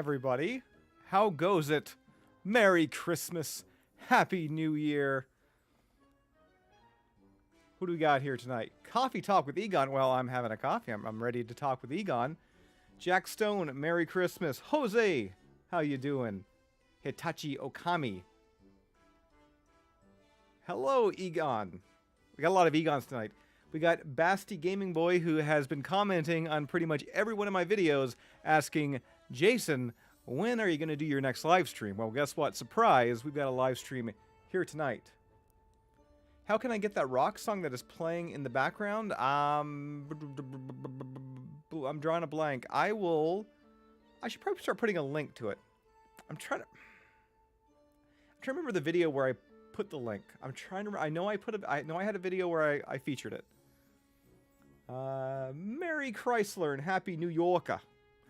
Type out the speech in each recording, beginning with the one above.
everybody. How goes it? Merry Christmas. Happy New Year. Who do we got here tonight? Coffee Talk with Egon. Well, I'm having a coffee. I'm ready to talk with Egon. Jack Stone, Merry Christmas. Jose, how you doing? Hitachi Okami. Hello, Egon. We got a lot of Egons tonight. We got Basti Gaming Boy, who has been commenting on pretty much every one of my videos, asking, Jason, when are you going to do your next live stream? Well, guess what? Surprise, we've got a live stream here tonight. How can I get that rock song that is playing in the background? I'm drawing a blank. I should probably start putting a link to it. I'm trying to remember the video where I put the link. I know I had a video where I featured it. Merry Chrysler and Happy New Yorker.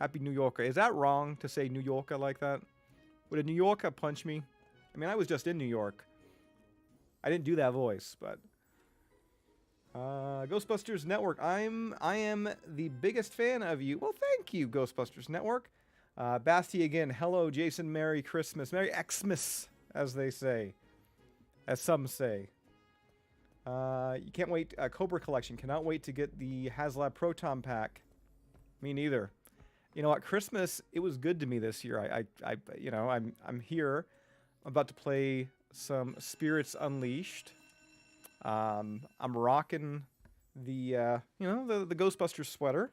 Happy New Yorker. Is that wrong to say New Yorker like that? Would a New Yorker punch me? I mean, I was just in New York. I didn't do that voice, but Ghostbusters Network. I am the biggest fan of you. Well, thank you, Ghostbusters Network. Basti again. Hello, Jason. Merry Christmas. Merry Xmas, as they say. As some say. You can't wait. Cobra Collection. Cannot wait to get the HasLab Proton Pack. Me neither. You know what? Christmas, it was good to me this year. I'm here. I'm about to play some Spirits Unleashed. I'm rocking the the Ghostbusters sweater.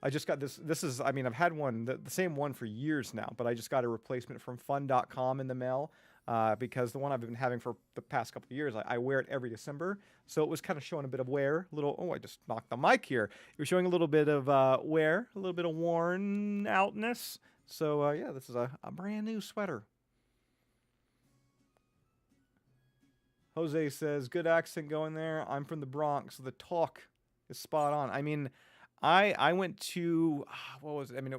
I just got this. This is, I mean, I've had one, the same one for years now, but I just got a replacement from fun.com in the mail because the one I've been having for the past couple of years, I wear it every December. So it was kind of showing a bit of wear. I just knocked the mic here. It was showing a little bit of wear, a little bit of worn outness. So yeah, this is a brand new sweater. Jose says, good accent going there. I'm from the Bronx, so the talk is spot on. I mean, I went to, what was it? I mean, I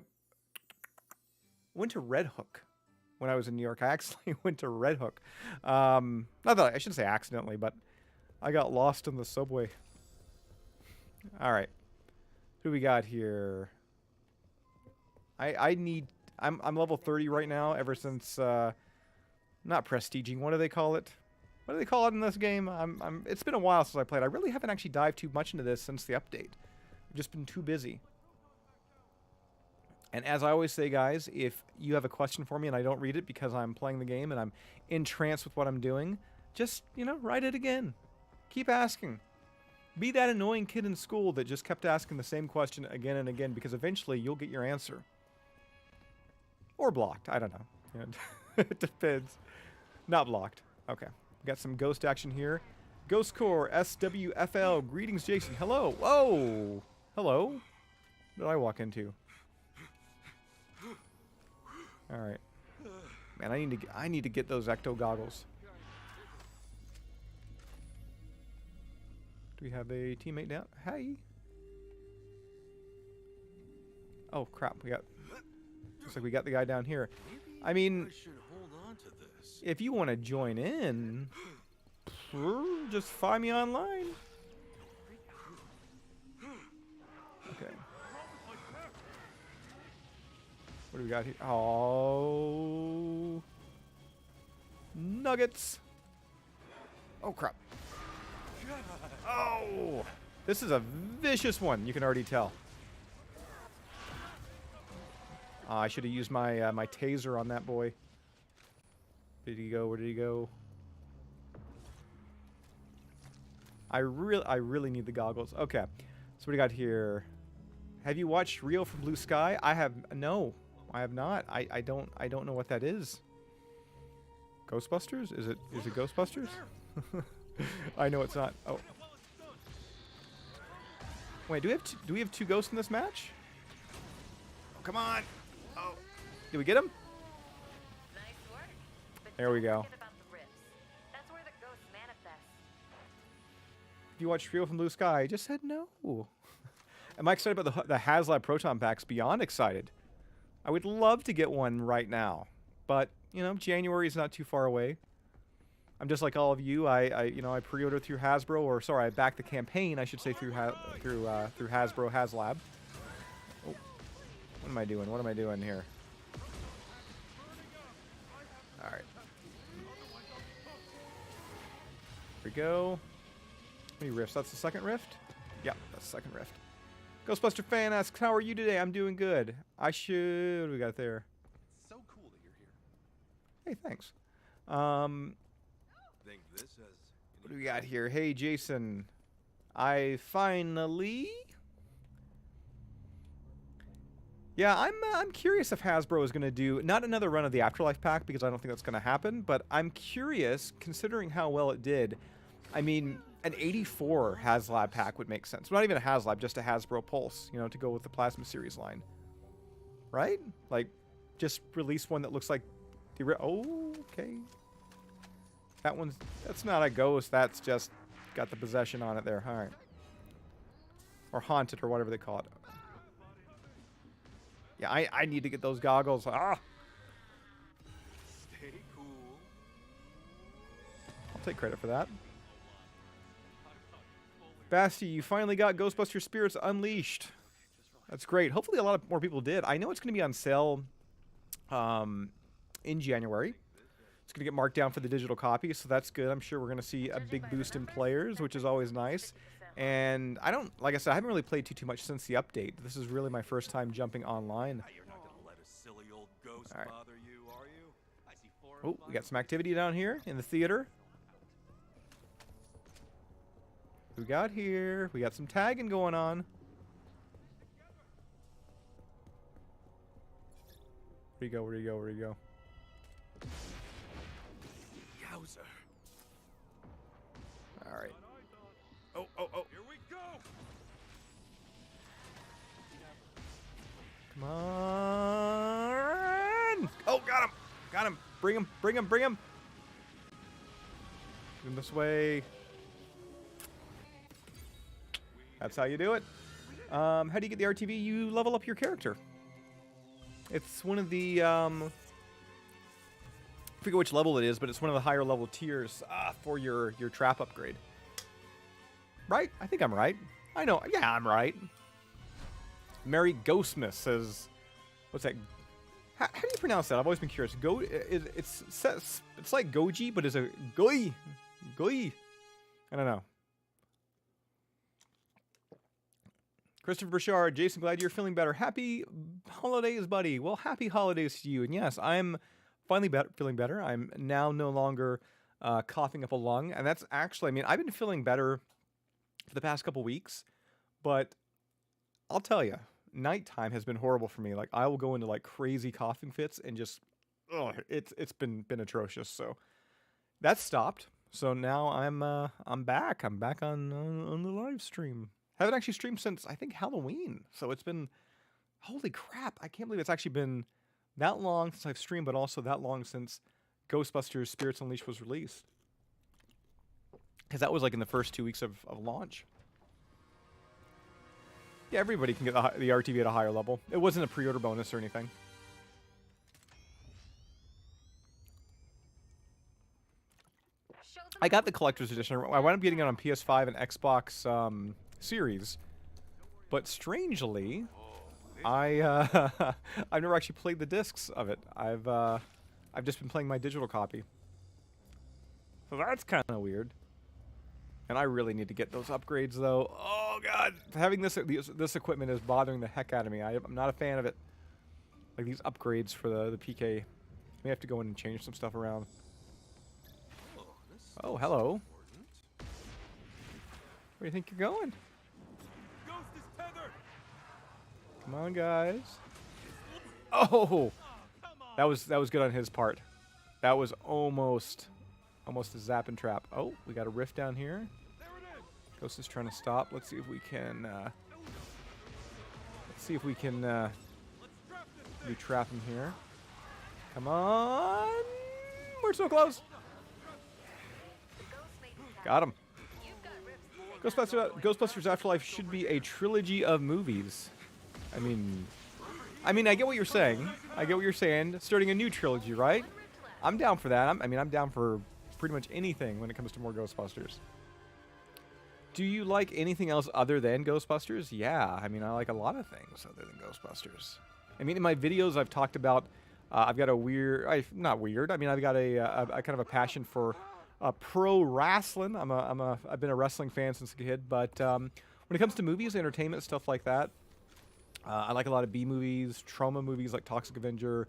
went to Red Hook when I was in New York. I actually went to Red Hook. Not that I shouldn't say accidentally, but I got lost in the subway. All right. Who do we got here? I'm level 30 right now ever since, not prestiging. What do they call it? What do they call it in this game? It's been a while since I played. I really haven't actually dived too much into this since the update. I've just been too busy. And as I always say, guys, if you have a question for me and I don't read it because I'm playing the game and I'm entranced with what I'm doing, just, write it again. Keep asking. Be that annoying kid in school that just kept asking the same question again and again, because eventually you'll get your answer. Or blocked. I don't know. It depends. Not blocked. Okay. Got some ghost action here. Ghost Core, SWFL. Greetings, Jason. Hello. Whoa. Hello. What did I walk into? All right. Man, I need to get those ecto goggles. Do we have a teammate down? Hey. Oh crap! Looks like we got the guy down here. I mean, if you want to join in, just find me online. Okay. What do we got here? Oh, nuggets. Oh crap. Oh, this is a vicious one. You can already tell. I should have used my my taser on that boy. Did he go? Where did he go? I really need the goggles. Okay, so what do you got here? Have you watched Rio from Blue Sky? I have I have not. I don't know what that is. Ghostbusters? Is it Ghostbusters? I know it's not. Oh. Wait, do we have two ghosts in this match? Oh, come on. Oh. Did we get him? There we go. If you watch Rio from Blue Sky, I just said no. Am I excited about the HasLab Proton Packs? Beyond excited. I would love to get one right now, but January is not too far away. I'm just like all of you. I pre-ordered through Hasbro, or sorry, I backed the campaign, I should say, through Hasbro HasLab. Oh, what am I doing? What am I doing here? go. How many rifts? That's the second rift? Yep, that's the second rift. Ghostbuster fan asks, how are you today? I'm doing good. What do we got there? It's so cool that you're here. Hey, thanks. Think this has What do we got here? Hey, Jason. I finally... Yeah, I'm curious if Hasbro is going to do, not another run of the Afterlife pack, because I don't think that's going to happen, but I'm curious, considering how well it did. I mean, an 84 HasLab pack would make sense. Not even a HasLab, just a Hasbro Pulse, you know, to go with the Plasma Series line. Right? Like, just release one that looks like the... Oh, okay. That's not a ghost, that's just got the possession on it there. All right. Or haunted, or whatever they call it. Yeah, I need to get those goggles. Ah! stay cool. I'll take credit for that. Basti, you finally got Ghostbuster Spirits Unleashed. That's great. Hopefully a lot of more people did. I know it's going to be on sale in January. It's going to get marked down for the digital copy, so that's good. I'm sure we're going to see a big boost in players, which is always nice. And like I said, I haven't really played too much since the update. This is really my first time jumping online. You're not gonna let a silly old ghost All right. bother you, are you? I see 4 Oh, we got some activity down here in the theater. What we got here? We got some tagging going on. Where do you go? Where do you go? Where do you go? Yowzer. All right. Oh, oh, oh. Here we go. Come on. Oh, got him. Got him. Bring him. Bring him. Bring him. Get him this way. That's how you do it. How do you get the RTV? You level up your character. It's one of the, I forget which level it is, but it's one of the higher level tiers for your trap upgrade. Right? I think I'm right. I know. Yeah, I'm right. Mary Ghostmas says, what's that? How do you pronounce that? I've always been curious. It's like Goji, but it's a Goi. Goi. I don't know. Christopher Burchard, Jason, glad you're feeling better. Happy holidays, buddy. Well, happy holidays to you. And yes, I'm finally feeling better. I'm now no longer coughing up a lung. And that's actually, I mean, I've been feeling better for the past couple weeks. But I'll tell you, nighttime has been horrible for me. Like, I will go into like crazy coughing fits and just, oh, it's been atrocious. So that's stopped. So now I'm back. I'm back on the live stream. Haven't actually streamed since, I think, Halloween. So it's been, holy crap, I can't believe it's actually been that long since I've streamed, but also that long since Ghostbusters Spirits Unleashed was released. Because that was like in the first 2 weeks of launch. Yeah, everybody can get the RTV at a higher level. It wasn't a pre-order bonus or anything. I got the collector's edition. I wound up getting it on PS5 and Xbox Series, but strangely, I've never actually played the discs of it. I've just been playing my digital copy, so that's kind of weird. And I really need to get those upgrades, though. Oh god, having this equipment is bothering the heck out of me. I'm not a fan of it. Like these upgrades for the PK, may have to go in and change some stuff around. Oh, hello. Where do you think you're going? Ghost is tethered. Come on, guys. Oh, that was good on his part. That was almost a zap and trap. Oh, we got a rift down here. Ghost is trying to stop. Let's see if we can. Retrap him here. Come on! We're so close. Got him. Ghostbusters Afterlife should be a trilogy of movies. I mean, I get what you're saying. I get what you're saying. Starting a new trilogy, right? I'm down for that. I'm down for pretty much anything when it comes to more Ghostbusters. Do you like anything else other than Ghostbusters? Yeah, I like a lot of things other than Ghostbusters. In my videos, I've talked about. I've got a weird, not weird. I've got a kind of a passion for pro wrestling. I've been a wrestling fan since a kid, but when it comes to movies, entertainment, stuff like that, I like a lot of B movies, trauma movies like Toxic Avenger,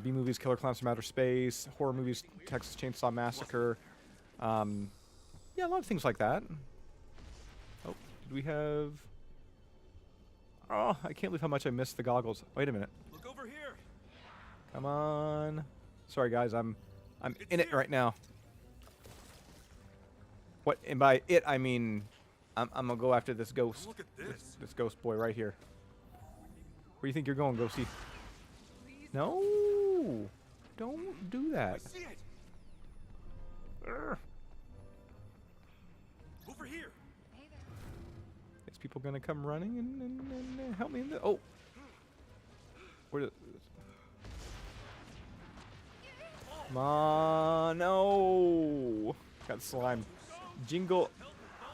B movies, Killer Clowns from Outer Space, horror movies, Texas Chainsaw Massacre. Yeah, a lot of things like that. Oh, did we have? Oh, I can't believe how much I missed the goggles. Wait a minute. Look over here. Come on. Sorry, guys. I'm in it right now. What? And by it, I mean I'm gonna go after this ghost. Look at this. This ghost boy right here. Where do you think you're going, Ghosty? No, don't do that. I see it. Urgh. Over here. Is people gonna come running and help me in the? Oh, where? Come on, no! Got slimed. Jingle.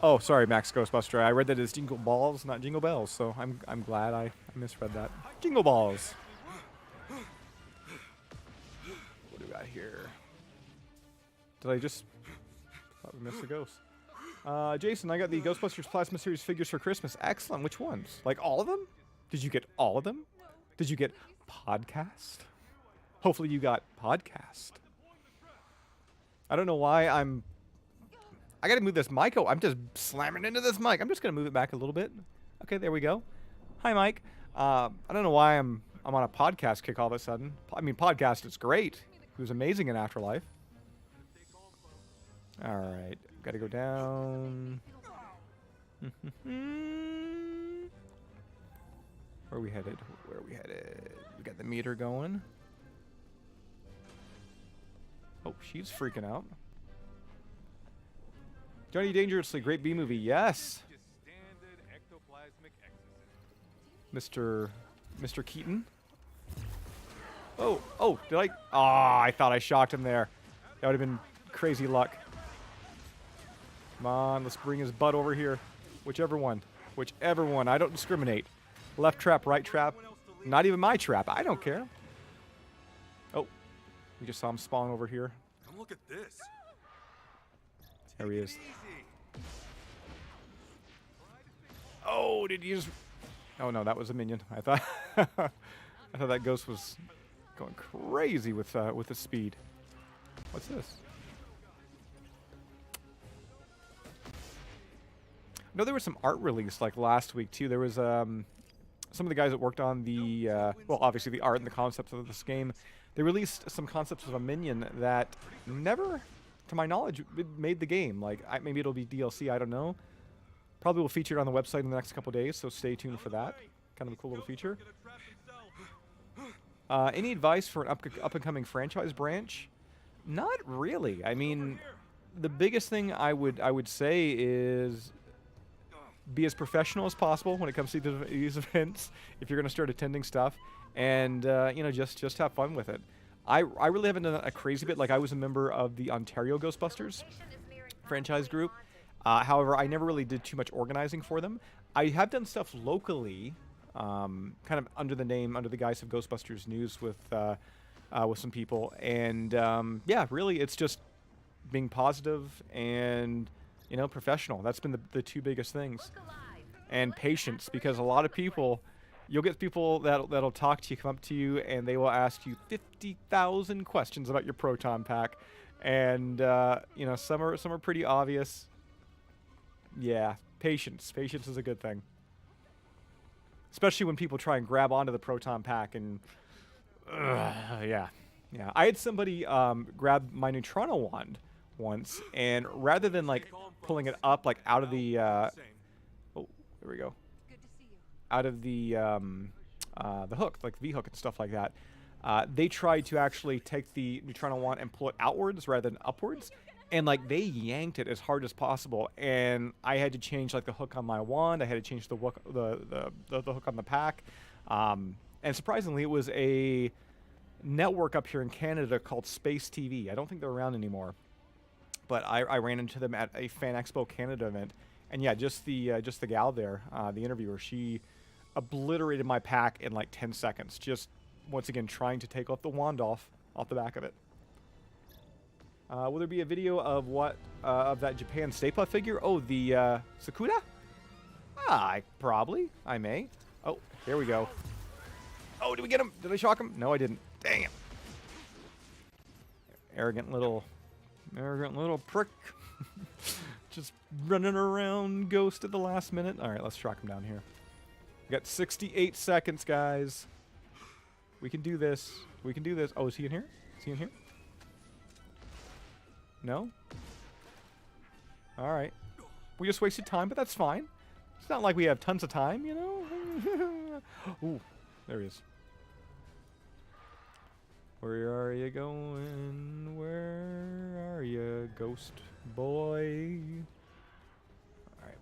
Oh, sorry, Max Ghostbuster. I read that as Jingle Balls, not Jingle Bells. So I'm glad I misread that. Jingle Balls. What do we got here? Did I just? Thought we missed the ghost. Jason, I got the Ghostbusters Plasma Series figures for Christmas. Excellent. Which ones? Like all of them? Did you get all of them? Did you get podcast? Hopefully you got podcast. I don't know why I gotta move this mic. Oh, I'm just slamming into this mic. I'm just gonna move it back a little bit. Okay, there we go. Hi, Mike. I don't know why I'm on a podcast kick all of a sudden. I mean, podcast is great. He was amazing in Afterlife. All right, gotta go down. Where are we headed? Where are we headed? We got the meter going. Oh, she's freaking out. Johnny Dangerously, great B movie. Yes. Mr. Keaton. Oh, did I? Ah, I thought I shocked him there. That would have been crazy luck. Come on, let's bring his butt over here. Whichever one. Whichever one. I don't discriminate. Left trap, right trap. Not even my trap. I don't care. Oh, we just saw him spawn over here. Come look at this. There he is. Easy. Oh, did you just? Oh no, that was a minion. I thought I thought that ghost was going crazy with the speed. What's this? No, there was some art released like last week too. There was some of the guys that worked on the well, obviously the art and the concepts of this game. They released some concepts of a minion that never, to my knowledge, made the game. Like maybe it'll be DLC. I don't know. Probably will feature it on the website in the next couple days, so stay tuned for that. Kind of a cool little feature. Any advice for an up-and-coming franchise branch? Not really. I mean, the biggest thing I would say is be as professional as possible when it comes to these events. If you're going to start attending stuff, and you know, just have fun with it. I really haven't done a crazy bit. Like I was a member of the Ontario Ghostbusters franchise group. However, I never really did too much organizing for them. I have done stuff locally, kind of under the guise of Ghostbusters News with some people, and yeah, really, it's just being positive and professional. That's been the two biggest things, and patience, because a lot of people, you'll get people that'll talk to you, come up to you, and they will ask you 50,000 questions about your proton pack, and some are pretty obvious. Yeah, patience. Patience is a good thing. Especially when people try and grab onto the proton pack and... yeah. I had somebody grab my Neutrino wand once, and rather than, like, pulling it up, like, out of the... oh, there we go. Out of the hook, like the V-hook and stuff like that, they tried to actually take the Neutrino wand and pull it outwards rather than upwards. And, like, they yanked it as hard as possible, and I had to change, like, the hook on my wand. I had to change the hook on the pack. And surprisingly, it was a network up here in Canada called Space TV. I don't think they're around anymore. But I ran into them at a Fan Expo Canada event. And, yeah, just the gal there, the interviewer, she obliterated my pack in, like, 10 seconds. Just, once again, trying to take off the wand off the back of it. Will there be a video of what of that Japan Stay Puft figure? Oh, the Sakura? Probably. I may. Oh, here we go. Oh, did we get him? Did I shock him? No, I didn't. Dang it. Arrogant little prick. Just running around Ghost at the last minute. All right, let's track him down here. We got 68 seconds, guys. We can do this. We can do this. Oh, is he in here? Is he in here? No? All right. We just wasted time, but that's fine. It's not like we have tons of time, you know? Ooh, there he is. Where are you going? Where are you, ghost boy? All right.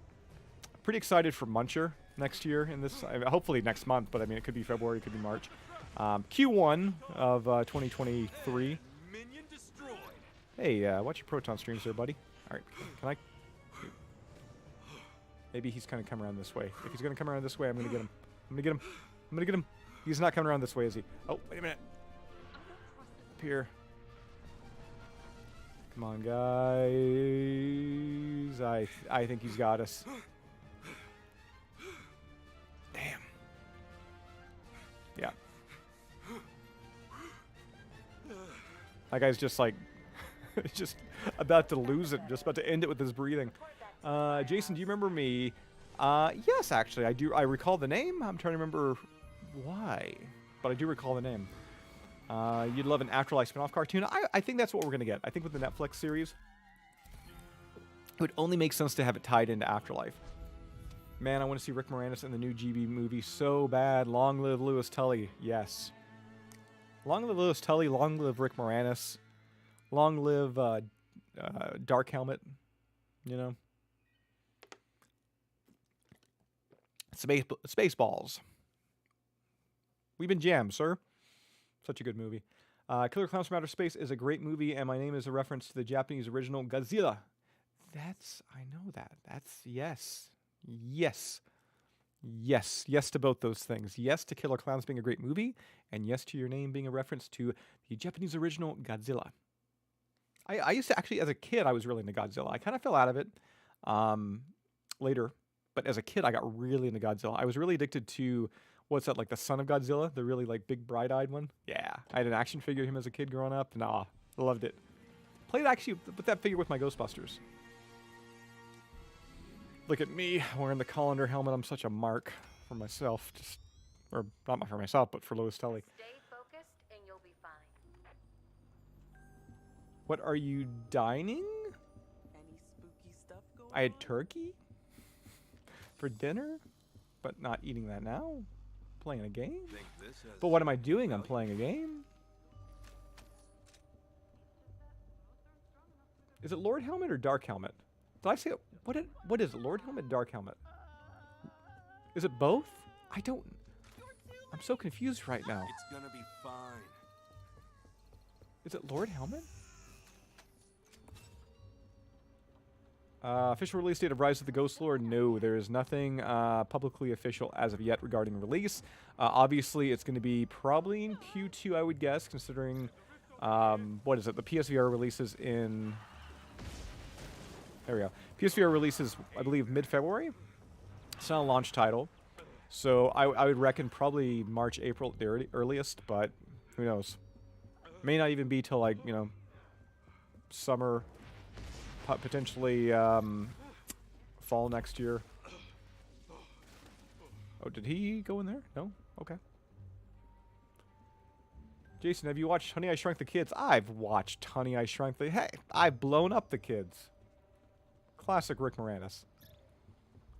Pretty excited for Muncher next year in this. Hopefully next month, but I mean, it could be February, it could be March. Q1 of 2023. Minion destroyed. Hey, watch your Proton streams there, buddy. All right, can I? Maybe he's kind of come around this way. If he's going to come around this way, I'm going to get him. I'm going to get him. I'm going to get him. He's not coming around this way, is he? Oh, wait a minute. Up here. Come on, guys. I think he's got us. Damn. Yeah. That guy's just like, just about to lose it. Just about to end it with his breathing. Jason, do you remember me? Yes, actually, I do. I recall the name. I'm trying to remember why, but I do recall the name. You'd love an Afterlife spin-off cartoon. I think that's what we're going to get. I think with the Netflix series, it would only make sense to have it tied into Afterlife. Man, I want to see Rick Moranis in the new GB movie so bad. Long live Louis Tully. Yes. Long live Louis Tully. Long live Rick Moranis. Long live Dark Helmet. You know? Spaceballs. We've been jammed, sir. Such a good movie. Killer Clowns from Outer Space is a great movie, and my name is a reference to the Japanese original Godzilla. I know that. That's, yes. Yes. Yes. Yes to both those things. Yes to Killer Clowns being a great movie, and yes to your name being a reference to the Japanese original Godzilla. I used to actually, as a kid, I was really into Godzilla. I kind of fell out of it later, but as a kid, I got really into Godzilla. I was really addicted to, what's that, like the Son of Godzilla? The really, like, big, bright-eyed one? Yeah. I had an action figure of him as a kid growing up, and loved it. Played actually with that figure with my Ghostbusters. Look at me wearing the colander helmet. I'm such a mark for myself. Or not for myself, but for Lois Tully. Stay focused and you'll be fine. What are you dining? Any spooky stuff going I had on? turkey for dinner, but not eating that now. Playing a game. Think this has But what am I doing? I'm playing a game. Is it Lord Helmet or Dark Helmet? Did I say it? What is it? Lord Helmet, Dark Helmet? Is it both? I don't. I'm so confused right now. It's gonna be fine. Is it Lord Helmet? Official release date of Rise of the Ghost Lord? No, there is nothing publicly official as of yet regarding release. Obviously, it's going to be probably in Q2, I would guess, considering, what is it? The PSVR releases in... There we go. PSVR releases, I believe, mid-February. It's not a launch title. So I would reckon probably March, April at the earliest, but who knows? May not even be till, like, you know, summer... potentially fall next year. Oh, did he go in there? No? Okay. Jason, have you watched Honey, I Shrunk the Kids? I've watched Honey, I Shrunk the... Hey, I've blown up the kids. Classic Rick Moranis.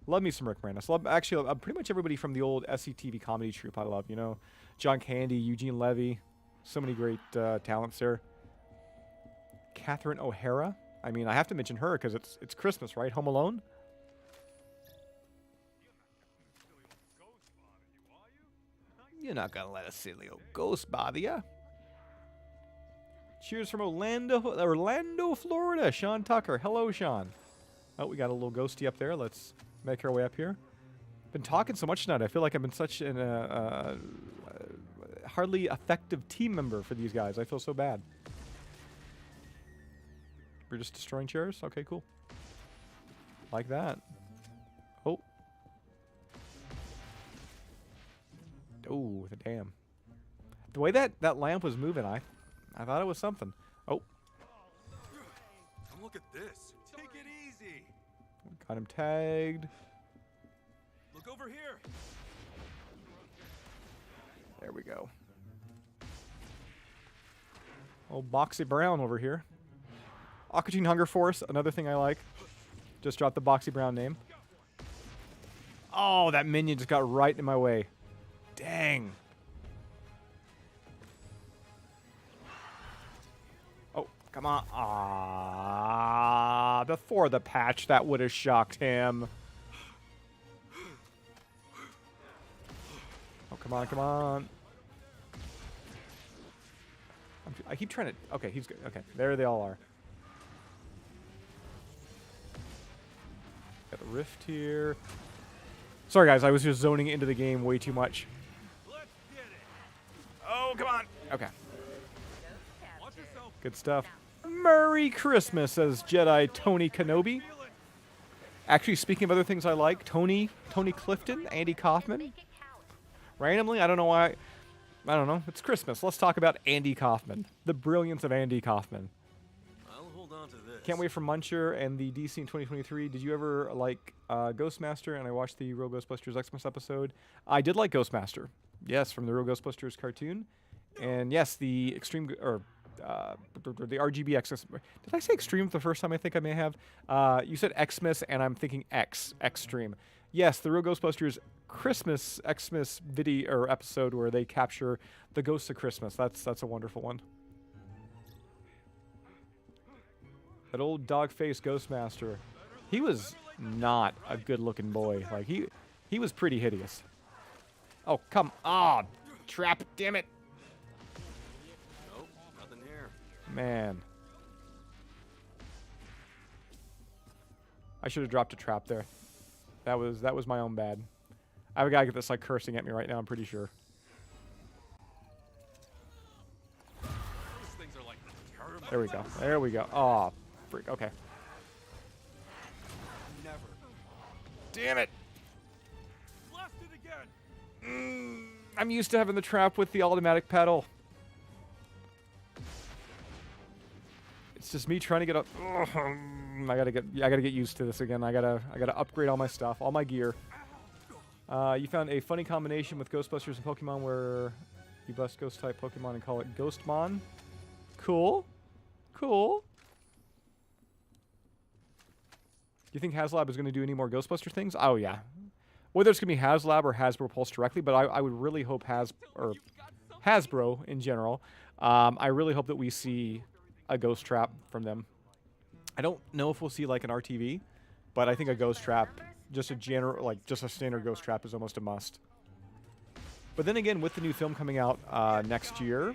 Love me some Rick Moranis. Actually, pretty much everybody from the old SCTV comedy troupe I love, you know. John Candy, Eugene Levy. So many great talents there. Catherine O'Hara. I mean, I have to mention her because it's Christmas, right? Home Alone? You're not going to let a silly old ghost bother you. Cheers from Orlando, Florida. Sean Tucker. Hello, Sean. Oh, we got a little ghosty up there. Let's make our way up here. Been talking so much tonight. I feel like I've been such an hardly effective team member for these guys. I feel so bad. We're just destroying chairs? Okay, cool. Like that. Oh. Oh, the damn. The way that lamp was moving, I thought it was something. Oh. Come look at this. Take it easy. Got him tagged. Look over here. There we go. Old Boxy Brown over here. Aquatine Hunger Force, another thing I like. Just dropped the Boxy Brown name. Oh, that minion just got right in my way. Dang. Oh, come on. Ah, before the patch, that would have shocked him. Oh, come on, come on. I keep trying to... Okay, he's good. Okay, there they all are. Got the rift here. Sorry, guys. I was just zoning into the game way too much. Let's get it. Oh, come on. Okay. Watch yourself. Good stuff. Merry Christmas, says Jedi Tony Kenobi. Feel it. Actually, speaking of other things I like, Tony Clifton, Andy Kaufman. Make it count. Randomly, I don't know why. I don't know. It's Christmas. Let's talk about Andy Kaufman. The brilliance of Andy Kaufman. I'll hold on to this. Can't wait for Muncher and the DC in 2023. Did you ever like Ghostmaster? And I watched the Real Ghostbusters Xmas episode. I did like Ghostmaster. Yes, from the Real Ghostbusters cartoon. And yes, the Extreme or the RGB Xmas. Did I say Extreme the first time? I think I may have. You said Xmas, and I'm thinking Extreme. Yes, the Real Ghostbusters Christmas Xmas video or episode where they capture the ghosts of Christmas. That's a wonderful one. That old dog-faced Ghostmaster. He was not a good-looking boy. Like he was pretty hideous. Oh, come on. Trap, damn it. Nope, nothing here. Man. I should have dropped a trap there. That was my own bad. I have a guy that's like cursing at me right now, I'm pretty sure. Those things are like terrible. There we go. There we go. Oh, freak. Okay. Never. Damn it. Blast it again. I'm used to having the trap with the automatic pedal. It's just me trying to get up. I gotta get used to this again. I gotta upgrade all my stuff, all my gear. You found a funny combination with Ghostbusters and Pokemon where you bust ghost type Pokemon and call it Ghostmon. Cool. Cool. Do you think HasLab is going to do any more Ghostbuster things? Oh yeah. Whether it's going to be HasLab or Hasbro Pulse directly, but I would really hope Hasbro in general. I really hope that we see a ghost trap from them. I don't know if we'll see like an RTV, but I think a ghost trap, just a standard ghost trap, is almost a must. But then again, with the new film coming out next year,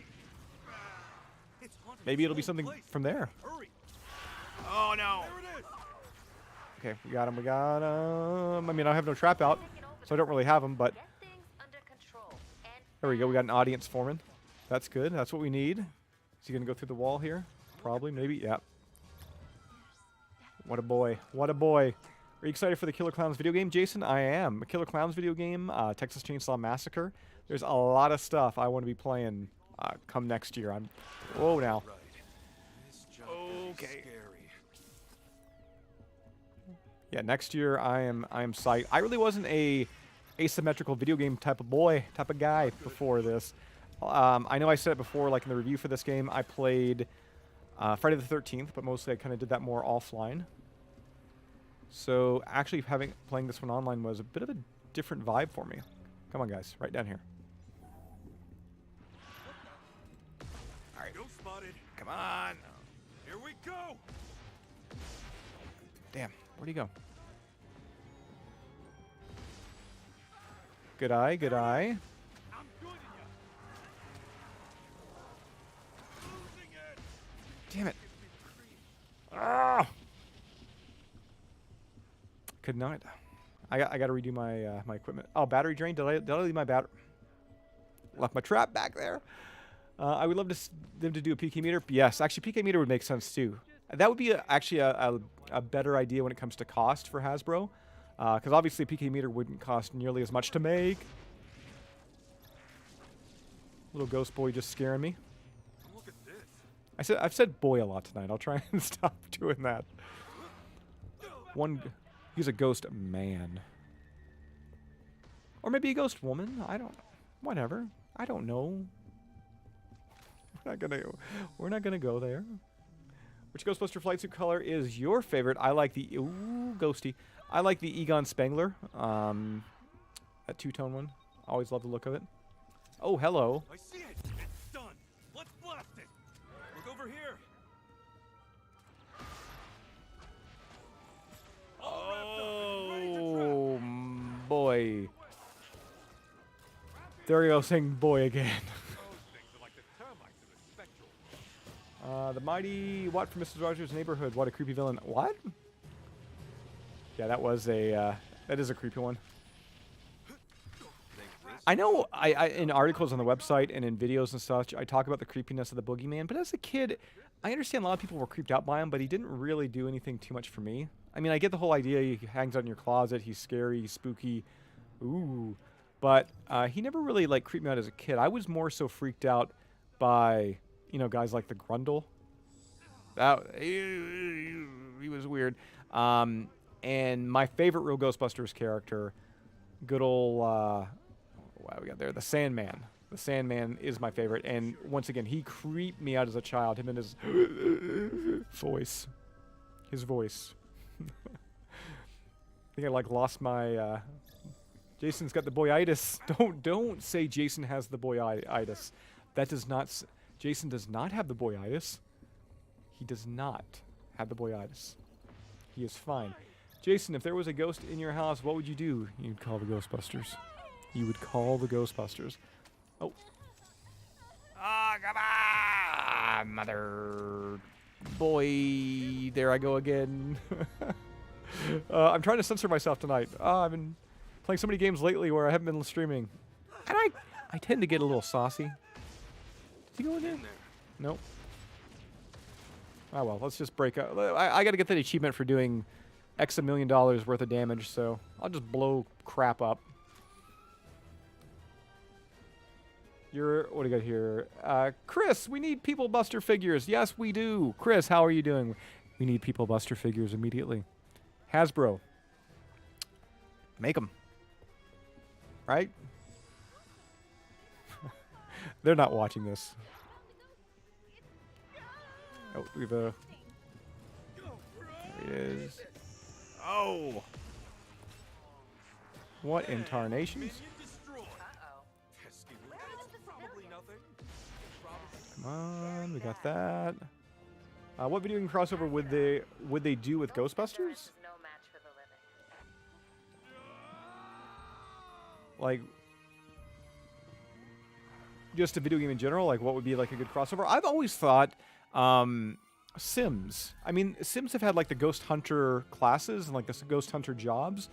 It's haunted maybe this it'll be whole something place. from there. Hurry. Oh no! There it is. Okay, we got him. We got him. I mean, I have no trap out, so I don't really have him. But Get things under control. And there we go. We got an audience foreman. That's good. That's what we need. Is he gonna go through the wall here? Probably. Maybe. Yeah. What a boy. What a boy. Are you excited for the Killer Clowns video game, Jason? I am. A Killer Clowns video game, Texas Chainsaw Massacre. There's a lot of stuff I want to be playing come next year. Whoa now. Right. This jump Okay. is scary. Yeah, next year I am psyched. I really wasn't a asymmetrical video game type of guy before this. I know I said it before, like in the review for this game, I played Friday the 13th, but mostly I kind of did that more offline. So actually playing this one online was a bit of a different vibe for me. Come on, guys, right down here. All right. Ghost spotted. Come on. Here we go. Damn, where'd he go? Good eye, good eye. I'm good at ya. Losing it. Damn it. Ah! Could not. I got to redo my my equipment. Oh, battery drain. Did I leave my battery? Left my trap back there. I would love them to do a PK meter. Yes, actually, PK meter would make sense too. That would be actually a better idea when it comes to cost for Hasbro. Because obviously a PK meter wouldn't cost nearly as much to make. Little ghost boy just scaring me. Look at this. I've said boy a lot tonight. I'll try and stop doing that. He's a ghost man. Or maybe a ghost woman. Whatever. I don't know. We're not gonna go there. Which Ghostbuster flight suit color is your favorite? I like the ghosty. I like the Egon Spengler. That two-tone one. Always love the look of it. Oh, hello. I see it. It's done. Let's blast it. Look over here. Oh boy. There we go, saying boy again. The mighty Watt from Mrs. Rogers' Neighborhood. What a creepy villain. What? Yeah, that is a creepy one. I know I in articles on the website and in videos and such, I talk about the creepiness of the boogeyman, but as a kid, I understand a lot of people were creeped out by him, but he didn't really do anything too much for me. I mean, I get the whole idea he hangs out in your closet, he's scary, he's spooky, ooh. But he never really, like, creeped me out as a kid. I was more so freaked out by, you know, guys like the Grundle. He was weird. And my favorite real Ghostbusters character, good old, what we got there? The Sandman. The Sandman is my favorite. And once again, he creeped me out as a child. Him and his voice. His voice. I think I, like, lost my, Jason's got the boyitis. Don't say Jason has the boyitis. That does not... Jason does not have the boyitis. He does not have the boyitis. He is fine. Jason, if there was a ghost in your house, what would you do? You'd call the Ghostbusters. You would call the Ghostbusters. Oh. Oh, come on, mother boy. There I go again. I'm trying to censor myself tonight. I've been playing so many games lately where I haven't been streaming. And I tend to get a little saucy. Is he going in? Nope. Oh well, let's just break up. I gotta get that achievement for doing X $1 million worth of damage, so I'll just blow crap up. What do we got here? Chris, we need People Buster figures. Yes, we do. Chris, how are you doing? We need People Buster figures immediately. Hasbro. Make them. Right? They're not watching this. Oh, we've there he is. Oh! What in tarnations? Come on, we got that. What video game crossover would they do with Ghostbusters? No match for the living. Like, just a video game in general, like what would be like a good crossover? I've always thought Sims. I mean, Sims have had like the Ghost Hunter classes and like the Ghost Hunter jobs,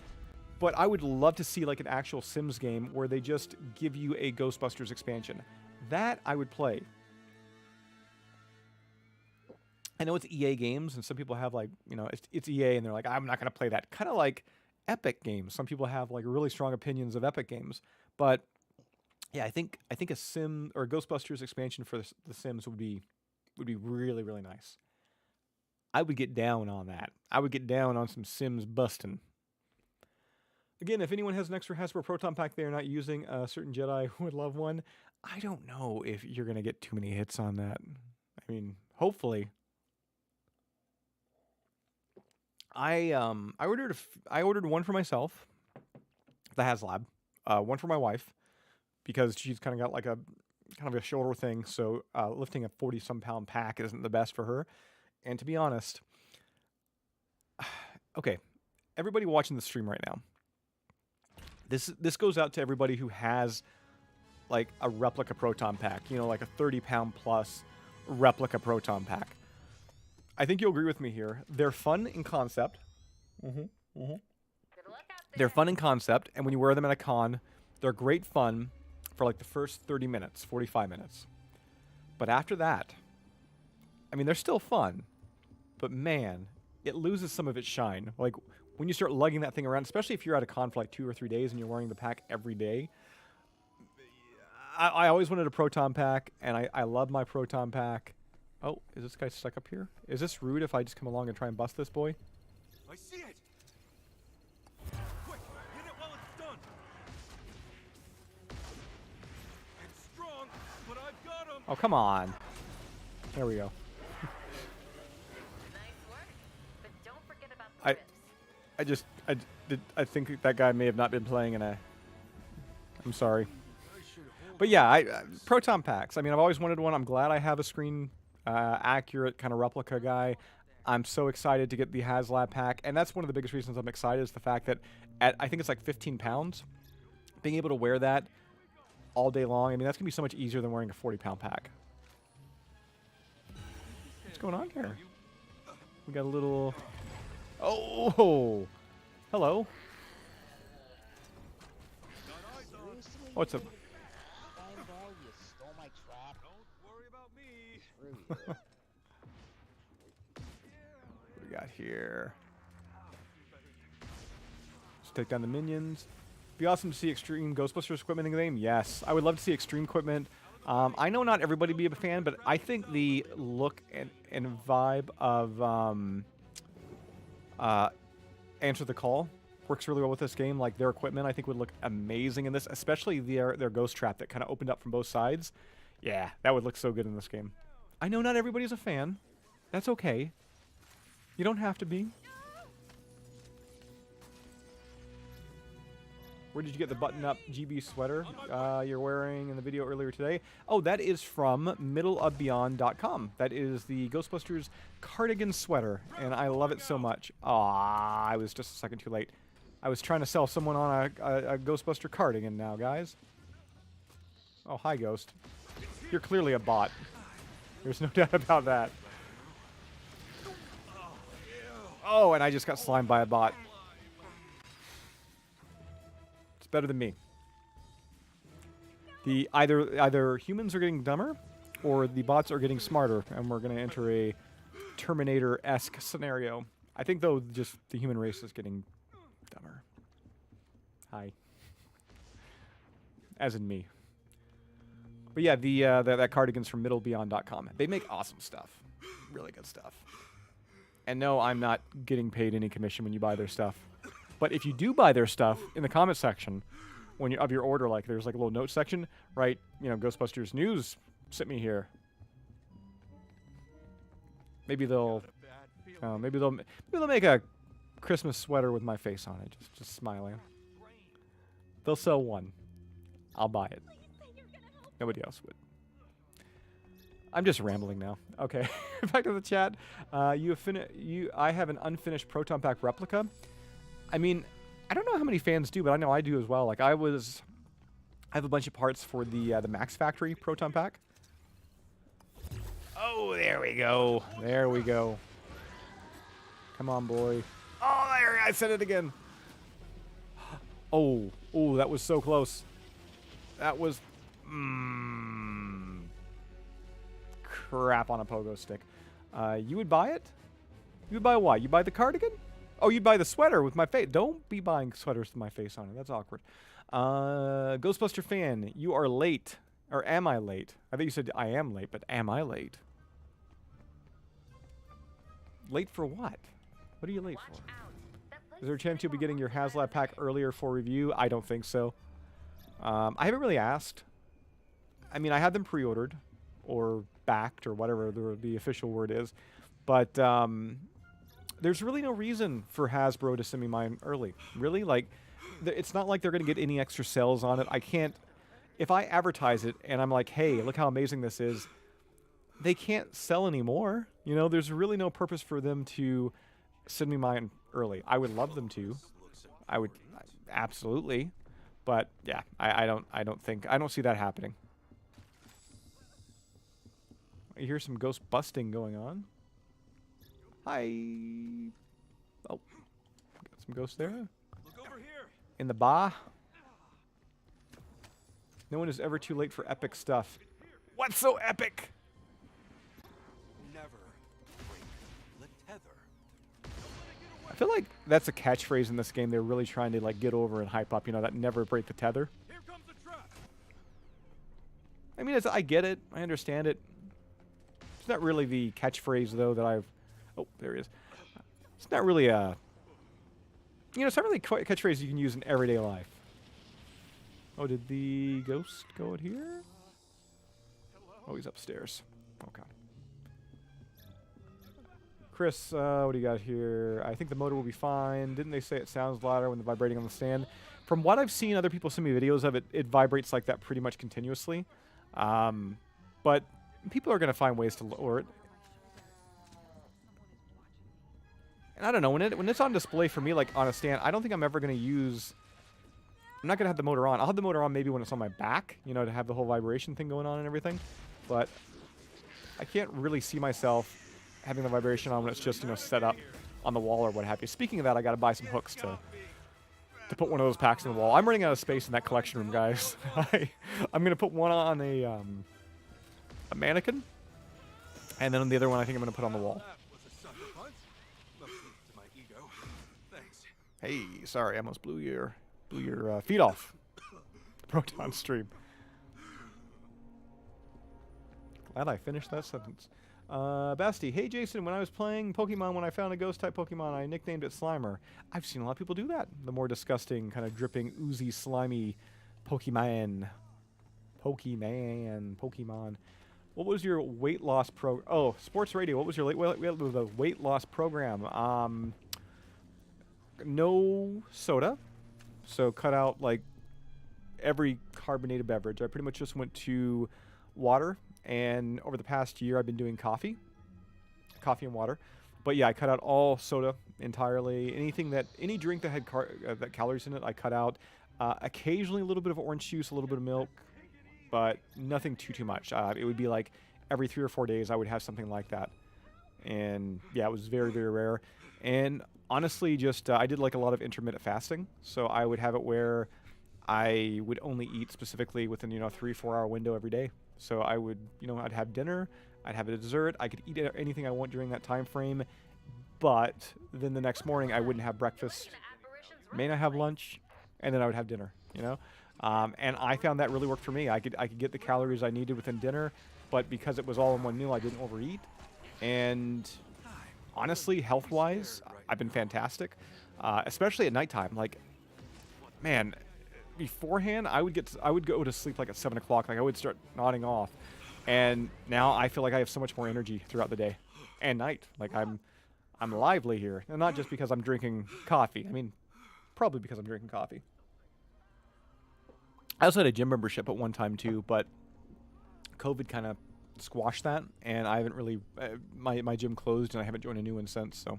but I would love to see like an actual Sims game where they just give you a Ghostbusters expansion. That I would play. I know it's EA games, and some people have like, you know, it's EA, and they're like, I'm not going to play that. Kind of like Epic games. Some people have like really strong opinions of Epic games, but yeah, I think a Sim or a Ghostbusters expansion for the Sims would be really, really nice. I would get down on that. I would get down on some Sims busting. Again, if anyone has an extra Hasbro Proton Pack they are not using, a certain Jedi would love one. I don't know if you're going to get too many hits on that. I mean, hopefully. I ordered one for myself, the HasLab, one for my wife, because she's kind of got like a kind of a shoulder thing, so lifting a 40-some pound pack isn't the best for her. And to be honest, okay, everybody watching the stream right now, this goes out to everybody who has like a replica proton pack, you know, like a 30-pound plus replica proton pack. I think you'll agree with me here. They're fun in concept. They're fun in concept, and when you wear them at a con, they're great fun for like the first 30 minutes, 45 minutes. But after that, I mean, they're still fun, but man, it loses some of its shine. Like, when you start lugging that thing around, especially if you're at a con for like 2 or 3 days and you're wearing the pack every day. I always wanted a proton pack, and I love my proton pack. Oh, is this guy stuck up here? Is this rude if I just come along and try and bust this boy? I see it. Quick, hit it while it's done. It's strong, but I've got him. Oh, come on. There we go. Nice work, but don't forget about the ribs. I think that guy may have not been playing in a... I'm sorry. But yeah, proton packs. I mean, I've always wanted one. I'm glad I have a screen accurate kind of replica guy. I'm so excited to get the HasLab pack, and that's one of the biggest reasons I'm excited is the fact that at, I think it's like 15 pounds, being able to wear that all day long, I mean, that's going to be so much easier than wearing a 40-pound pack. What's going on here? We got a little... Oh! Hello. What's up? Don't worry about me. What do we got here? Let's take down the minions. Be awesome to see extreme Ghostbusters equipment in the game. Yes, I would love to see extreme equipment. I know not everybody be a fan, but I think the look and vibe of Answer the Call works really well with this game. Like, their equipment, I think, would look amazing in this, especially their ghost trap that kind of opened up from both sides. Yeah, that would look so good in this game. I know not everybody's a fan. That's okay. You don't have to be. Where did you get the button-up GB sweater you're wearing in the video earlier today? Oh, that is from middleofbeyond.com. That is the Ghostbusters cardigan sweater, and I love it so much. Aw, I was just a second too late. I was trying to sell someone on a Ghostbuster cardigan now, guys. Oh, hi, Ghost. You're clearly a bot. There's no doubt about that. Oh, and I just got slimed by a bot. It's better than me. The either humans are getting dumber, or the bots are getting smarter, and we're going to enter a Terminator-esque scenario. I think, though, just the human race is getting dumber. Hi. As in me. But yeah, that cardigan's from middlebeyond.com. They make awesome stuff. Really good stuff. And no, I'm not getting paid any commission when you buy their stuff. But if you do buy their stuff, in the comment section, when you of your order, like there's like a little note section, right? You know, Ghostbusters News sent me here. Maybe they'll make a Christmas sweater with my face on it, just smiling. They'll sell one. I'll buy it. Nobody else would. I'm just rambling now. Okay, back to the chat. I have an unfinished proton pack replica. I mean, I don't know how many fans do, but I know I do as well. Like I have a bunch of parts for the Max Factory proton pack. Oh, there we go. There we go. Come on, boy. Oh, there! I said it again. Oh, that was so close. That was. Crap on a pogo stick. You would buy it? You would buy what? You buy the cardigan? Oh, you'd buy the sweater with my face. Don't be buying sweaters with my face on it. That's awkward. Ghostbuster fan, you are late. Or am I late? I think you said I am late, but am I late? Late for what? What are you late for? Is there a chance you'll be getting your HasLab pack earlier for review? I don't think so. I haven't really asked. I mean, I had them pre-ordered or backed or whatever the official word is. But there's really no reason for Hasbro to send me mine early. Really? Like, it's not like they're going to get any extra sales on it. I can't... If I advertise it and I'm like, hey, look how amazing this is, they can't sell anymore. You know, there's really no purpose for them to send me mine early. I would love them to. I would... Absolutely. But, yeah, I don't see that happening. I hear some ghost busting going on. Hi. Oh, got some ghosts there. Look over here. In the bar. No one is ever too late for epic stuff. What's so epic? Never break the tether. feel like that's a catchphrase in this game. They're really trying to like get over and hype up. You know, that never break the tether. Here comes the trap. I mean, I get it. I understand it. It's not really the catchphrase though that I've. Oh, there he is. It's not really a. You know, it's not really a catchphrase you can use in everyday life. Oh, did the ghost go out here? Oh, he's upstairs. Okay. Chris, what do you got here? I think the motor will be fine. Didn't they say it sounds louder when they're vibrating on the stand? From what I've seen, other people send me videos of it. It vibrates like that pretty much continuously. But people are going to find ways to lower it. And I don't know, when it's on display for me, like on a stand, I don't think I'm ever going to use... I'm not going to have the motor on. I'll have the motor on maybe when it's on my back, you know, to have the whole vibration thing going on and everything. But I can't really see myself having the vibration on when it's just, you know, set up on the wall or what have you. Speaking of that, I got to buy some hooks to put one of those packs in the wall. I'm running out of space in that collection room, guys. I'm going to put one on a mannequin, and then the other one I think I'm going to put on the wall. That was a sucker punch. Mostly to my ego. Thanks. Hey, sorry, I almost blew your feet off. Proton stream. Glad I finished that sentence. Basti, hey Jason, when I was playing Pokemon, when I found a ghost-type Pokemon, I nicknamed it Slimer. I've seen a lot of people do that. The more disgusting, kind of dripping, oozy, slimy Pokemon. What was your weight loss Oh, Sports Radio. What was your weight loss program? No soda. So cut out like every carbonated beverage. I pretty much just went to water, and over the past year I've been doing coffee and water. But yeah, I cut out all soda entirely. Any drink that had that calories in it, I cut out. Occasionally a little bit of orange juice, a little bit of milk, but nothing too much. It would be like every 3 or 4 days I would have something like that. And yeah, it was very, very rare. And honestly, just I did like a lot of intermittent fasting. So I would have it where I would only eat specifically within, 3-4 hour window every day. So I would, I'd have dinner, I'd have a dessert, I could eat anything I want during that time frame. But then the next morning I wouldn't have breakfast, may not have lunch, and then I would have dinner, and I found that really worked for me. I could get the calories I needed within dinner, but because it was all in one meal, I didn't overeat. And honestly, health-wise, I've been fantastic, especially at nighttime. Like, man, beforehand, I would go to sleep like at 7 o'clock. Like I would start nodding off, and now I feel like I have so much more energy throughout the day and night. Like I'm lively here, and not just because I'm drinking coffee. I mean, probably because I'm drinking coffee. I also had a gym membership at one time too, but COVID kind of squashed that, and I haven't really my gym closed, and I haven't joined a new one since. So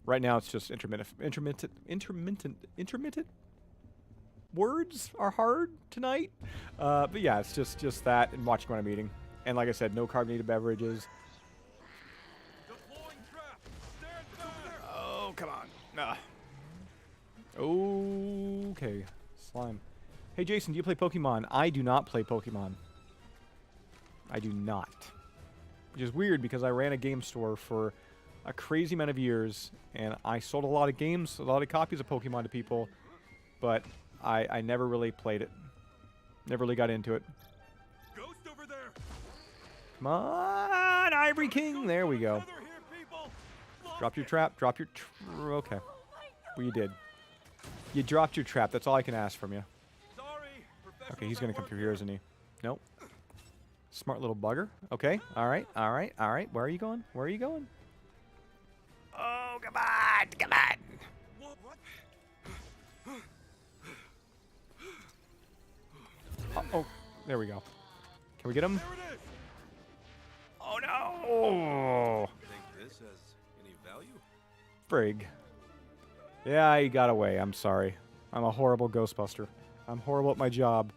right now it's just intermittent. Words are hard tonight, but yeah, it's just that and watching what I'm eating. And like I said, no carbonated beverages. Deploying trap. Stand back. Oh, come on. Nah. Okay. Slime. Hey, Jason, do you play Pokemon? I do not play Pokemon. I do not. Which is weird because I ran a game store for a crazy amount of years, and I sold a lot of games, a lot of copies of Pokemon to people, but I never really played it. Never really got into it. Ghost over there. Come on, Ivory King. There we go. Another here, people. Drop your trap. Drop your... okay. Well, you did. You dropped your trap. That's all I can ask from you. Sorry. Okay, he's going to come through here, isn't he? Nope. Smart little bugger. Okay. All right. All right. All right. Where are you going? Where are you going? Oh, come on. Come on. What? Oh, there we go. Can we get him? There it is. Oh, no. Think this has any value? Frig. Yeah, he got away. I'm sorry. I'm a horrible Ghostbuster. I'm horrible at my job.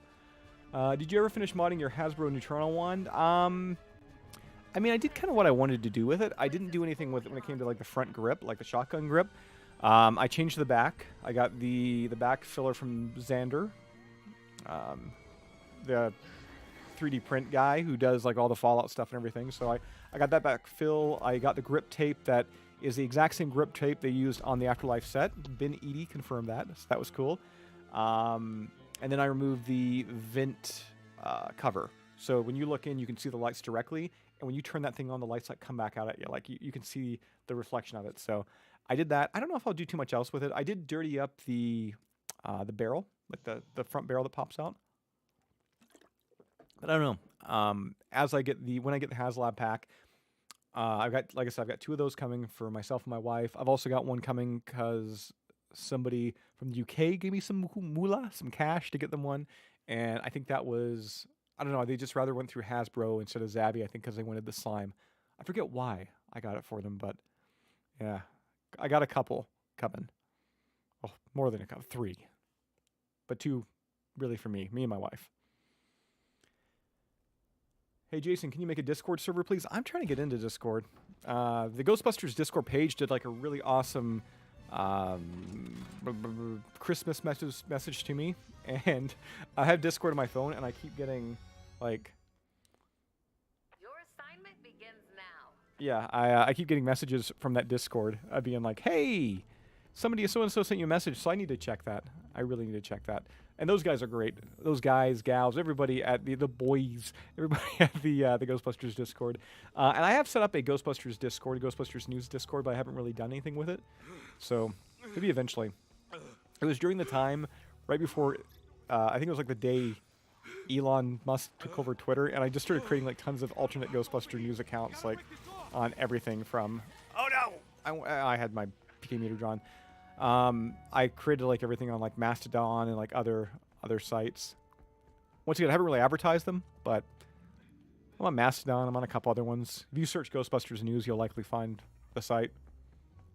Did you ever finish modding your Hasbro Neutrino wand? I mean, I did kind of what I wanted to do with it. I didn't do anything with it when it came to like the front grip, like the shotgun grip. I changed the back. I got the back filler from Xander, the 3D print guy who does like all the Fallout stuff and everything. So I got that back fill. I got the grip tape that is the exact same grip tape they used on the Afterlife set. Ben Eady confirmed that, so that was cool. And then I removed the vent cover. So when you look in, you can see the lights directly, and when you turn that thing on, the lights like come back out at you. Like you can see the reflection of it. So I did that. I don't know if I'll do too much else with it. I did dirty up the barrel, like the front barrel that pops out. But I don't know. When I get the HasLab pack, I've got, like I said, I've got 2 of those coming for myself and my wife. I've also got one coming because somebody from the UK gave me some moolah, some cash to get them one. And I think that was, I don't know, they just rather went through Hasbro instead of Zabby, I think because they wanted the slime. I forget why I got it for them, but yeah, I got a couple coming. Oh, more than a couple, 3. But 2 really for me and my wife. Hey, Jason, can you make a Discord server, please? I'm trying to get into Discord. The Ghostbusters Discord page did like a really awesome Christmas message to me. And I have Discord on my phone, and I keep getting, like... Your assignment begins now. Yeah, I keep getting messages from that Discord being like, hey, somebody so-and-so sent you a message, so I need to check that. I really need to check that. And those guys are great. Those guys, gals, everybody at the boys, everybody at the Ghostbusters Discord. And I have set up a Ghostbusters Discord, a Ghostbusters News Discord, but I haven't really done anything with it. So maybe eventually. It was during the time, right before, I think it was like the day Elon Musk took over Twitter, and I just started creating like tons of alternate Ghostbuster news accounts, like on everything from, oh no, I had my PK meter drawn. I created like everything on like Mastodon and like other sites. Once again, I haven't really advertised them, but I'm on Mastodon. I'm on a couple other ones. If you search Ghostbusters News, you'll likely find the site.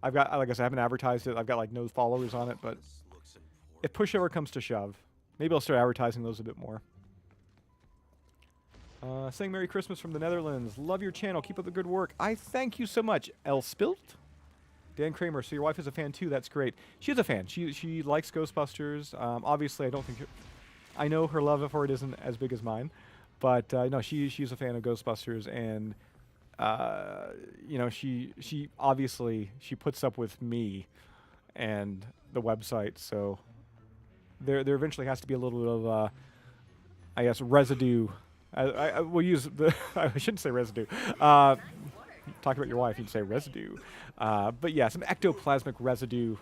I've got, like I said, I haven't advertised it. I've got like no followers on it, but if push ever comes to shove, maybe I'll start advertising those a bit more. Saying Merry Christmas from the Netherlands. Love your channel. Keep up the good work. I thank you so much, El Spilt. Dan Kramer, so your wife is a fan too. That's great. She's a fan. She likes Ghostbusters. Obviously, I know her love for it isn't as big as mine, but no, she's a fan of Ghostbusters, and you know, she obviously puts up with me and the website, so there eventually has to be a little bit of I guess residue. I will use the I shouldn't say residue. Talk about your wife, you'd say residue. But yeah, some ectoplasmic residue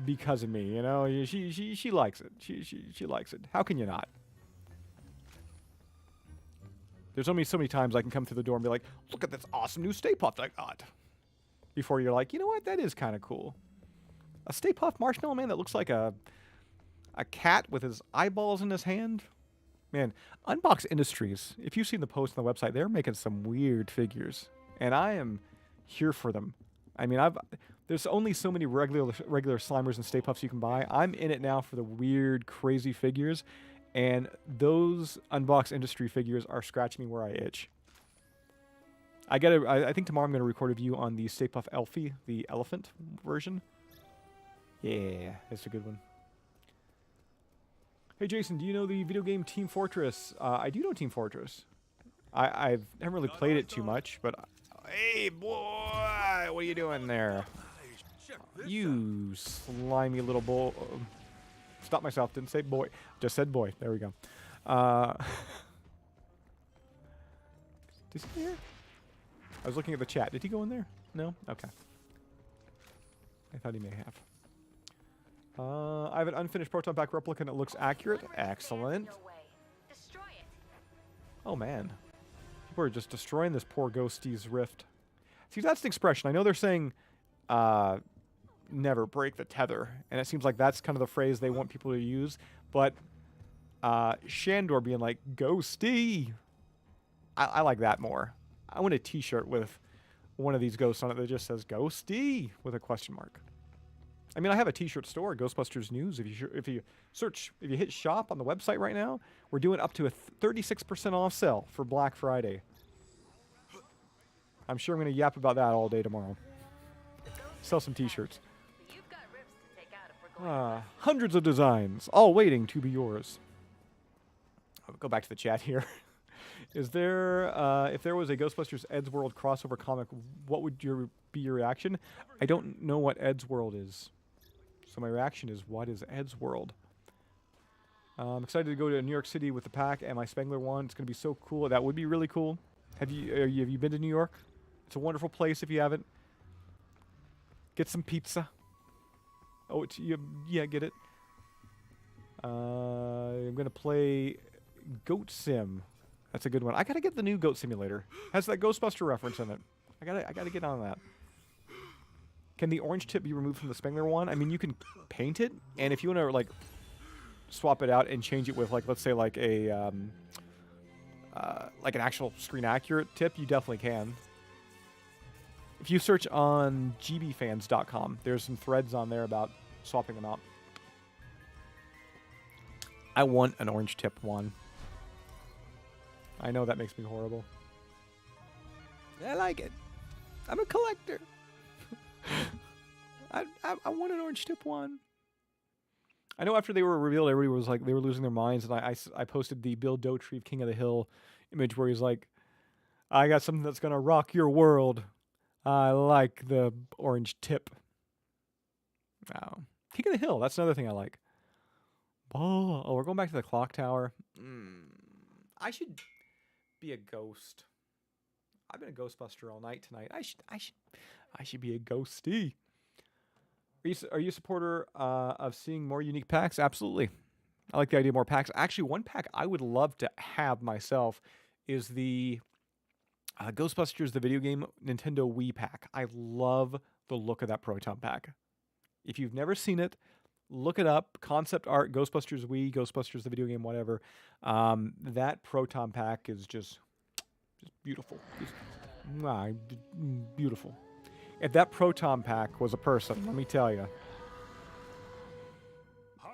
because of me, you know? She likes it. She likes it. How can you not? There's only so many times I can come through the door and be like, look at this awesome new Stay Puft I got. Before you're like, you know what? That is kind of cool. A Stay Puft Marshmallow Man that looks like a cat with his eyeballs in his hand. Man, Unbox Industries, if you've seen the post on the website, they're making some weird figures, and I am here for them. I mean, there's only so many regular Slimers and Stay Puffs you can buy. I'm in it now for the weird, crazy figures, and those Unbox Industry figures are scratching me where I itch. I think tomorrow I'm going to record a review on the Stay Puft Elfie, the elephant version. Yeah, that's a good one. Hey Jason, do you know the video game Team Fortress? I do know Team Fortress. I haven't really played it too much, but hey boy, what are you doing there? You slimy little boy. Stop myself, didn't say boy. Just said boy. There we go. Is he here? I was looking at the chat. Did he go in there? No? Okay. I thought he may have. I have an unfinished proton pack replica and it looks accurate. Excellent. Oh man. People are just destroying this poor Ghostie's Rift. See, that's the expression. I know they're saying never break the tether. And it seems like that's kind of the phrase they want people to use. But Shandor being like, Ghosty. I like that more. I want a t-shirt with one of these ghosts on it that just says Ghosty with a question mark. I mean, I have a t-shirt store, Ghostbusters News. If you hit shop on the website right now, we're doing up to a 36% off sale for Black Friday. I'm sure I'm going to yap about that all day tomorrow. Sell some t-shirts. Hundreds of designs, all waiting to be yours. I'll go back to the chat here. Is there, if there was a Ghostbusters Ed's World crossover comic, what would be your reaction? I don't know what Ed's World is. So my reaction is, what is Ed's World? I'm excited to go to New York City with the pack and my Spengler one. It's going to be so cool. That would be really cool. Have you been to New York? It's a wonderful place if you haven't. Get some pizza. Oh, yeah, get it. I'm going to play Goat Sim. That's a good one. I got to get the new Goat Simulator. Has that Ghostbuster reference in it. I got to get on that. Can the orange tip be removed from the Spengler one? I mean, you can paint it, and if you want to like swap it out and change it with like, let's say like a like an actual screen accurate tip, you definitely can. If you search on gbfans.com, there's some threads on there about swapping them out. I want an orange tip one. I know that makes me horrible. I like it. I'm a collector. I want an orange tip one. I know after they were revealed, everybody was like, they were losing their minds, and I posted the Bill Dauterive King of the Hill image where he's like, I got something that's going to rock your world. I like the orange tip. Oh. King of the Hill, that's another thing I like. Oh, we're going back to the clock tower. I should be a ghost. I've been a Ghostbuster all night tonight. I should be a ghosty. Are you a supporter of seeing more unique packs? Absolutely. I like the idea of more packs. Actually, one pack I would love to have myself is the Ghostbusters, the video game Nintendo Wii pack. I love the look of that Proton pack. If you've never seen it, look it up. Concept art, Ghostbusters Wii, Ghostbusters, the video game, whatever. That Proton pack is just beautiful. Beautiful. If that Proton pack was a person, let me tell you,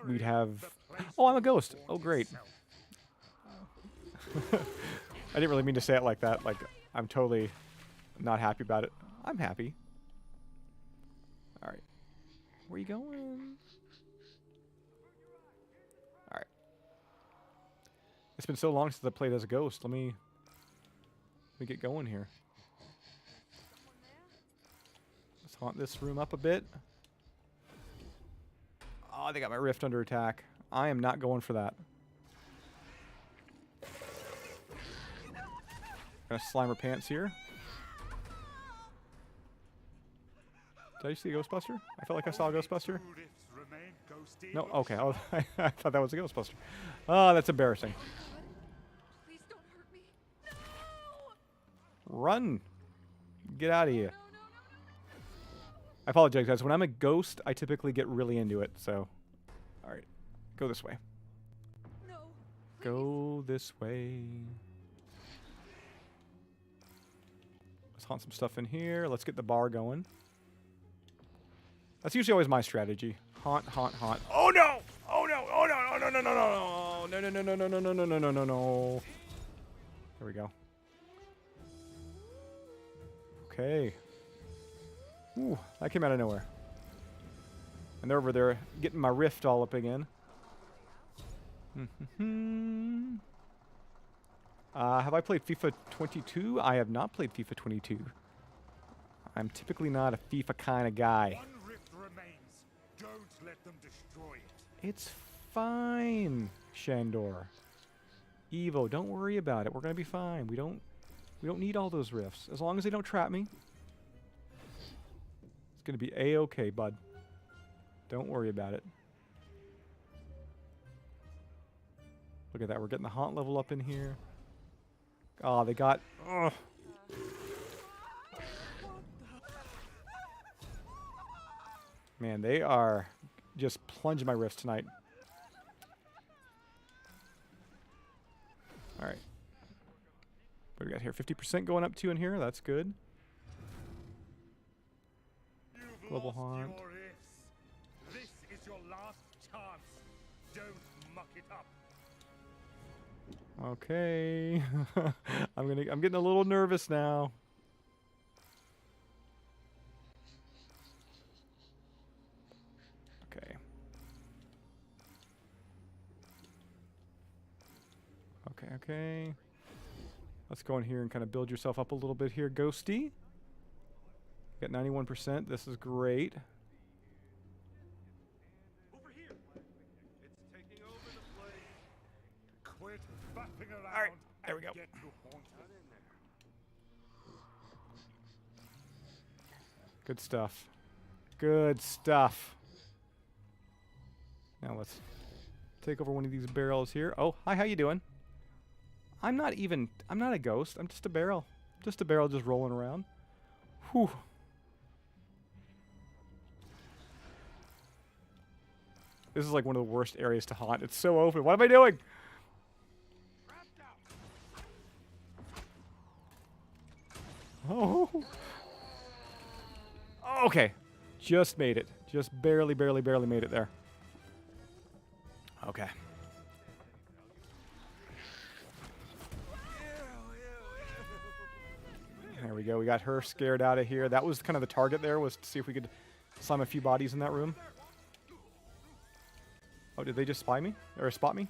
we'd have... Oh, I'm a ghost. Oh, great. I didn't really mean to say it like that. Like, I'm totally not happy about it. I'm happy. All right. Where are you going? All right. It's been so long since I played as a ghost. Let me get going here. Let's haunt this room up a bit. Oh, they got my rift under attack. I am not going for that. Gonna Slimer pants here. Did I see a Ghostbuster? I felt like I saw a Ghostbuster. No? Okay. Oh, I thought that was a Ghostbuster. Oh, that's embarrassing. Please don't hurt me. Run! Get out of here. I apologize, guys. When I'm a ghost, I typically get really into it, so... Alright. Go this way. No. Go this way. Let's haunt some stuff in here. Let's get the bar going. That's usually always my strategy. Haunt, haunt, haunt. Oh no! Oh no! Oh no! No! No! No! No! No! No! No! No! No! No! No! No! No! No! No! There we go. Okay. Ooh, that came out of nowhere. And they're over there getting my rift all up again. Have I played FIFA 22? I have not played FIFA 22. I'm typically not a FIFA kind of guy. One rift remains. Don't let them destroy it. It's fine, Shandor. Evo, don't worry about it. We're gonna be fine. We don't need all those rifts. As long as they don't trap me. It's gonna be a-okay, bud. Don't worry about it. Look at that. We're getting the haunt level up in here. Oh, they got... Ugh. Man, they are just plunging my rifts tonight. Alright. What do we got here? 50% going up to in here. That's good. You've Global lost haunt. your ifs. This is your last chance. Don't muck it up. Okay. I'm getting a little nervous now. Okay. Okay. Let's go in here and kind of build yourself up a little bit here, Ghosty. Got 91%. This is great. Over here. It's taking over the place. Quit fapping around. All right, there we and go. Get to haunted. Good stuff. Good stuff. Now let's take over one of these barrels here. Oh, hi, how you doing? I'm not a ghost. I'm just a barrel. Just a barrel just rolling around. Whew. This is like one of the worst areas to haunt. It's so open. What am I doing? Oh. Okay. Just made it. Just barely made it there. Okay. There we go. We got her scared out of here. That was kind of the target there, was to see if we could slam a few bodies in that room. Oh, did they just spy me? Or spot me?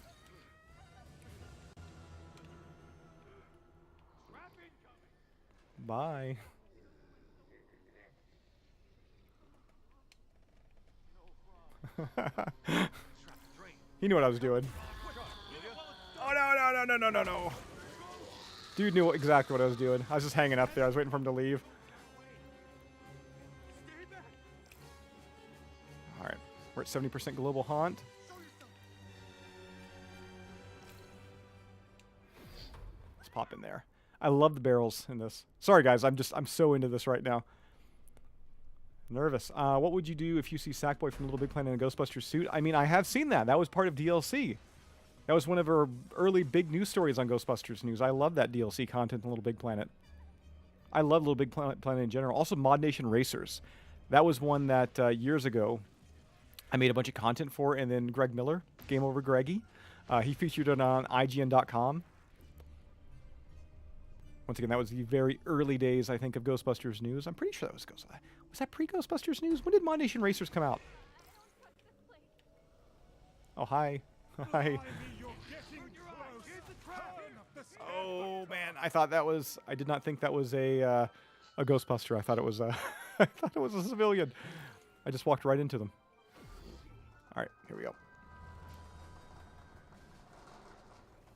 Bye. He knew what I was doing. Oh, no. Dude knew exactly what I was doing. I was just hanging up there. I was waiting for him to leave. Alright. We're at 70% global haunt. Let's pop in there. I love the barrels in this. Sorry, guys. I'm so into this right now. Nervous. What would you do if you see Sackboy from Little Big Planet in a Ghostbusters suit? I mean, I have seen that. That was part of DLC. That was one of her early big news stories on Ghostbusters News. I love that DLC content in Little Big Planet. I love Little Big Planet in general. Also, Mod Nation Racers. That was one that years ago I made a bunch of content for, and then Greg Miller, Game Over Greggy, he featured it on IGN.com. Once again, that was the very early days, I think, of Ghostbusters News. I'm pretty sure that was Was that pre-Ghostbusters News? When did Mod Nation Racers come out? Oh, hi. Hi. Oh, man. I thought that was... I did not think that was a Ghostbuster. I thought it was a... I thought it was a civilian. I just walked right into them. All right, here we go.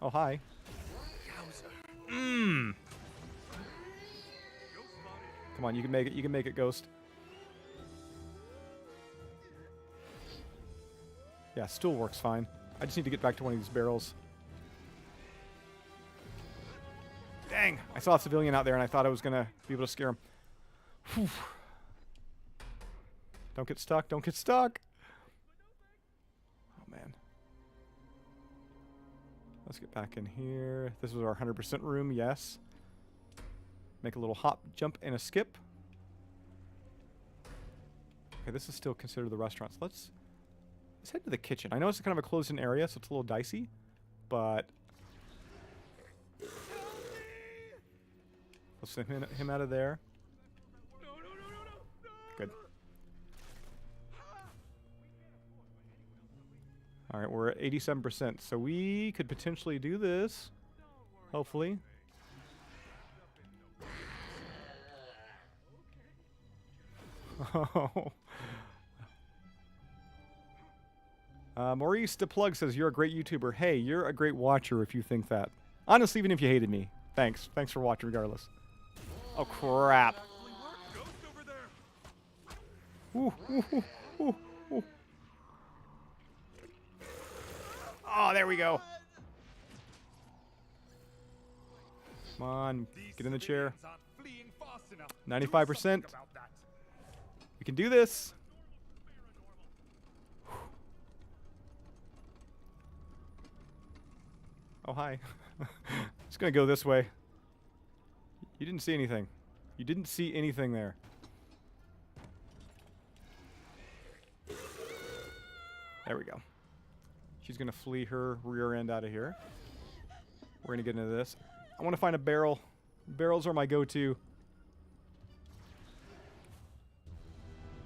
Oh, hi. Mmm. Come on, you can make it. You can make it, Ghost. Yeah, stool works fine. I just need to get back to one of these barrels. Dang! I saw a civilian out there, and I thought I was going to be able to scare him. Whew. Don't get stuck. Don't get stuck! Oh, man. Let's get back in here. This was our 100% room, yes. Make a little hop, jump, and a skip. Okay, this is still considered the restaurant. So let's head to the kitchen. I know it's kind of a closed-in area, so it's a little dicey, but let's send him out of there. Good. All right, we're at 87%, so we could potentially do this. Hopefully. Oh. Maurice DePlug says, you're a great YouTuber. Hey, you're a great watcher if you think that. Honestly, even if you hated me. Thanks. Thanks for watching regardless. Oh, crap. Ooh, ooh, ooh, ooh, ooh. Oh, there we go. Come on. Get in the chair. 95%. We can do this. Oh, hi. Just gonna go this way. You didn't see anything. You didn't see anything there. There we go. She's gonna flee her rear end out of here. We're gonna get into this. I want to find a barrel. Barrels are my go-to.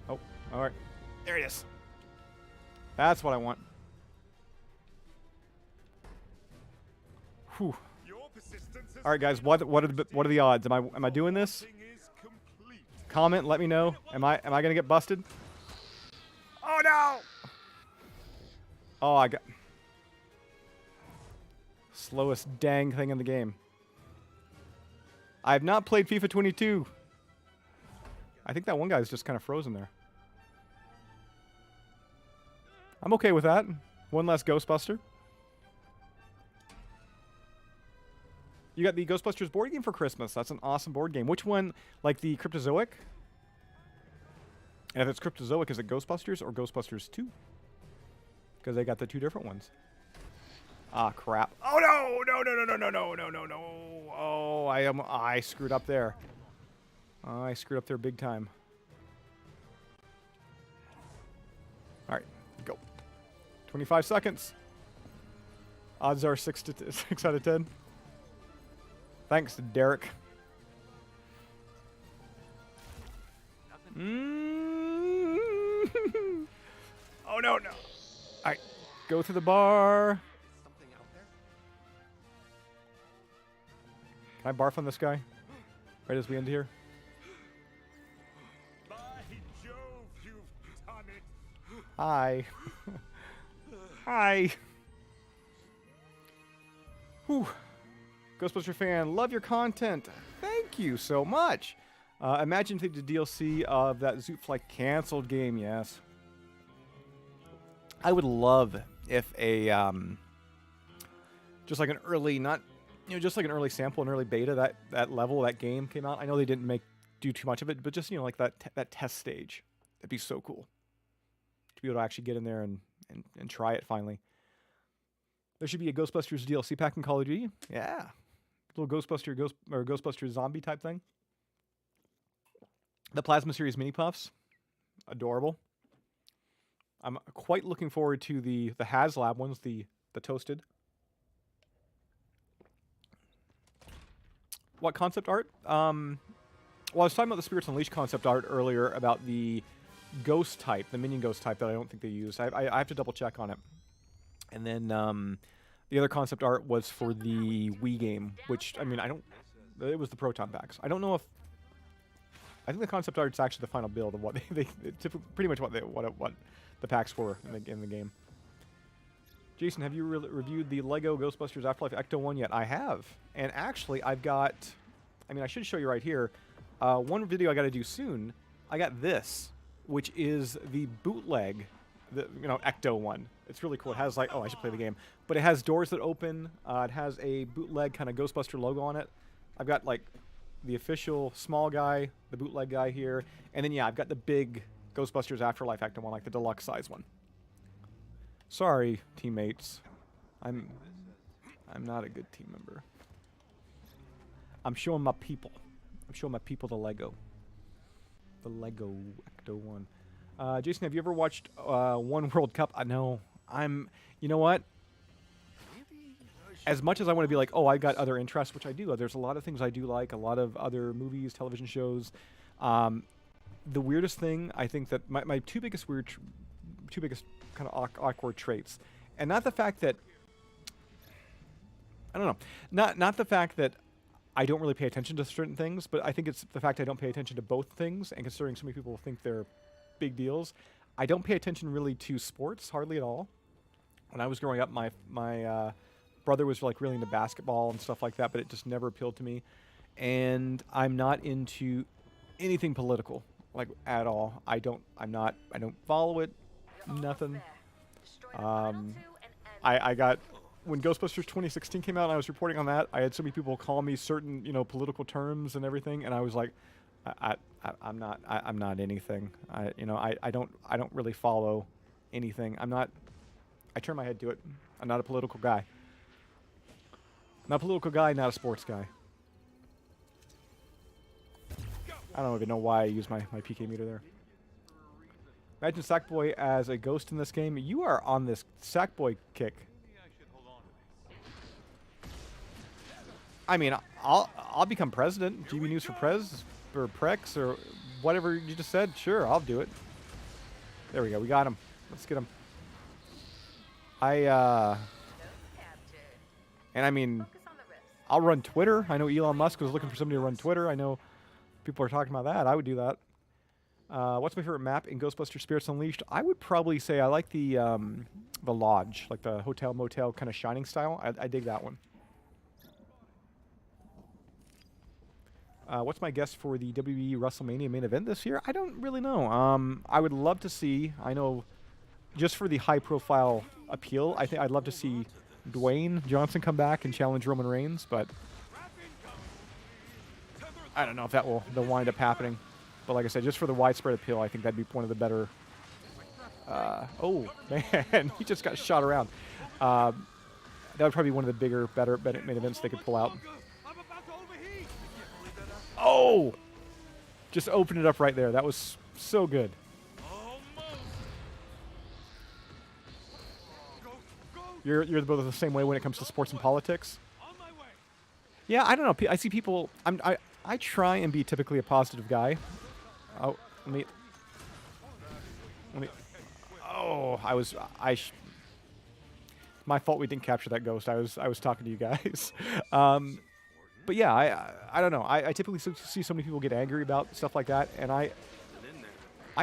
Oh, all right. There it is. That's what I want. Whew. Your persistence All right, guys. What are the odds? Am I doing this? Comment. Let me know. Am I gonna get busted? Oh no! Oh, I got slowest dang thing in the game. I have not played FIFA 22. I think that one guy's just kind of frozen there. I'm okay with that. One less Ghostbuster. You got the Ghostbusters board game for Christmas. That's an awesome board game. Which one? Like the Cryptozoic? And if it's Cryptozoic, is it Ghostbusters or Ghostbusters 2? Because they got the two different ones. Ah, crap. Oh, no! No, no, no, no, no, no, no, no. Oh, I screwed up there. I screwed up there big time. All right, go. 25 seconds. Odds are 6 out of 10. Thanks, Derek. Oh, no, no. All right, go through the bar. Can I barf on this guy? Right as we end here? By Jove, you've done it. Hi. Hi. Whew. Ghostbuster fan, love your content. Thank you so much. Imagine the DLC of that Zootfly canceled game, yes. I would love if a, just like an early, just like an early sample, an early beta, that level, that game came out. I know they didn't do too much of it, but just, like that test stage. That'd be so cool. To be able to actually get in there and try it finally. There should be a Ghostbusters DLC pack in Call of Duty. Yeah. Little Ghostbuster zombie type thing. The Plasma Series mini puffs. Adorable. I'm quite looking forward to the HasLab ones, the toasted. What concept art? Well, I was talking about the Spirits Unleashed concept art earlier about the ghost type, the minion ghost type that I don't think they use. I have to double check on it. And then the other concept art was for the Wii game, which, I mean, it was the Proton packs. I don't know if, I think the concept art's actually the final build of what they pretty much what the packs were in the game. Jason, have you reviewed the Lego Ghostbusters Afterlife Ecto 1 yet? I have. And actually, I've got, I mean, I should show you right here. One video I got to do soon, I got this, which is the bootleg, Ecto 1. It's really cool. It has I should play the game. But it has doors that open. It has a bootleg kind of Ghostbuster logo on it. I've got, the official small guy, the bootleg guy here. And then, yeah, I've got the big Ghostbusters Afterlife Ecto 1, like the deluxe size one. Sorry, teammates. I'm not a good team member. I'm showing my people. I'm showing my people the Lego. The Lego Ecto 1. Jason, have you ever watched One World Cup? No. You know what? As much as I want to be like, oh, I got other interests, which I do. There's a lot of things I do like, a lot of other movies, television shows. The weirdest thing, I think that my two biggest kind of awkward traits, and not the fact that, I don't know, not the fact that I don't really pay attention to certain things, but I think it's the fact I don't pay attention to both things, and considering so many people think they're big deals, I don't pay attention really to sports, hardly at all. When I was growing up, my brother was really into basketball and stuff like that, but it just never appealed to me. And I'm not into anything political, at all. I don't follow it, nothing. I got, when Ghostbusters 2016 came out and I was reporting on that, I had so many people call me certain, political terms and everything, and I was like, I'm not anything. I don't really follow anything. I turn my head to it. I'm not a political guy. Not a political guy, not a sports guy. I don't even know why I use my PK meter there. Imagine Sackboy as a ghost in this game. You are on this Sackboy kick. I mean, I'll become president. GB News for Prez or Prex or whatever you just said. Sure, I'll do it. There we go. We got him. Let's get him. And I mean, I'll run Twitter. I know Elon Musk was looking for somebody to run Twitter. I know people are talking about that. I would do that. What's my favorite map in Ghostbusters Spirits Unleashed? I would probably say I like the lodge, like the hotel motel kind of Shining style. I dig that one. What's my guess for the WWE WrestleMania main event this year? I don't really know. I would love to see. I know, just for the high-profile appeal, I think I'd love to see Dwayne Johnson come back and challenge Roman Reigns, but I don't know if they'll wind up happening. But like I said, just for the widespread appeal, I think that'd be one of the better. Oh man, he just got shot around. That would probably be one of the better main events they could pull out. Oh! Just opened it up right there. That was so good. You're both the same way when it comes to sports and politics. Yeah, I don't know. I see people. I try and be typically a positive guy. Oh, let me. Oh, my fault. We didn't capture that ghost. I was talking to you guys. But yeah, I don't know. I typically see so many people get angry about stuff like that, and I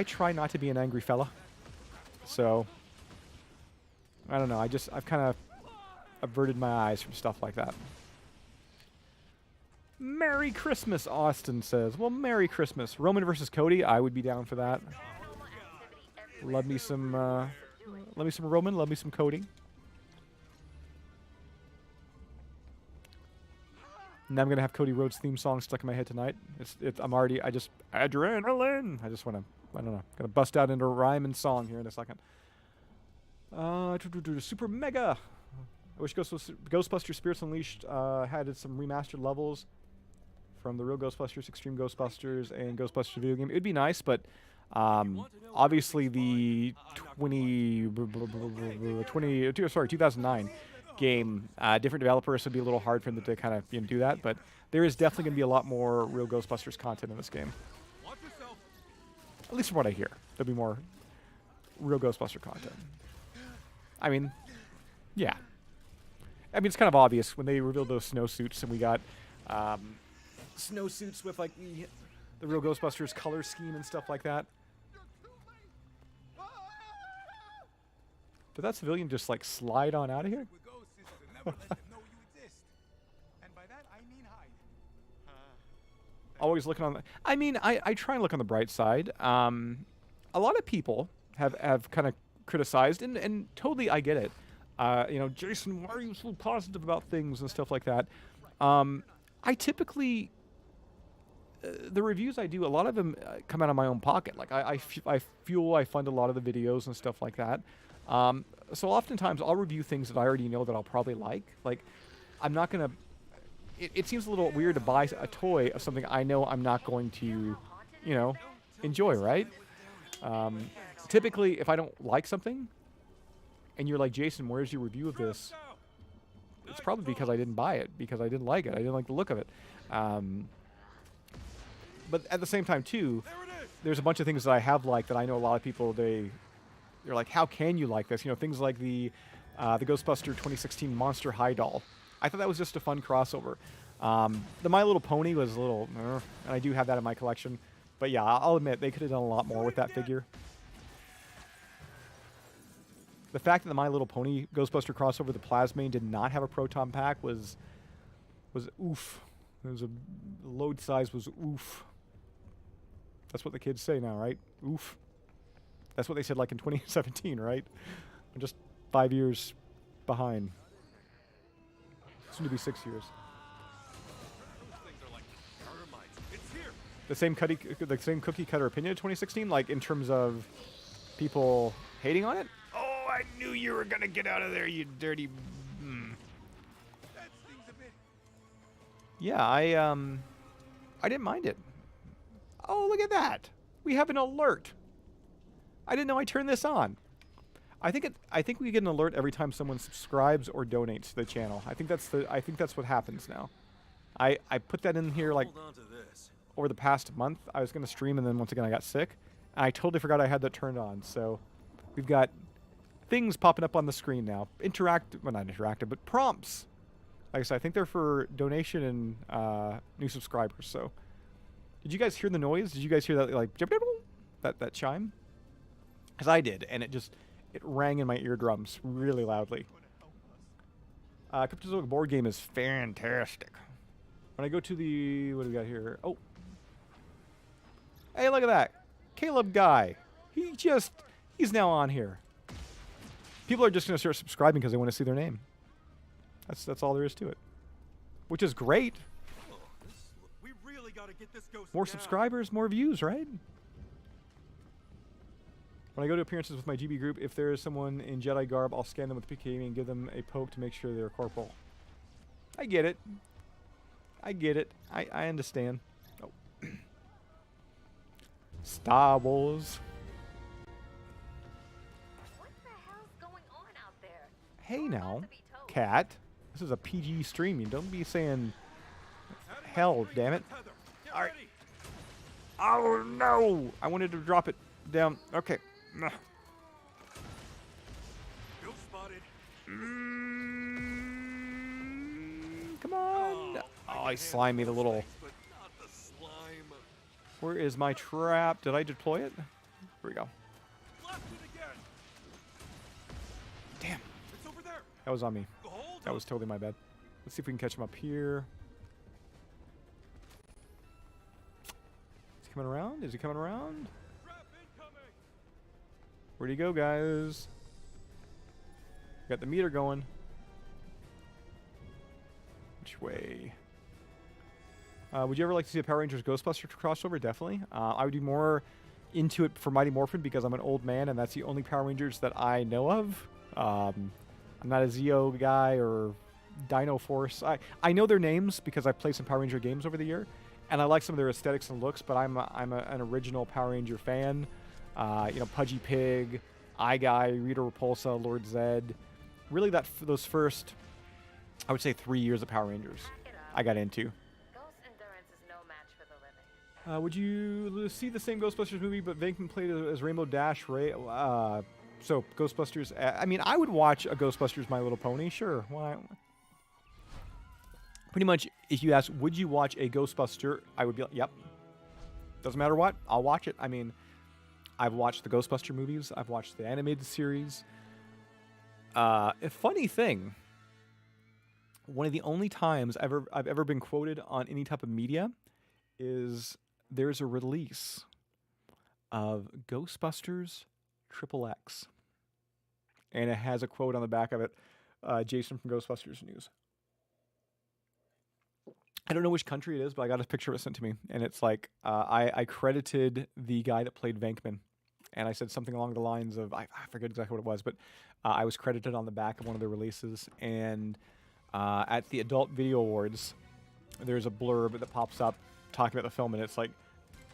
try not to be an angry fella. So I don't know. I've kind of averted my eyes from stuff like that. Merry Christmas, Austin says. Well, Merry Christmas. Roman versus Cody, I would be down for that. Love me some Roman, love me some Cody. Now I'm gonna have Cody Rhodes' theme song stuck in my head tonight. Adrenaline. I don't know. Gonna bust out into a rhyme and song here in a second. Super Mega. I wish Ghostbusters Spirits Unleashed had some remastered levels from the real Ghostbusters, Extreme Ghostbusters, and Ghostbusters video game. It would be nice, but obviously the 2009 game, different developers, so it'd be a little hard for them to kind of do that. But there is definitely going to be a lot more real Ghostbusters content in this game. At least from what I hear, there'll be more real Ghostbuster content. I mean, yeah. I mean, it's kind of obvious when they revealed those snowsuits, and we got snowsuits with like the real Ghostbusters color scheme and stuff like that. Did that civilian just like slide on out of here? Always looking on the... I mean, I try and look on the bright side. A lot of people have kind of criticized, and totally I get it. Jason, why are you so positive about things and stuff like that? I typically... the reviews I do, a lot of them come out of my own pocket. Like, I fund a lot of the videos and stuff like that. So oftentimes I'll review things that I already know that I'll probably like. Like, I'm not going to... It seems a little weird to buy a toy of something I know I'm not going to, enjoy, right? Typically, if I don't like something, and you're like, Jason, where's your review of this? It's probably because I didn't buy it, because I didn't like it. I didn't like the look of it. But at the same time, too, there's a bunch of things that I have liked that I know a lot of people, they're like, how can you like this? Things like the Ghostbuster 2016 Monster High doll. I thought that was just a fun crossover. The My Little Pony was a little, and I do have that in my collection. But yeah, I'll admit, they could have done a lot more with that figure. The fact that the My Little Pony Ghostbuster crossover, the Plasmane, did not have a proton pack was oof. The load size was oof. That's what the kids say now, right? Oof. That's what they said like in 2017, right? I'm just 5 years behind. Soon to be 6 years. The same cookie cutter opinion of 2016, like in terms of people hating on it. Oh, I knew you were gonna get out of there, you dirty. Yeah, I didn't mind it. Oh, look at that! We have an alert. I didn't know I turned this on. I think we get an alert every time someone subscribes or donates to the channel. I think that's what happens now. I put that in here like over the past month. I was gonna stream, and then once again I got sick, and I totally forgot I had that turned on. So we've got things popping up on the screen now. Well, not interactive, but prompts. Like I said, I think they're for donation and new subscribers. So, did you guys hear the noise? Did you guys hear that like that chime? Because I did, and it rang in my eardrums really loudly. Cryptozoic board game is fantastic. When I go to the what do we got here? Oh, hey, look at that, Caleb guy. He's now on here. People are just gonna start subscribing because they want to see their name. That's all there is to it, which is great. We really gotta get this ghost More down. subscribers, more views, right? When I go to appearances with my GB group, if there is someone in Jedi garb, I'll scan them with the PKE and give them a poke to make sure they're corporal. I get it. I get it. I understand. Oh. Star Wars. What the hell's going on out there? Hey You're now, about to be told. cat. This is a PG stream. You don't be saying hell, damn it. Get All right. ready. Oh no! I wanted to drop it down. Okay. Ugh. Ghost spotted. Come on. Oh, I slimy the little. But not the slime. Where is my trap? Did I deploy it? Here we go. Blast it again. Damn. It's over there. That was on me. Hold That was totally my bad. Let's see if we can catch him up here. Is he coming around? Is he coming around? Trap incoming. Where'd he go, guys? Got the meter going. Which way? Would you ever like to see a Power Rangers Ghostbusters crossover? Definitely. I would be more into it for Mighty Morphin because I'm an old man and that's the only Power Rangers that I know of. I'm not a Zeo guy or Dino Force. I know their names because I played some Power Ranger games over the year, and I like some of their aesthetics and looks. But I'm an original Power Ranger fan. You know, Pudgy Pig, Eye Guy, Rita Repulsa, Lord Zed. Really, those first, I would say, 3 years of Power Rangers, Back it up. I got into. Ghost endurance is no match for the living. Would you see the same Ghostbusters movie, but Venkman played as Rainbow Dash Ray? So Ghostbusters. I mean, I would watch a Ghostbusters My Little Pony. Sure. Why? Pretty much, if you ask, would you watch a Ghostbuster? I would be like, yep. Doesn't matter what, I'll watch it. I mean, I've watched the Ghostbuster movies. I've watched the animated series. A funny thing. One of the only times I've ever been quoted on any type of media is there's a release of Ghostbusters XXX. And it has a quote on the back of it, Jason from Ghostbusters News. I don't know which country it is, but I got a picture of it sent to me. And it's like, I credited the guy that played Venkman. And I said something along the lines of, I forget exactly what it was, but I was credited on the back of one of the releases. And at the Adult Video Awards, there's a blurb that pops up talking about the film. And it's like,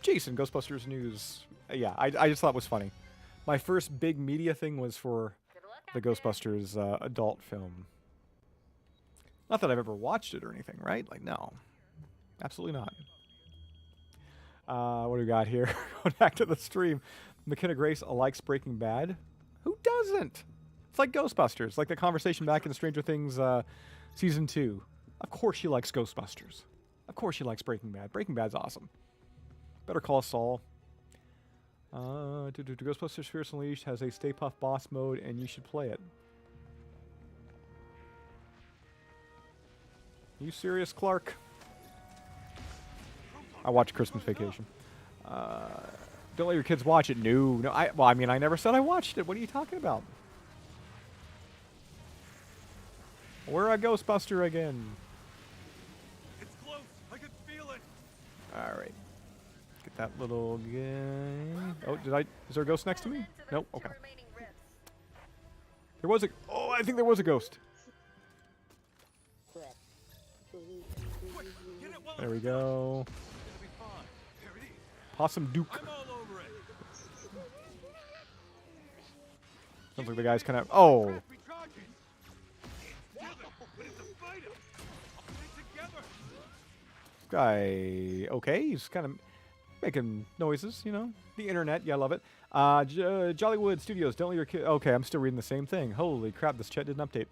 Jason, Ghostbusters News. Yeah, I just thought it was funny. My first big media thing was for Good luck the out there. Ghostbusters adult film. Not that I've ever watched it or anything, right? Like, no. Absolutely not. What do we got here? Going back to the stream. McKenna Grace likes Breaking Bad. Who doesn't? It's like Ghostbusters. Like the conversation back in Stranger Things Season 2. Of course she likes Ghostbusters. Of course she likes Breaking Bad. Breaking Bad's awesome. Better Call Saul. Ghostbusters Fierce Unleashed has a Stay Puft Boss mode, and you should play it. You serious, Clark? I watched Christmas Vacation. Don't let your kids watch it. No. Well, I mean, I never said I watched it. What are you talking about? We're a Ghostbuster again. It's close. I can feel it. All right. Get that little guy. Oh, is there a ghost next to me? Into those Nope. two Okay. remaining rifts. There was a. Oh, I think there was a ghost. Quick, get it while There we it's go. It'll be fine. There it is. Possum Duke. I'm all over it. Sounds like the guy's kind of. Oh. Crap, we charge it. It's together, but it's a fighter. I'll put it together. Guy. Okay, he's kind of making noises, you know. The internet, yeah, I love it. Jollywood Studios, don't let your kid. Okay, I'm still reading the same thing. Holy crap, this chat didn't update.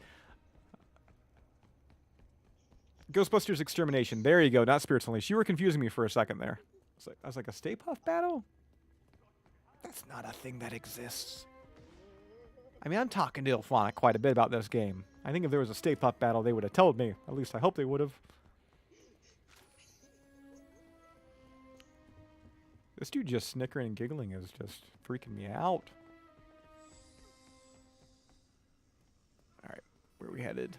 Ghostbusters Extermination. There you go. Not Spirits Unleashed. You were confusing me for a second there. I was like, a Stay Puft battle? That's not a thing that exists. I mean, I'm talking to Ilphonic quite a bit about this game. I think if there was a Stay Puft battle, they would have told me. At least I hope they would have. This dude just snickering and giggling is just freaking me out. Alright, where are we headed?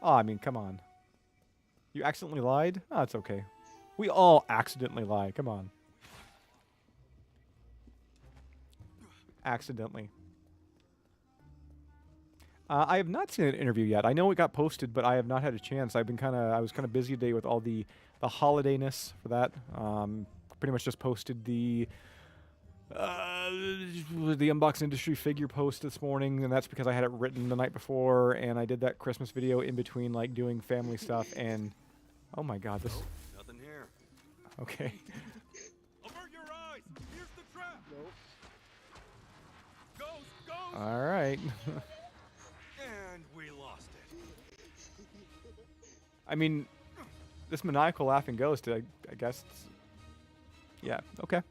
Oh, I mean, come on. You accidentally lied? Oh, it's okay. We all accidentally lie. Come on. Accidentally. I have not seen an interview yet. I know it got posted, but I have not had a chance. I was kind of busy today with all the holidayness for that. Pretty much just posted the Unbox Industry figure post this morning, and that's because I had it written the night before, and I did that Christmas video in between, like, doing family stuff, and oh my god, this... Nothing here. Okay. Avert your eyes! Here's the trap! Ghost! Alright. And we lost it. I mean, this maniacal laughing ghost, I guess it's... Yeah, okay.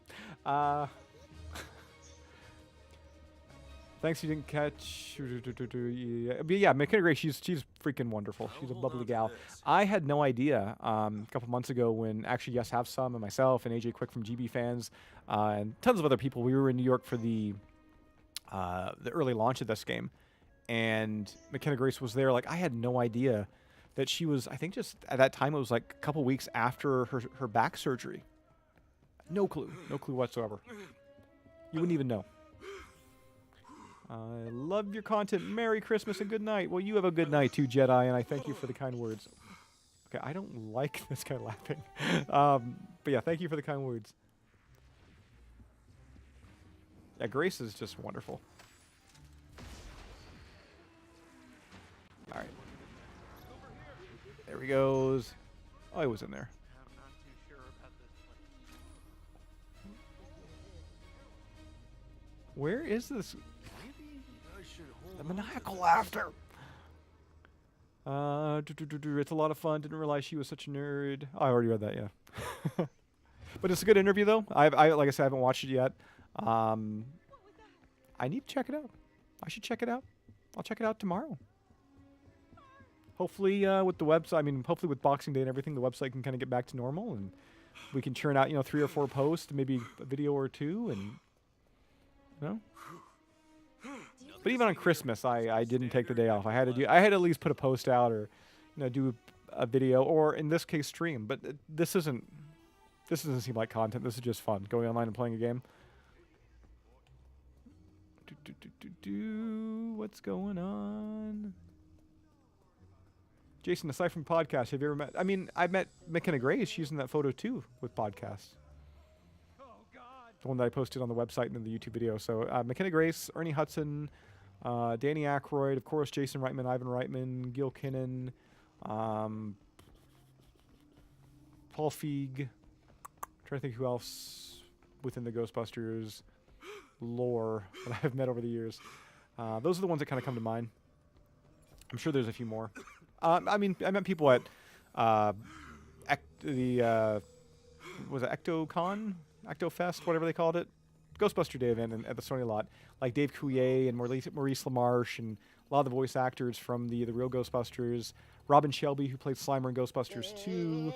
Thanks you didn't catch... Yeah, but yeah, McKenna Gray, she's freaking wonderful. She's a bubbly gal. I had no idea a couple months ago when actually Yes Have Some and myself and AJ Quick from GB Fans and tons of other people, we were in New York for the early launch of this game. And McKenna Grace was there. Like, I had no idea that she was, I think just at that time, it was like a couple weeks after her back surgery. No clue whatsoever. You wouldn't even know. I love your content. Merry Christmas and good night. Well, you have a good night too, Jedi, and I thank you for the kind words. Okay, I don't like this guy laughing. But yeah, thank you for the kind words. Yeah, Grace is just wonderful. All right. There he goes. Oh, he was in there. I'm not too sure about this place. Where is this? Maybe I should hold The maniacal laughter. It's a lot of fun. Didn't realize she was such a nerd. Oh, I already read that, yeah. But it's a good interview, though. I like I said, I haven't watched it yet. I need to check it out. I should check it out. I'll check it out tomorrow. Hopefully, with the website, I mean, hopefully with Boxing Day and everything, the website can kind of get back to normal, and we can churn out, 3 or 4 posts, maybe a video or two, and, But even on Christmas, I didn't take the day off. I had to at least put a post out or, do a video, or in this case, stream. But this doesn't seem like content. This is just fun, going online and playing a game. What's going on? Jason, aside from podcasts, have you ever met... I mean, I met McKenna Grace. She's in that photo, too, with podcasts. Oh, God! The one that I posted on the website and in the YouTube video. So, McKenna Grace, Ernie Hudson, Danny Aykroyd, of course, Jason Reitman, Ivan Reitman, Gil Kinnan, Paul Feig. Trying to think who else within the Ghostbusters lore that I've met over the years. Those are the ones that kind of come to mind. I'm sure there's a few more. I mean, I met people at was it EctoCon? EctoFest, whatever they called it. Ghostbuster Day event at the Sony lot. Like Dave Coulier and Maurice LaMarche and a lot of the voice actors from the real Ghostbusters. Robin Shelby, who played Slimer in Ghostbusters 2.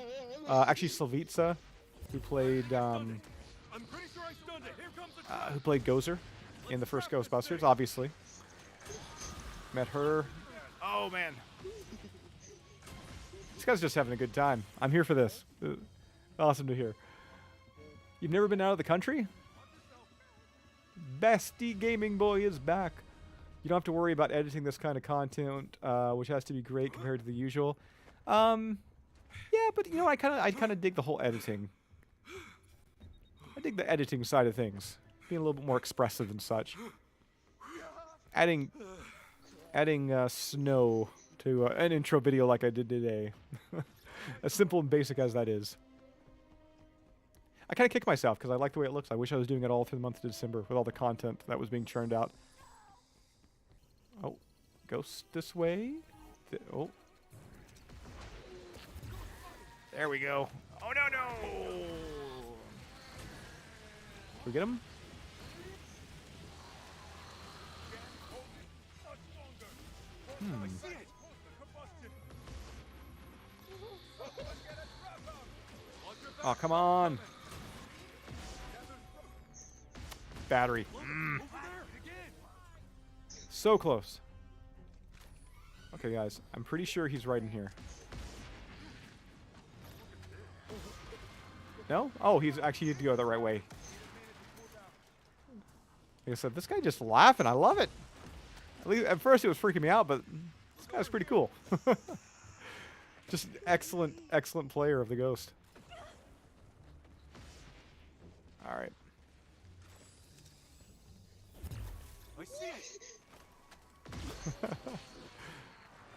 Actually, Slavitsa, who played I'm pretty sure I stunned it. Here comes the trap! who played Gozer in the first Ghostbusters, obviously. Met her. Oh, man. This guy's just having a good time. I'm here for this. Awesome to hear. You've never been out of the country? Bestie Gaming Boy is back. You don't have to worry about editing this kind of content, which has to be great compared to the usual. Yeah, but I kind of dig the whole editing. I dig the editing side of things, being a little bit more expressive and such. Adding snow to an intro video like I did today. As simple and basic as that is. I kind of kick myself because I like the way it looks. I wish I was doing it all through the month of December with all the content that was being churned out. Oh, ghost this way. Oh. There we go. Oh, no, no. We get him? Oh, come on. Battery. So close. Okay, guys. I'm pretty sure he's right in here. No? Oh, he's actually need to go the right way. Like I said, this guy just laughing. I love it. At least at first it was freaking me out, but this guy's pretty cool. Just excellent, excellent player of the Ghost. All right. I see it.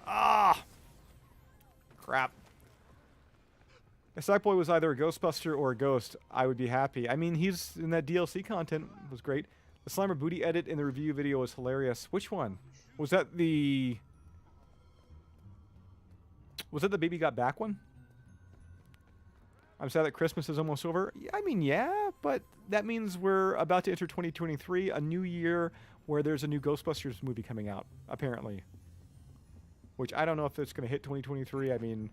Ah! Crap. If Sackboy was either a Ghostbuster or a Ghost, I would be happy. I mean, he's in that DLC content. Was great. The Slimer booty edit in the review video was hilarious. Which one? Was that the... Was that the Baby Got Back one? I'm sad that Christmas is almost over. I mean, yeah, but that means we're about to enter 2023, a new year where there's a new Ghostbusters movie coming out, apparently. Which I don't know if it's going to hit 2023. I mean,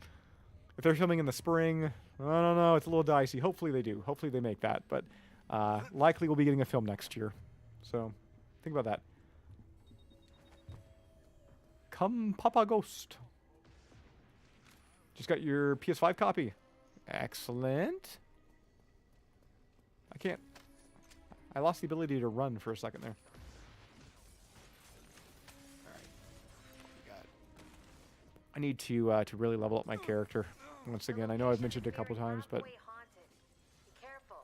if they're filming in the spring, I don't know. It's a little dicey. Hopefully they do. Hopefully they make that. But likely we'll be getting a film next year. So think about that. Come Papa Ghost. Just got your PS5 copy. Excellent. I can't... I lost the ability to run for a second there. I need to really level up my character. Once again, I know I've mentioned it a couple times, but... Halfway haunted. Be careful.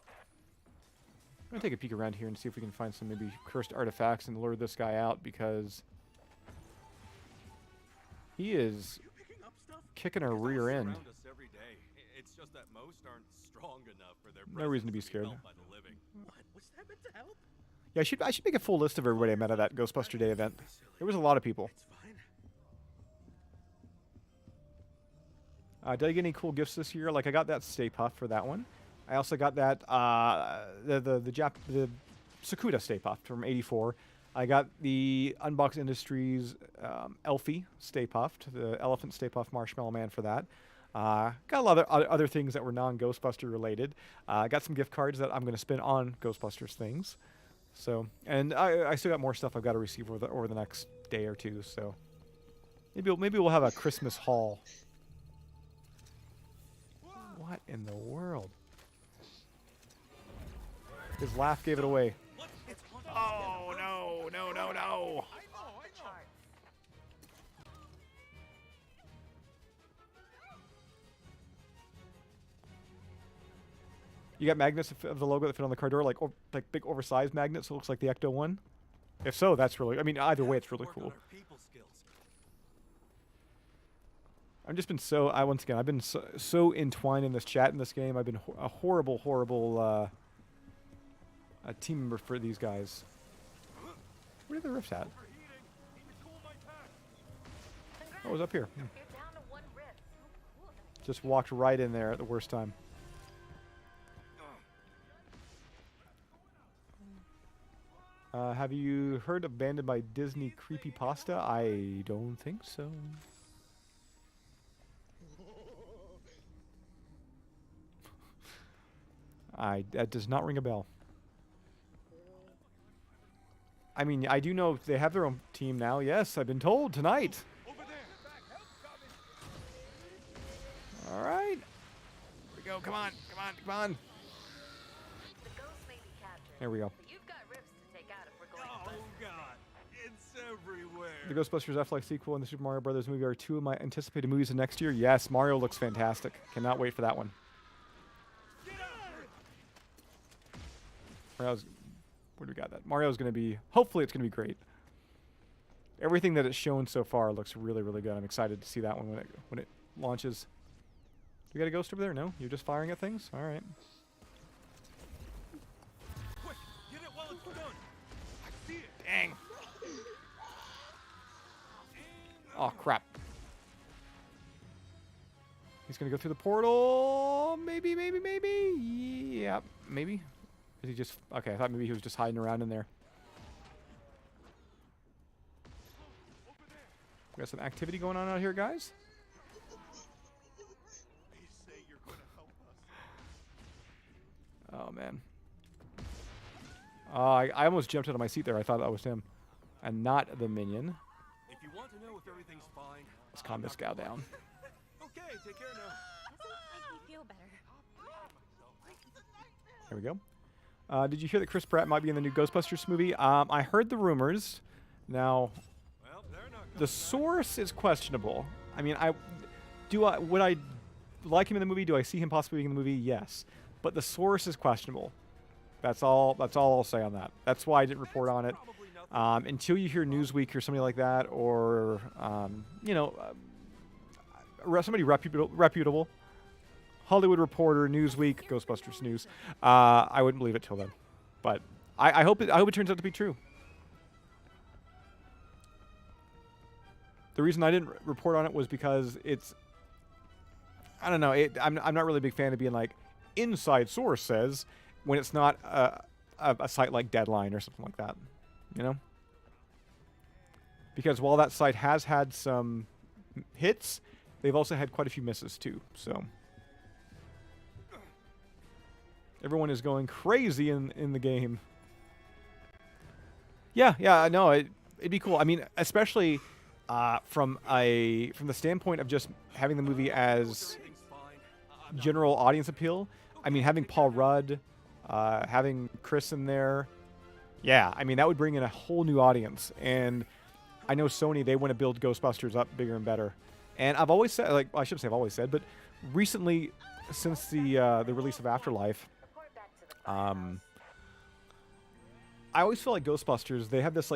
I'm going to take a peek around here and see if we can find some maybe cursed artifacts and lure this guy out, because... he is kicking our rear end. Around us every day. It's just that most aren't strong enough for their No reason to be presence scared. felt by the living. What? Was that meant to help? Yeah, I should make a full list of everybody I met at that Ghostbuster Day event. There was a lot of people. It's fine. Did I get any cool gifts this year? Like, I got that Stay Puft for that one. I also got that the Sakuda Stay Puft from '84. I got the Unbox Industries Elfie Stay Puft, the Elephant Stay Puft Marshmallow Man for that. Got a lot of other things that were non-Ghostbuster related. Got some gift cards that I'm going to spend on Ghostbusters things. So, and I still got more stuff I've got to receive over the next day or two. So, maybe we'll have a Christmas haul. What in the world? His laugh gave it away. Oh, no, no, no, no. You got magnets of the logo that fit on the car door, like big oversized magnets, so it looks like the Ecto one? If so, that's really... I mean, either way, it's really Work on cool. our people skills. I've just been so... once again, I've been so entwined in this chat in this game. I've been a horrible, horrible a team member for these guys. Where are the rifts at? Oh, it was up here. You're down to one rift. Cool. Just walked right in there at the worst time. Have you heard of Abandoned by Disney Creepypasta? I don't think so. That does not ring a bell. I mean, I do know they have their own team now. Yes, I've been told tonight. All right. Here we go. Come on. Come on. Come on. The ghost may be captured. There we go. But you've got rifts to take out if we're going Oh to bust this God, it's everywhere. The Ghostbusters Afterlife sequel and the Super Mario Brothers movie are two of my anticipated movies of next year. Yes, Mario looks fantastic. Cannot wait for that one. Mario's, where do we got that? Mario's going to be, hopefully it's going to be great. Everything that it's shown so far looks really, really good. I'm excited to see that one when it launches. You got a ghost over there? No? You're just firing at things? All right. Quick, get it while it's done. I see it. Dang. Oh, crap. He's going to go through the portal. Maybe, maybe, maybe. Yeah, maybe. Is he just... Okay, I thought maybe he was just hiding around in there. We got some activity going on out here, guys. They say you're gonna help us. Oh, man. I almost jumped out of my seat there. I thought that was him. And not the minion. If you want to know if everything's fine, Let's calm this gal down. okay, take care now. Make me feel better. There we go. Did you hear that Chris Pratt might be in the new Ghostbusters movie? I heard the rumors. Now, Well, they're not the source is questionable. I mean, would I like him in the movie? Do I see him possibly being in the movie? Yes. But the source is questionable. That's all I'll say on that. That's why I didn't report on it. probably nothing. Until you hear Newsweek or somebody like that, or somebody reputable, Hollywood Reporter, Newsweek, Ghostbusters News. I wouldn't believe it till then, but I hope it turns out to be true. The reason I didn't report on it was because I don't know. I'm not really a big fan of being like inside source says when it's not a site like Deadline or something like that. You know? Because while that site has had some hits, they've also had quite a few misses too. So everyone is going crazy in the game. Yeah, no, it'd be cool. I mean, especially from the standpoint of just having the movie as Everything's fine. general audience appeal. I mean, having Paul Rudd, having Chris in there. Yeah, I mean, that would bring in a whole new audience. And I know Sony, they want to build Ghostbusters up bigger and better. And I've always said, like, well, I shouldn't say I've always said, but recently, since the release of Afterlife, Report back to the firehouse. I always feel like Ghostbusters, they have this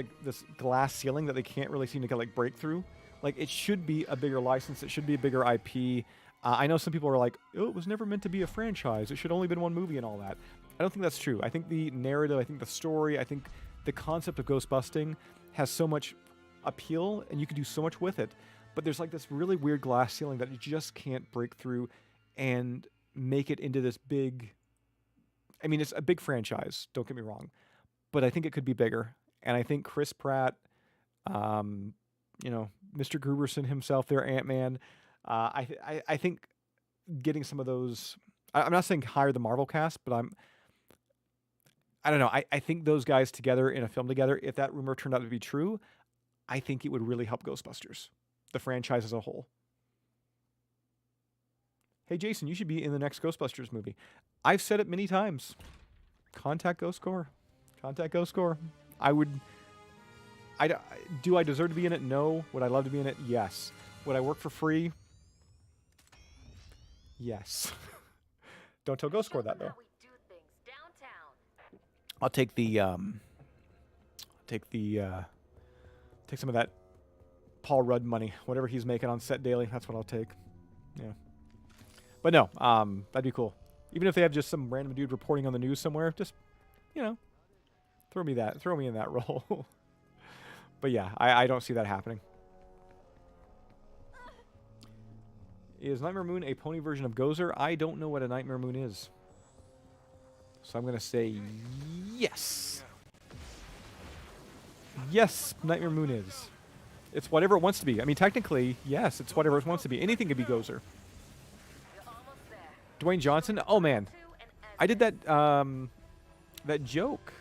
glass ceiling that they can't really seem to break through. Like, it should be a bigger license. It should be a bigger IP. I know some people are like, oh, it was never meant to be a franchise. It should only been one movie and all that. I don't think that's true. I think the narrative, I think the story, I think the concept of ghostbusting has so much appeal and you can do so much with it. But there's like this really weird glass ceiling that you just can't break through and make it into this big... I mean, it's a big franchise, don't get me wrong. But I think it could be bigger. And I think Chris Pratt, Mr. Gruberson himself, their Ant-Man, I think getting some of those... I'm not saying hire the Marvel cast, but I don't know. I think those guys together in a film together, if that rumor turned out to be true, I think it would really help Ghostbusters, the franchise as a whole. Hey, Jason, you should be in the next Ghostbusters movie. I've said it many times. Contact GhostScore. Contact GhostScore. Do I deserve to be in it? No. Would I love to be in it? Yes. Would I work for free? Yes. Don't tell GhostScore that, though. How we do things downtown. I'll take take some of that Paul Rudd money, whatever he's making on set daily. That's what I'll take. Yeah, but no, that'd be cool. Even if they have just some random dude reporting on the news somewhere, just throw me in that role. But yeah, I don't see that happening. Is Nightmare Moon a pony version of Gozer? I don't know what a Nightmare Moon is. So I'm going to say yes. Yes, Nightmare Moon is. It's whatever it wants to be. I mean, technically, yes, it's whatever it wants to be. Anything could be Gozer. You're almost there. Dwayne Johnson? Oh, man. Two and I did that joke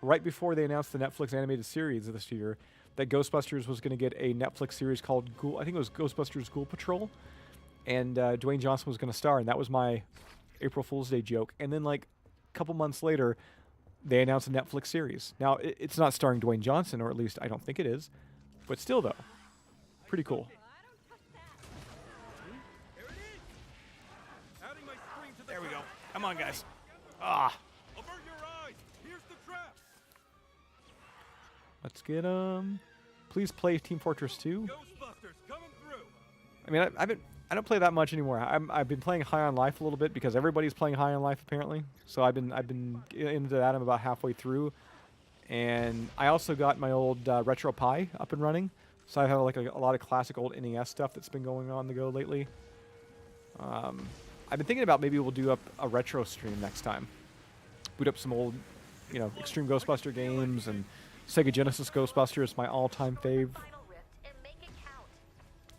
right before they announced the Netflix animated series of this year that Ghostbusters was going to get a Netflix series called I think it was Ghostbusters Ghoul Patrol. And Dwayne Johnson was going to star, and that was my April Fool's Day joke. And then, like, a couple months later, they announced a Netflix series. Now, it's not starring Dwayne Johnson, or at least I don't think it is. But still, though, pretty cool. There it is. Adding my screen to the There we go. trap. Come on, guys. Ah. Avert your eyes. Here's the trap. Let's get Please play Team Fortress 2. Ghostbusters coming through. I mean, I don't play that much anymore. I've been playing High on Life a little bit because everybody's playing High on Life apparently. So I've been into that. I'm about halfway through, and I also got my old Retro Pi up and running. So I have like a lot of classic old NES stuff that's been going on the go lately. I've been thinking about maybe we'll do up a retro stream next time. Boot up some old, Extreme Ghostbuster games, and Sega Genesis Ghostbusters, my all-time fave. Final rift and make it count.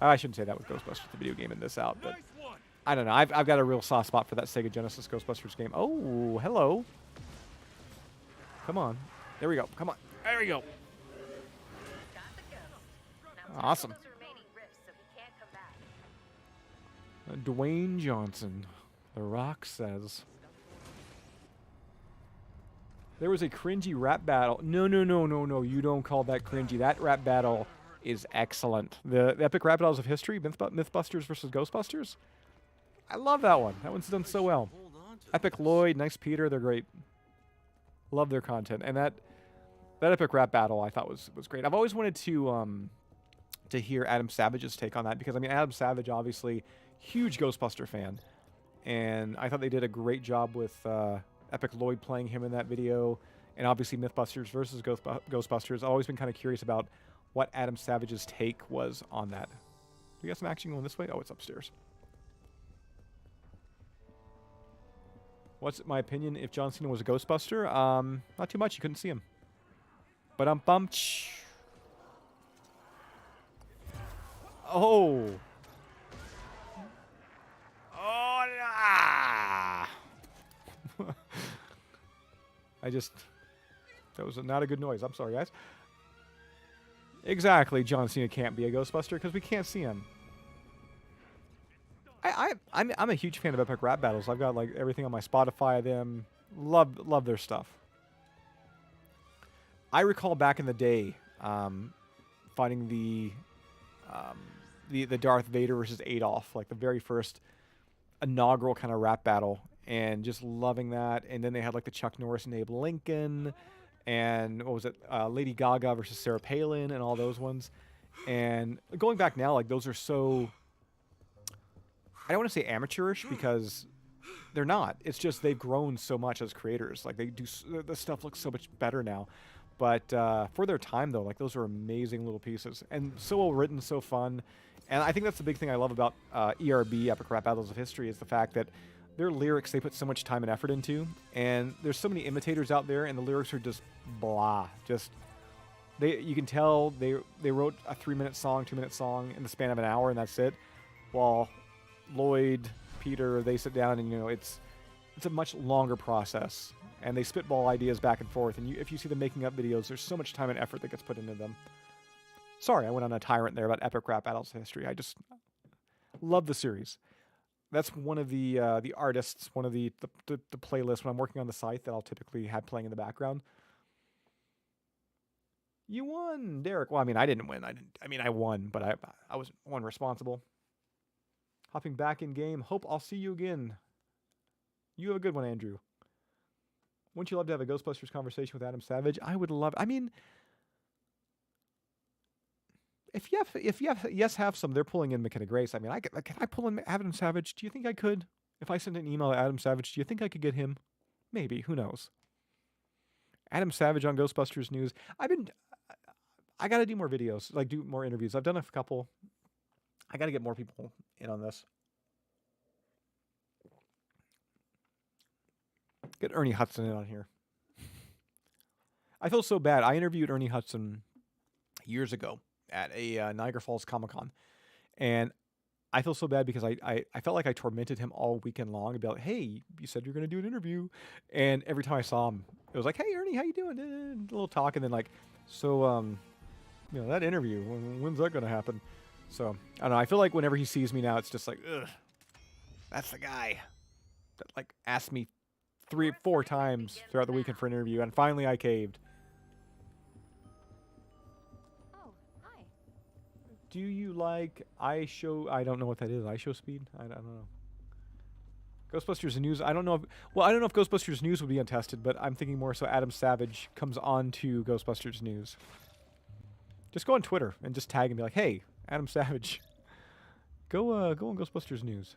I shouldn't say that with Ghostbusters, the video game, and this out, but Nice one. I don't know. I've got a real soft spot for that Sega Genesis Ghostbusters game. Oh, hello. Come on. There we go. Come on. There we go. Got the ghost. Now Awesome. tackle those remaining rifts so he can't come back. Dwayne Johnson. The Rock says. There was a cringy rap battle. No. You don't call that cringy. That rap battle is excellent. The epic rap battles of history, Mythbusters versus Ghostbusters. I love that one. That one's done so well. Hold on to Epic this. Lloyd, Nice Peter, they're great. Love their content. And that epic rap battle I thought was great. I've always wanted to hear Adam Savage's take on that, because Adam Savage, obviously huge Ghostbuster fan, and I thought they did a great job with Epic Lloyd playing him in that video, and obviously Mythbusters versus Ghostbusters. I've always been kind of curious about what Adam Savage's take was on that. We got some action going this way? Oh, it's upstairs. What's my opinion if John Cena was a Ghostbuster? Not too much. You couldn't see him. But Oh. Oh, nah. That was not a good noise. I'm sorry, guys. Exactly. John Cena can't be a Ghostbuster because we can't see him. I'm a huge fan of epic rap battles. I've got like everything on my Spotify of them. Love their stuff. I recall back in the day, finding the Darth Vader versus Adolf, like the very first inaugural kind of rap battle, and just loving that. And then they had like the Chuck Norris and Abe Lincoln, and what was it, Lady Gaga versus Sarah Palin, and all those ones. And going back now, like those are so, I don't want to say amateurish, because they're not. It's just they've grown so much as creators. Like the stuff looks so much better now. But for their time, though, like those are amazing little pieces, and so well written, so fun. And I think that's the big thing I love about ERB, Epic Rap Battles of History, is the fact that their lyrics, they put so much time and effort into, and there's so many imitators out there, and the lyrics are just blah. Just you can tell they wrote a 3-minute song, 2-minute song in the span of an hour, and that's it. While Lloyd, Peter, they sit down, and it's a much longer process, and they spitball ideas back and forth. And if you see the making up videos, there's so much time and effort that gets put into them. Sorry, I went on a tyrant there about Epic Rap Battles of History. I just love the series. That's one of the artists, one of the playlists when I'm working on the site that I'll typically have playing in the background. You won, Derek. Well, I didn't win. I won, but I was one responsible. Hopping back in game. Hope I'll see you again. You have a good one, Andrew. Wouldn't you love to have a Ghostbusters conversation with Adam Savage? I would love. If you have some, they're pulling in McKenna Grace. Can I pull in Adam Savage? Do you think I could? If I send an email to Adam Savage, do you think I could get him? Maybe. Who knows? Adam Savage on Ghostbusters News. I got to do more videos, like do more interviews. I've done a couple. I got to get more people in on this. Get Ernie Hudson in on here. I feel so bad. I interviewed Ernie Hudson years ago at a Niagara Falls Comic-Con. And I feel so bad because I felt like I tormented him all weekend long. I'd be like, hey, you said you're going to do an interview. And every time I saw him, it was like, hey, Ernie, how you doing? A little talk. And then that interview, when's that going to happen? So, I don't know. I feel like whenever he sees me now, it's just like, ugh, that's the guy that like asked me 3-4 times throughout the weekend for an interview. And finally I caved. Oh, hi. Do you like I don't know what that is. iShow Speed? I don't know. Ghostbusters News. I don't know if Ghostbusters News would be untested, but I'm thinking more so Adam Savage comes on to Ghostbusters News. Just go on Twitter and just tag and be like, hey, Adam Savage, go on Ghostbusters News.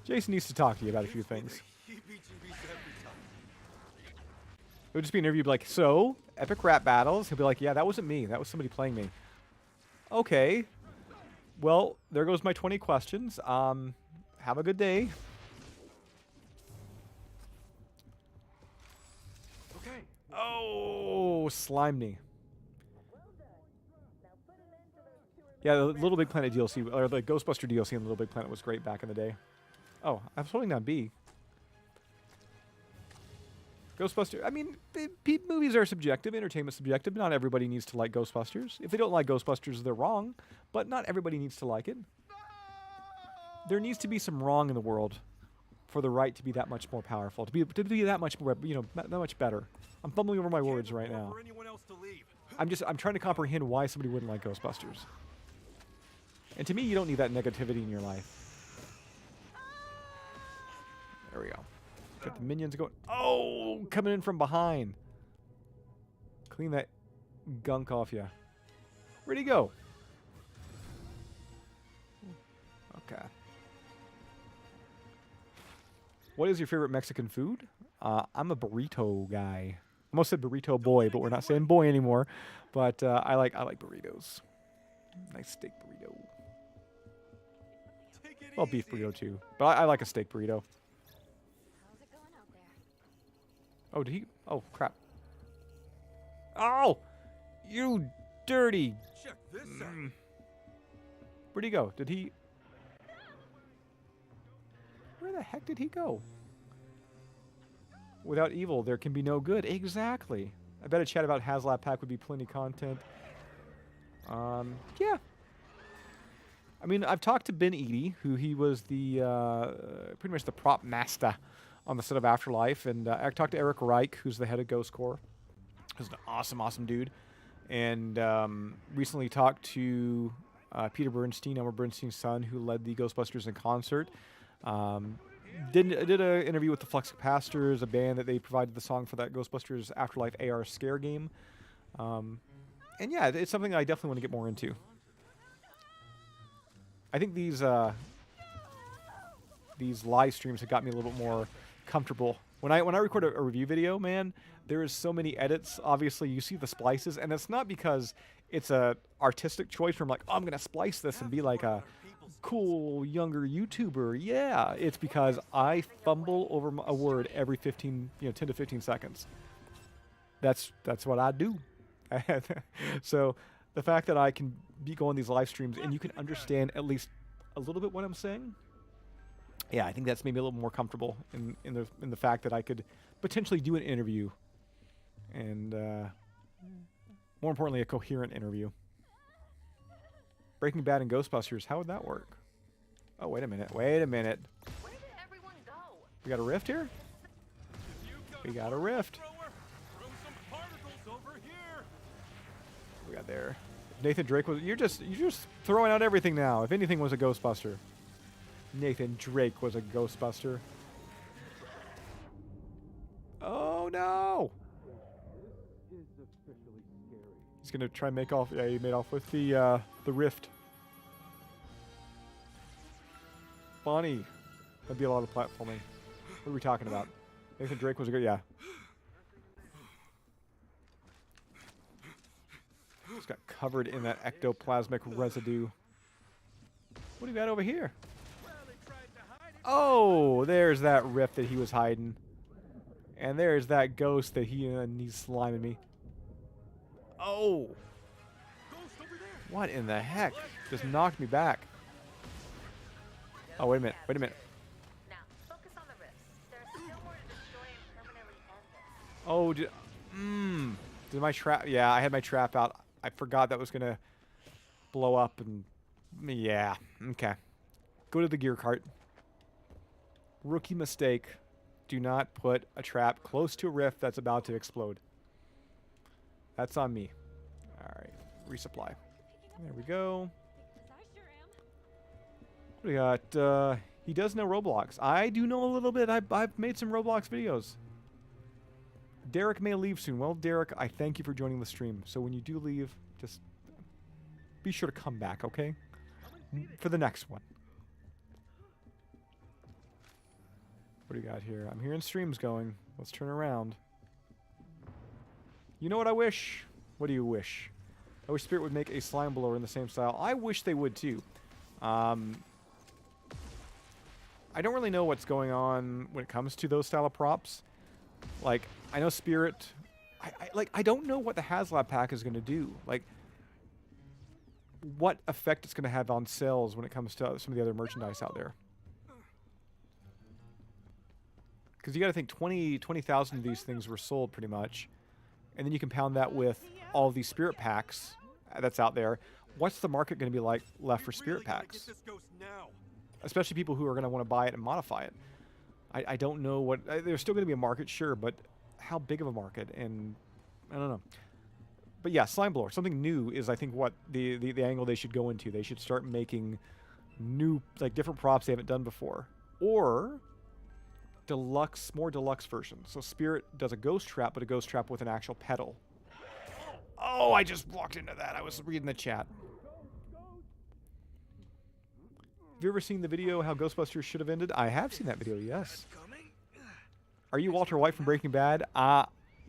Jason needs to talk to you about a few things. He beats you every time. It would just be an interview like, so, epic rap battles. He'll be like, yeah, that wasn't me. That was somebody playing me. Okay. Well, there goes my 20 questions. Have a good day. Okay. Oh, slimed me. Yeah, the Little Big Planet DLC, or the Ghostbuster DLC in Little Big Planet was great back in the day. Oh, I was holding down B. Ghostbuster, I mean, movies are subjective, entertainment's subjective. Not everybody needs to like Ghostbusters. If they don't like Ghostbusters, they're wrong. But not everybody needs to like it. There needs to be some wrong in the world for the right to be that much more powerful, to be that much more, that much better. I'm fumbling over my words right now. For anyone else to leave. I'm trying to comprehend why somebody wouldn't like Ghostbusters. And to me, you don't need that negativity in your life. There we go. Got the minions going. Oh, coming in from behind. Clean that gunk off ya. Where'd he go? Okay. What is your favorite Mexican food? I'm a burrito guy. I almost said burrito boy, but we're not saying boy anymore. But I like burritos. Nice steak burrito. Take it Well, beef easy. burrito too. But I like a steak burrito. How's it going out there? Oh, did he? Oh, crap. Oh! You dirty. Check this out. Where'd he go? Did he? Where the heck did he go? Without evil, there can be no good. Exactly. I bet a chat about HasLab Pack would be plenty content. Yeah. I mean, I've talked to Ben Eady, who he was the pretty much the prop master on the set of Afterlife, and I talked to Eric Reich, who's the head of Ghost Corps, who's an awesome dude, and recently talked to Peter Bernstein, Elmer Bernstein's son, who led the Ghostbusters in concert. Did an interview with the Flux Capacitors, a band that they provided the song for that Ghostbusters Afterlife AR scare game. And yeah, it's something I definitely want to get more into. I think these live streams have got me a little bit more comfortable. When I record a review video, man, there is so many edits. Obviously, you see the splices, and it's not because it's a artistic choice where I'm like, oh, I'm gonna splice this and be like a cool younger YouTuber. Yeah, it's because I fumble over a word every 10 to 15 seconds. That's what I do. So the fact that I can be going these live streams and you can understand at least a little bit what I'm saying, yeah, I think that's made me a little more comfortable in the fact that I could potentially do an interview, and more importantly, a coherent interview. Breaking Bad and Ghostbusters, how would that work? Oh, wait a minute. Where did everyone go? We got a rift here? We got a rift. Throw some particles over here. We got there. Nathan Drake was. You're just throwing out everything now. If anything was a Ghostbuster, Nathan Drake was a Ghostbuster. Oh no! He's gonna try and make off. Yeah, he made off with the rift. Bonnie, that'd be a lot of platforming. What are we talking about? Nathan Drake was a good. Yeah. Just got covered in that ectoplasmic residue. What do we got over here? Oh, there's that rift that he was hiding. And there's that ghost that he's sliming me. Oh. What in the heck? Just knocked me back. Oh, wait a minute. Wait a minute. Now, focus on the rifts. There's still more to destroy and permanently end this. Oh, did my trap? Yeah, I had my trap out. I forgot that was gonna blow up, and yeah, okay. Go to the gear cart. Rookie mistake. Do not put a trap close to a rift that's about to explode. That's on me. All right, resupply. There we go. We got. He does know Roblox. I do know a little bit. I've made some Roblox videos. Derek may leave soon. Well, Derek, I thank you for joining the stream. So when you do leave, just be sure to come back, okay? For the next one. What do you got here? I'm hearing streams going. Let's turn around. You know what I wish? What do you wish? I wish Spirit would make a slime blower in the same style. I wish they would too. I don't really know what's going on when it comes to those style of props. Like, I know Spirit... I don't know what the HasLab pack is going to do. Like, what effect it's going to have on sales when it comes to some of the other merchandise out there. Because you got to think 20,000 of these things were sold pretty much. And then you compound that with all these Spirit packs that's out there. What's the market going to be like left for Spirit packs? Especially people who are going to want to buy it and modify it. I don't know what... there's still going to be a market, sure, but how big of a market? And I don't know. But yeah, Slime Blower, something new is, I think, what the angle they should go into. They should start making new, like, different props they haven't done before. Or more deluxe versions. So Spirit does a ghost trap, but a ghost trap with an actual pedal. Oh, I just walked into that. I was reading the chat. Have you ever seen the video how Ghostbusters should have ended? I have seen that video, yes. Are you Walter White from Breaking Bad?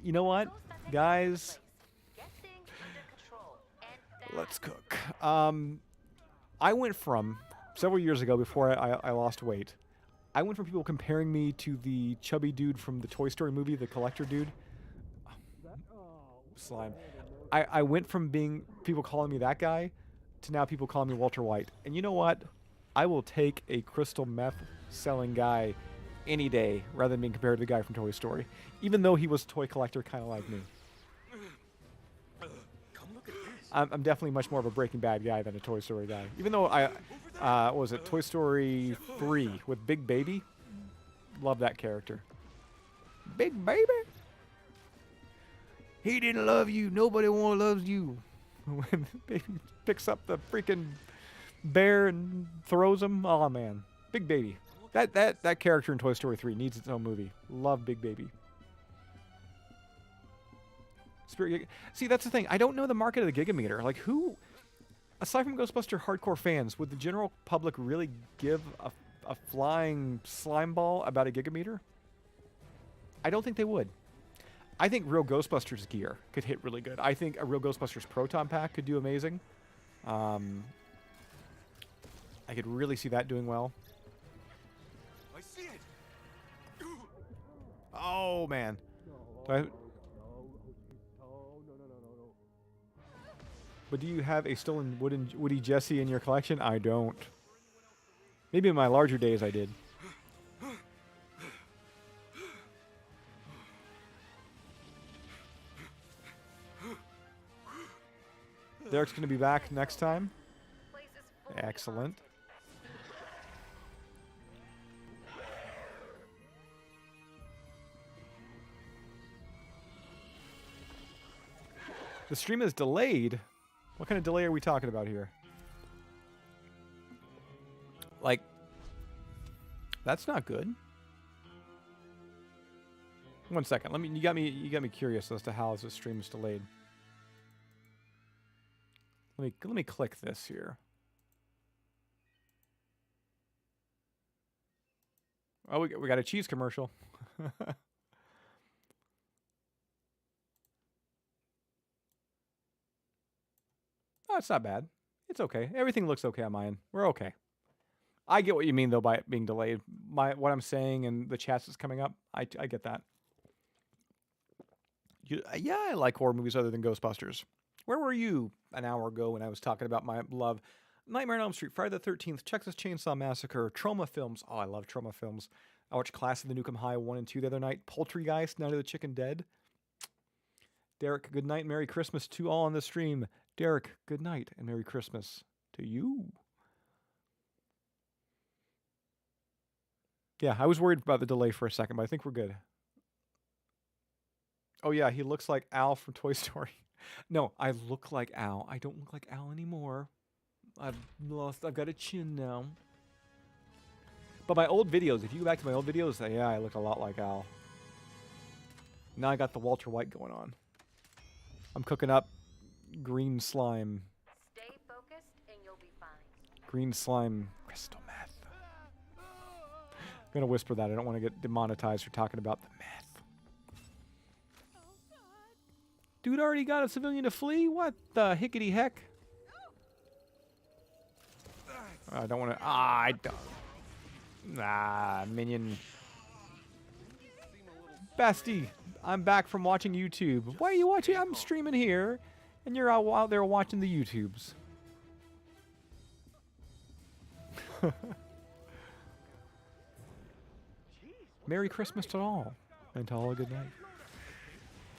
You know what, guys? Let's cook. I went from, several years ago before I lost weight, I went from people comparing me to the chubby dude from the Toy Story movie, the collector dude. Slime. I went from being people calling me that guy to now people calling me Walter White. And you know what? I will take a crystal meth selling guy any day rather than being compared to the guy from Toy Story, even though he was a toy collector kind of like me. I'm definitely much more of a Breaking Bad guy than a Toy Story guy. Even though what was it, Toy Story 3 with Big Baby? Love that character. Big Baby? He didn't love you. Nobody loves you. When Baby picks up the freaking bear and throws him. Oh, man. Big Baby. That character in Toy Story 3 needs its own movie. Love Big Baby. See, that's the thing. I don't know the market of the Gigameter. Like, who, aside from Ghostbuster hardcore fans, would the general public really give a flying slime ball about a Gigameter? I don't think they would. I think real Ghostbusters gear could hit really good. I think a real Ghostbusters Proton Pack could do amazing. I could really see that doing well. I see it. Oh, man. But do you have a stolen Woody Jesse in your collection? I don't. Maybe in my larger days I did. Derek's going to be back next time. Excellent. The stream is delayed. What kind of delay are we talking about here? Like, that's not good. One second. You got me curious as to how this stream is delayed. Let me click this here. Oh, we got a cheese commercial. Oh, it's not bad. It's okay. Everything looks okay on my end. We're okay. I get what you mean, though, by it being delayed. What I'm saying and the chats that's coming up, I get that. Yeah, I like horror movies other than Ghostbusters. Where were you an hour ago when I was talking about my love? Nightmare on Elm Street, Friday the 13th, Texas Chainsaw Massacre, Trauma films. Oh, I love Trauma films. I watched Class of the Nukem High 1 and 2 the other night. Poultrygeist, Night of the Chicken Dead. Derek, good night, Merry Christmas to all on the stream. Derek, good night and Merry Christmas to you. Yeah, I was worried about the delay for a second, but I think we're good. Oh yeah, he looks like Al from Toy Story. No, I look like Al. I don't look like Al anymore. I've got a chin now. But my old videos, if you go back to my old videos, yeah, I look a lot like Al. Now I got the Walter White going on. I'm cooking up green slime. Stay focused and you'll be fine. Green slime crystal meth. I'm going to whisper that. I don't want to get demonetized for talking about the meth. Dude already got a civilian to flee? What the hickety heck? That's I don't want to. I don't. Minion. Bestie, I'm back from watching YouTube. Why are you watching? I'm streaming here, and you're out there watching the YouTubes. Merry Christmas to all, and to all a good night.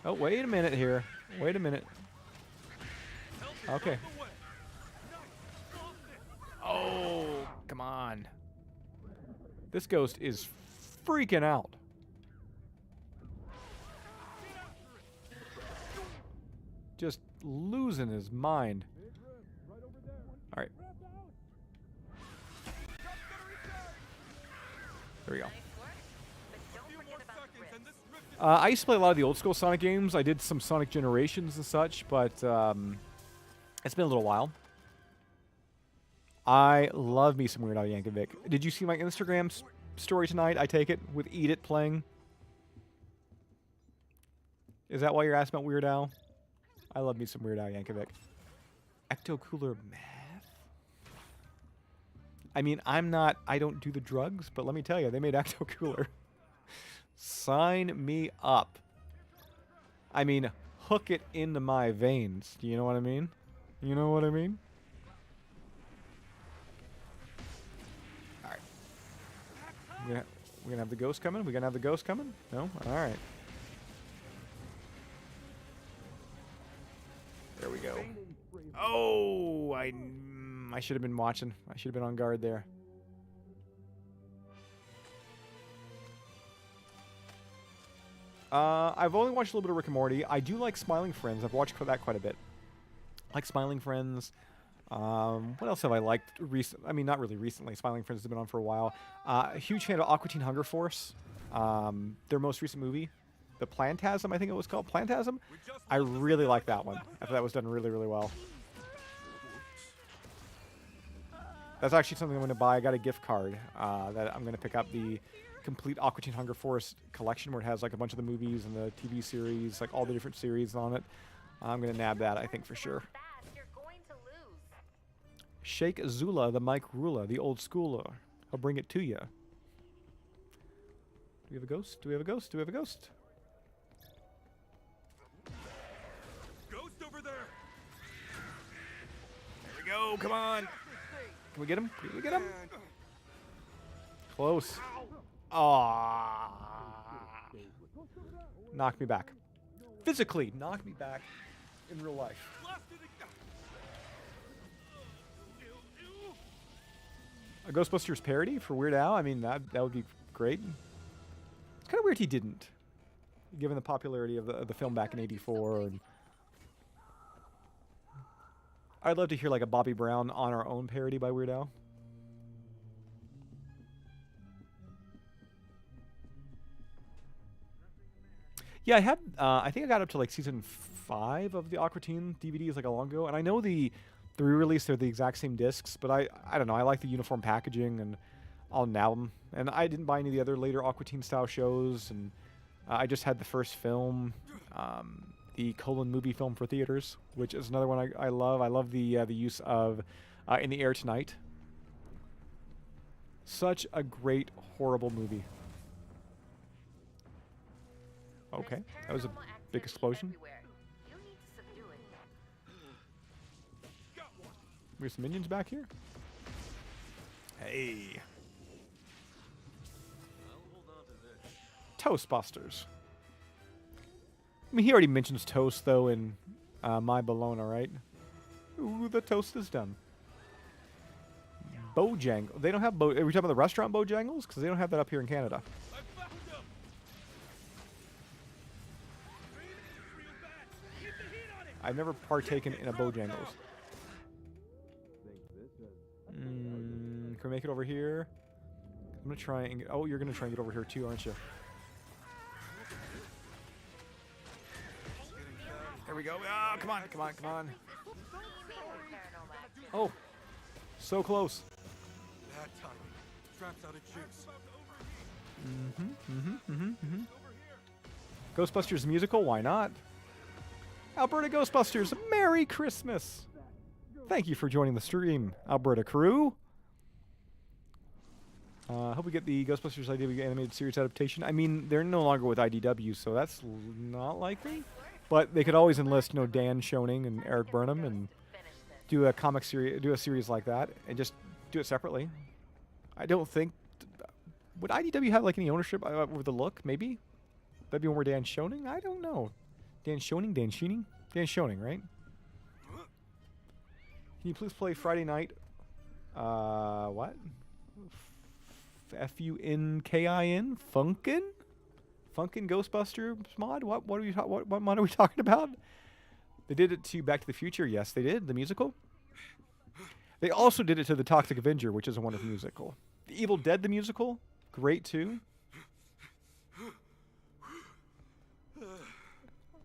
Oh, wait a minute here. Wait a minute. Okay. Oh, come on. This ghost is freaking out. Just losing his mind. All right. There we go. I used to play a lot of the old school Sonic games. I did some Sonic Generations and such, but it's been a little while. I love me some Weird Al Yankovic. Did you see my Instagram story tonight, I take it, with Eat It playing? Is that why you're asking about Weird Al? I love me some Weird Al Yankovic. Ecto Cooler Math? I mean, I don't do the drugs, but let me tell you, they made Ecto Cooler. Sign me up. I mean, hook it into my veins. Do you know what I mean? You know what I mean? Alright. We're gonna have the ghost coming? We're gonna have the ghost coming? No? Alright. There we go. Oh, I should have been watching. I should have been on guard there. I've only watched a little bit of Rick and Morty. I do like Smiling Friends. I've watched that quite a bit. I like Smiling Friends. What else have I liked I mean, not really recently. Smiling Friends has been on for a while. A huge fan of Aqua Teen Hunger Force. Their most recent movie. The Plantasm, I think it was called. Plantasm? I really like that one. I thought that was done really, really well. That's actually something I'm going to buy. I got a gift card that I'm going to pick up, the complete Aqua Teen Hunger Force collection, where it has like a bunch of the movies and the TV series, like all the different series on it. I'm going to nab that, I think, for sure. Sheikh Zula, the Mike Rula, the old schooler. I'll bring it to you. Do we have a ghost? Do we have a ghost? Do we have a ghost? Ghost over there. There we go. Come on. Can we get him? Can we get him? Close. Aww. Knock me back. Physically, knock me back in real life. A Ghostbusters parody for Weird Al? I mean, that would be great. It's kind of weird he didn't, given the popularity of the film back in '84. And I'd love to hear like a Bobby Brown On Our Own parody by Weird Al. Yeah, I had. I think I got up to like season 5 of the Aqua Teen DVDs like a long ago, and I know the re-release, they're the exact same discs, but I don't know. I like the uniform packaging, and I'll nab them. And I didn't buy any of the other later Aqua Teen style shows, and I just had the first film, the Colon movie film for theaters, which is another one I love. I love the use of In the Air Tonight. Such a great, horrible movie. Okay, that was a big explosion. We have some minions back here. Hey. Toastbusters. I mean, he already mentions toast, though, in My Bologna, right? Ooh, the toast is done. Bojangle. They don't have Are we talking about the restaurant Bojangles? Because they don't have that up here in Canada. I've never partaken in a Bojangles. Can we make it over here? I'm going to try and get... Oh, you're going to try and get over here too, aren't you? There we go. Oh, come on, come on, come on. Oh, so close. Bad timing. Traps out of juice. Ghostbusters musical? Why not? Alberta Ghostbusters, Merry Christmas! Thank you for joining the stream, Alberta crew. I hope we get the Ghostbusters IDW animated series adaptation. I mean, they're no longer with IDW, so that's not likely. But they could always enlist, you know, Dan Schoening and Eric Burnham and do a comic series, do a series like that, and just do it separately. I don't think would IDW have like any ownership over the look? Maybe that'd be more Dan Schoening. I don't know. Dan Schoening, Dan Schoening, right? Can you please play Friday night? What? Funkin? Funkin? Funkin Ghostbusters mod? What are we what mod are we talking about? They did it to Back to the Future. Yes, they did. The musical. They also did it to The Toxic Avenger, which is a wonderful musical. The Evil Dead, the musical, great too.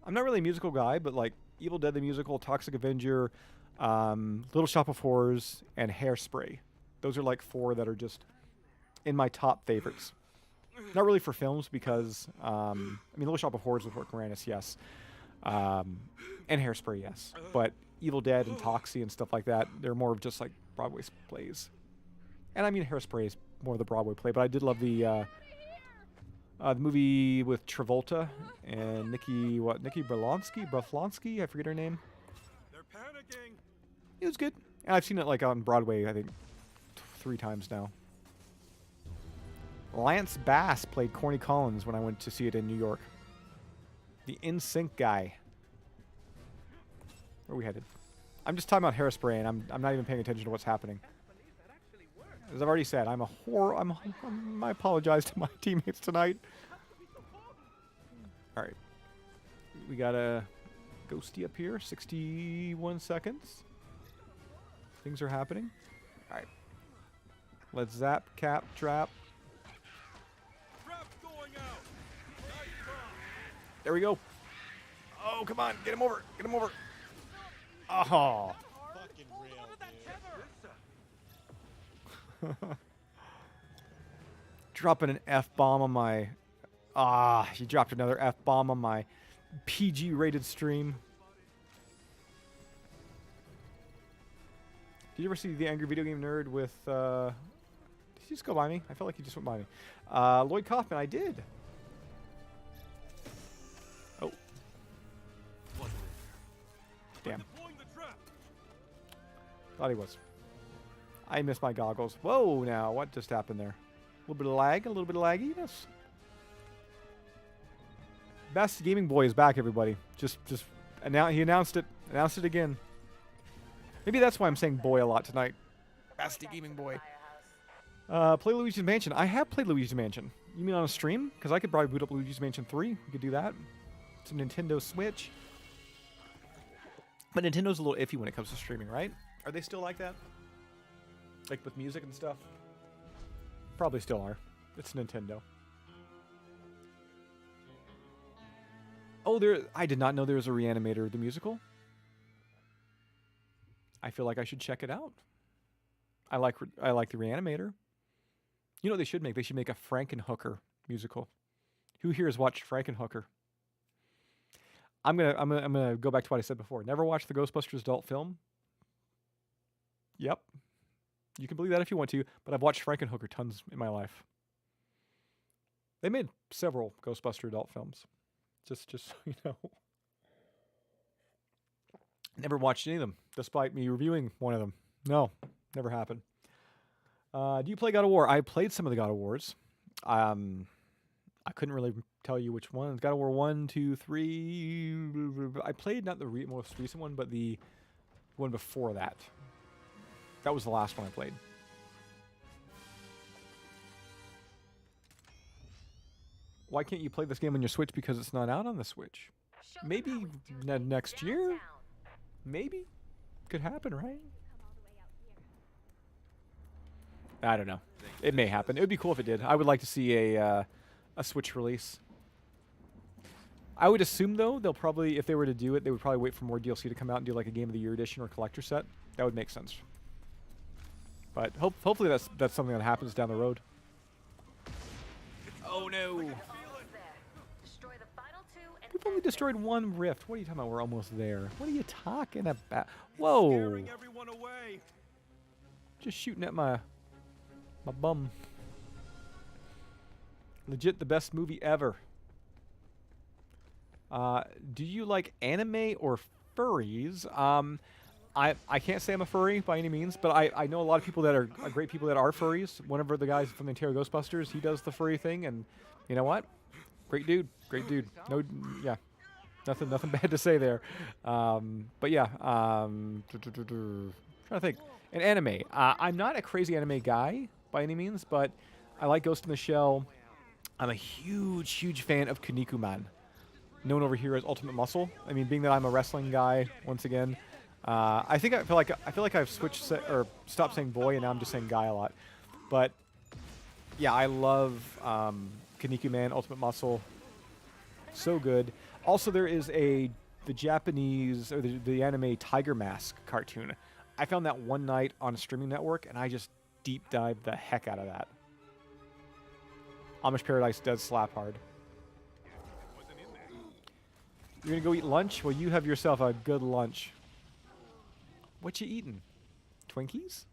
I'm not really a musical guy, but like Evil Dead, the musical, Toxic Avenger, Little Shop of Horrors, and Hairspray. Those are like 4 that are just in my top favorites. Not really for films because, I mean, Little Shop of Horrors with Rick Moranis, yes. And Hairspray, yes. But Evil Dead and Toxie and stuff like that, they're more of just like Broadway plays. And I mean, Hairspray is more of the Broadway play, but I did love the movie with Travolta and Nikki Broflonsky, I forget her name. They're panicking. It was good. And I've seen it like on Broadway, I think, 3 times now. Lance Bass played Corny Collins when I went to see it in New York. The NSYNC guy. Where are we headed? I'm just talking about Hairspray, and I'm not even paying attention to what's happening. As I've already said, I'm a horror. I apologize to my teammates tonight. All right, we got a ghosty up here. 61 seconds. Things are happening. All right, let's zap, cap, trap. There we go. Oh, come on. Get him over. Get him over. Oh. Fucking real, dude. Dropping an F-bomb on my... he dropped another F-bomb on my PG-rated stream. Did you ever see The Angry Video Game Nerd with... Did he just go by me? I felt like he just went by me. Lloyd Kaufman, I did. Oh. Damn. Thought he was. I missed my goggles. Whoa, now, what just happened there? A little bit of lag, a little bit of lagginess. Best Gaming Boy is back, everybody. He announced it. Announced it again. Maybe that's why I'm saying boy a lot tonight. Best Gaming Boy. Play Luigi's Mansion. I have played Luigi's Mansion. You mean on a stream? Because I could probably boot up Luigi's Mansion 3. We could do that. It's a Nintendo Switch. But Nintendo's a little iffy when it comes to streaming, right? Are they still like that? Like with music and stuff? Probably still are. It's Nintendo. Oh, I did not know there was a Reanimator, the musical. I feel like I should check it out. I like the Reanimator. You know what they should make? They should make a Frankenhooker musical. Who here has watched Frankenhooker? I'm gonna go back to what I said before. Never watched the Ghostbusters adult film. Yep. You can believe that if you want to, but I've watched Frankenhooker tons in my life. They made several Ghostbuster adult films. Just so you know. Never watched any of them, despite me reviewing one of them. No, never happened. Do you play God of War? I played some of the God of Wars. I couldn't really tell you which one. God of War 1, 2, 3. I played not the most recent one, but the one before that. That was the last one I played. Why can't you play this game on your Switch? Because it's not out on the Switch. Maybe next year? Maybe. Could happen, right? I don't know. It may happen. It would be cool if it did. I would like to see a Switch release. I would assume, though, they'll probably, if they were to do it, they would probably wait for more DLC to come out and do like a Game of the Year edition or collector set. That would make sense. But hopefully that's something that happens down the road. Oh no! We've only destroyed one rift. What are you talking about? We're almost there. What are you talking about? Whoa! Everyone away. Just shooting at my bum. Legit the best movie ever. Do you like anime or furries? I can't say I'm a furry by any means, but I know a lot of people that are great people that are furries. One of the guys from the Ontario Ghostbusters, he does the furry thing, and you know what? Great dude. Great dude. No, yeah. Nothing bad to say there. But yeah, trying to think. An anime. I'm not a crazy anime guy by any means, but I like Ghost in the Shell. I'm a huge fan of Kinnikuman, known over here as Ultimate Muscle. I mean, being that I'm a wrestling guy, once again, I feel like I've switched or stopped saying boy and now I'm just saying guy a lot. But yeah, I love Kinnikuman, Ultimate Muscle. So good. Also, there is the Japanese or the anime Tiger Mask cartoon. I found that one night on a streaming network, and I just deep dived the heck out of that. Amish Paradise does slap hard. You're gonna go eat lunch? Well, you have yourself a good lunch. What you eating? Twinkies?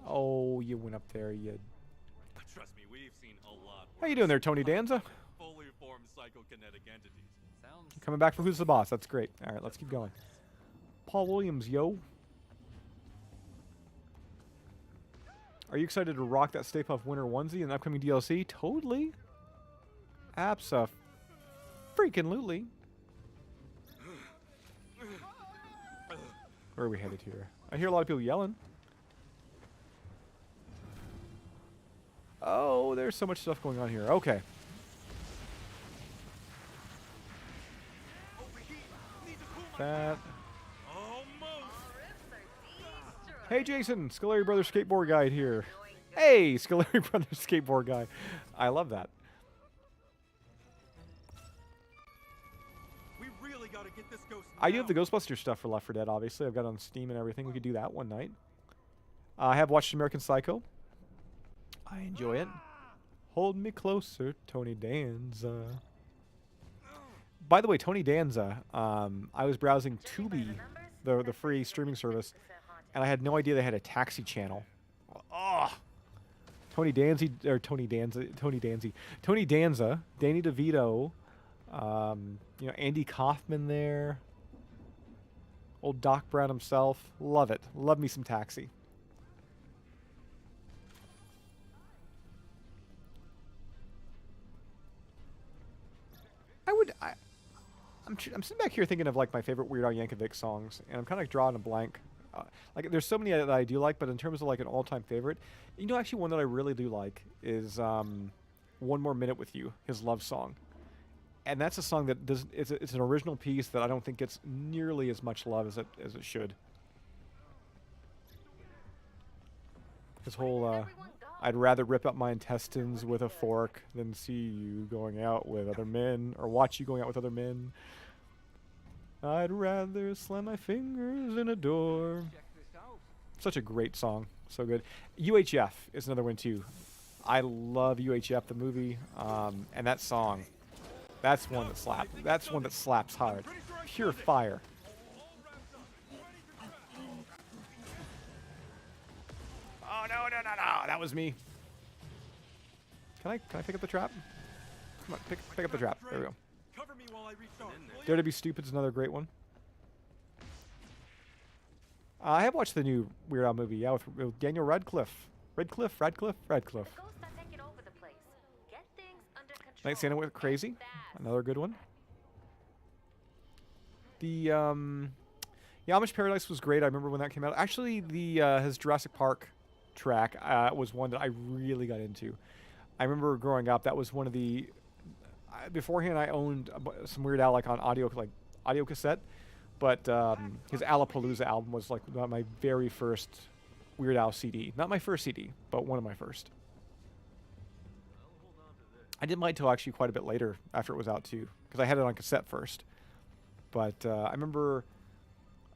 Oh, you went up there, you. Trust me, we've seen a lot. How you doing there, Tony Danza? Fully formed psychokinetic entities. Sounds Coming back for Who's the Boss. That's great. All right, let's keep going. Paul Williams, yo. Are you excited to rock that Stay Puft Winter onesie in the upcoming DLC? Totally. Abso-freaking-lutely. Where are we headed here? I hear a lot of people yelling. Oh, there's so much stuff going on here. Okay. That. Hey, Jason, Scolari Brothers Skateboard Guide here. Hey, Scolari Brothers Skateboard Guy. I love that. We really gotta get this ghost I do have the Ghostbusters stuff for Left 4 Dead, obviously. I've got it on Steam and everything. We could do that one night. I have watched American Psycho. I enjoy it. Hold me closer, Tony Danza. By the way, Tony Danza, I was browsing Tubi, the free streaming service, and I had no idea they had a taxi channel. Oh, Tony Danza, Danny DeVito, you know, Andy Kaufman there, old Doc Brown himself. Love it. Love me some Taxi. I'm sitting back here thinking of like my favorite Weird Al Yankovic songs, and I'm kind of drawing a blank. Like there's so many that I do like, but in terms of like an all-time favorite, you know, actually one that I really do like is "One More Minute with You," his love song, and that's a song that does. It's an original piece that I don't think gets nearly as much love as it should. His whole I'd rather rip out my intestines with a fork than see you going out with other men or watch you going out with other men. I'd rather slam my fingers in a door. Such a great song. So good. UHF is another one too. I love UHF, the movie, and that song. That's one that slaps. That's one that slaps hard. Pure fire. Oh no! That was me. Can I pick up the trap? Come on, pick up the trap. There we go. Cover me while I recharge. Dare to Be Stupid is another great one. I have watched the new Weird Al movie, yeah, with Daniel Radcliffe. Radcliffe. The ghosts are taking over the place. Get things under control. Night Santa with Crazy, fast. another good one. The Amish Paradise was great. I remember when that came out. Actually, his Jurassic Park track was one that I really got into. I remember growing up, that was one of the. Beforehand, I owned some Weird Al like on audio cassette, but his Alapalooza album was like my very first Weird Al CD. Not my first CD, but one of my first. I didn't buy it till actually quite a bit later after it was out too, because I had it on cassette first. But I remember,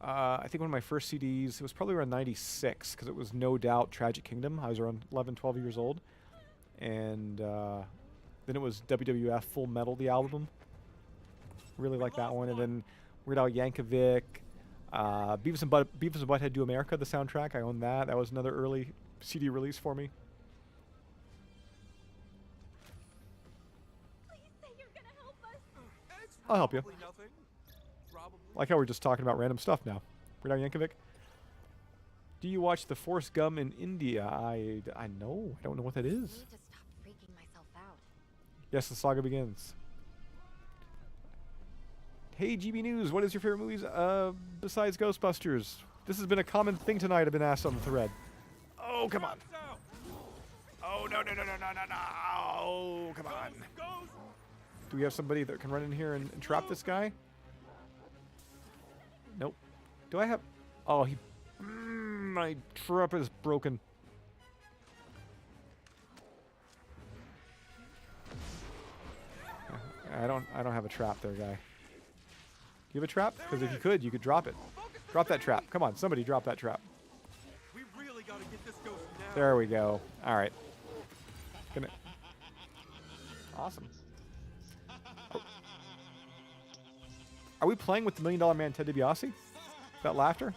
I think one of my first CDs, it was probably around 96, because it was No Doubt Tragic Kingdom. I was around 11, 12 years old. And then it was WWF Full Metal, the album. Really like that one. And then Weird Al Yankovic, Beavis and Butthead Do America, the soundtrack. I own that. That was another early CD release for me. I'll help you. Probably nothing. Probably. Like how we're just talking about random stuff now. Weird Al Yankovic. Do you watch The Force Gum in India? I know. I don't know what that I is. need to stop freaking myself out. Yes, the saga begins. Hey, GB News, what is your favorite movies besides Ghostbusters? This has been a common thing tonight. I've been asked on the thread. Oh, come on. Oh, no. Oh, come on. Do we have somebody that can run in here and trap this guy? Nope. Do I have... Oh, he... my trap is broken. I don't have a trap there, guy. Do you have a trap? Because if you could drop it. Drop that trap. Come on, somebody drop that trap. We really gotta get this ghost now. There we go. All right. Gonna... Awesome. Oh. Are we playing with the $1 Million Man Ted DiBiase? That laughter?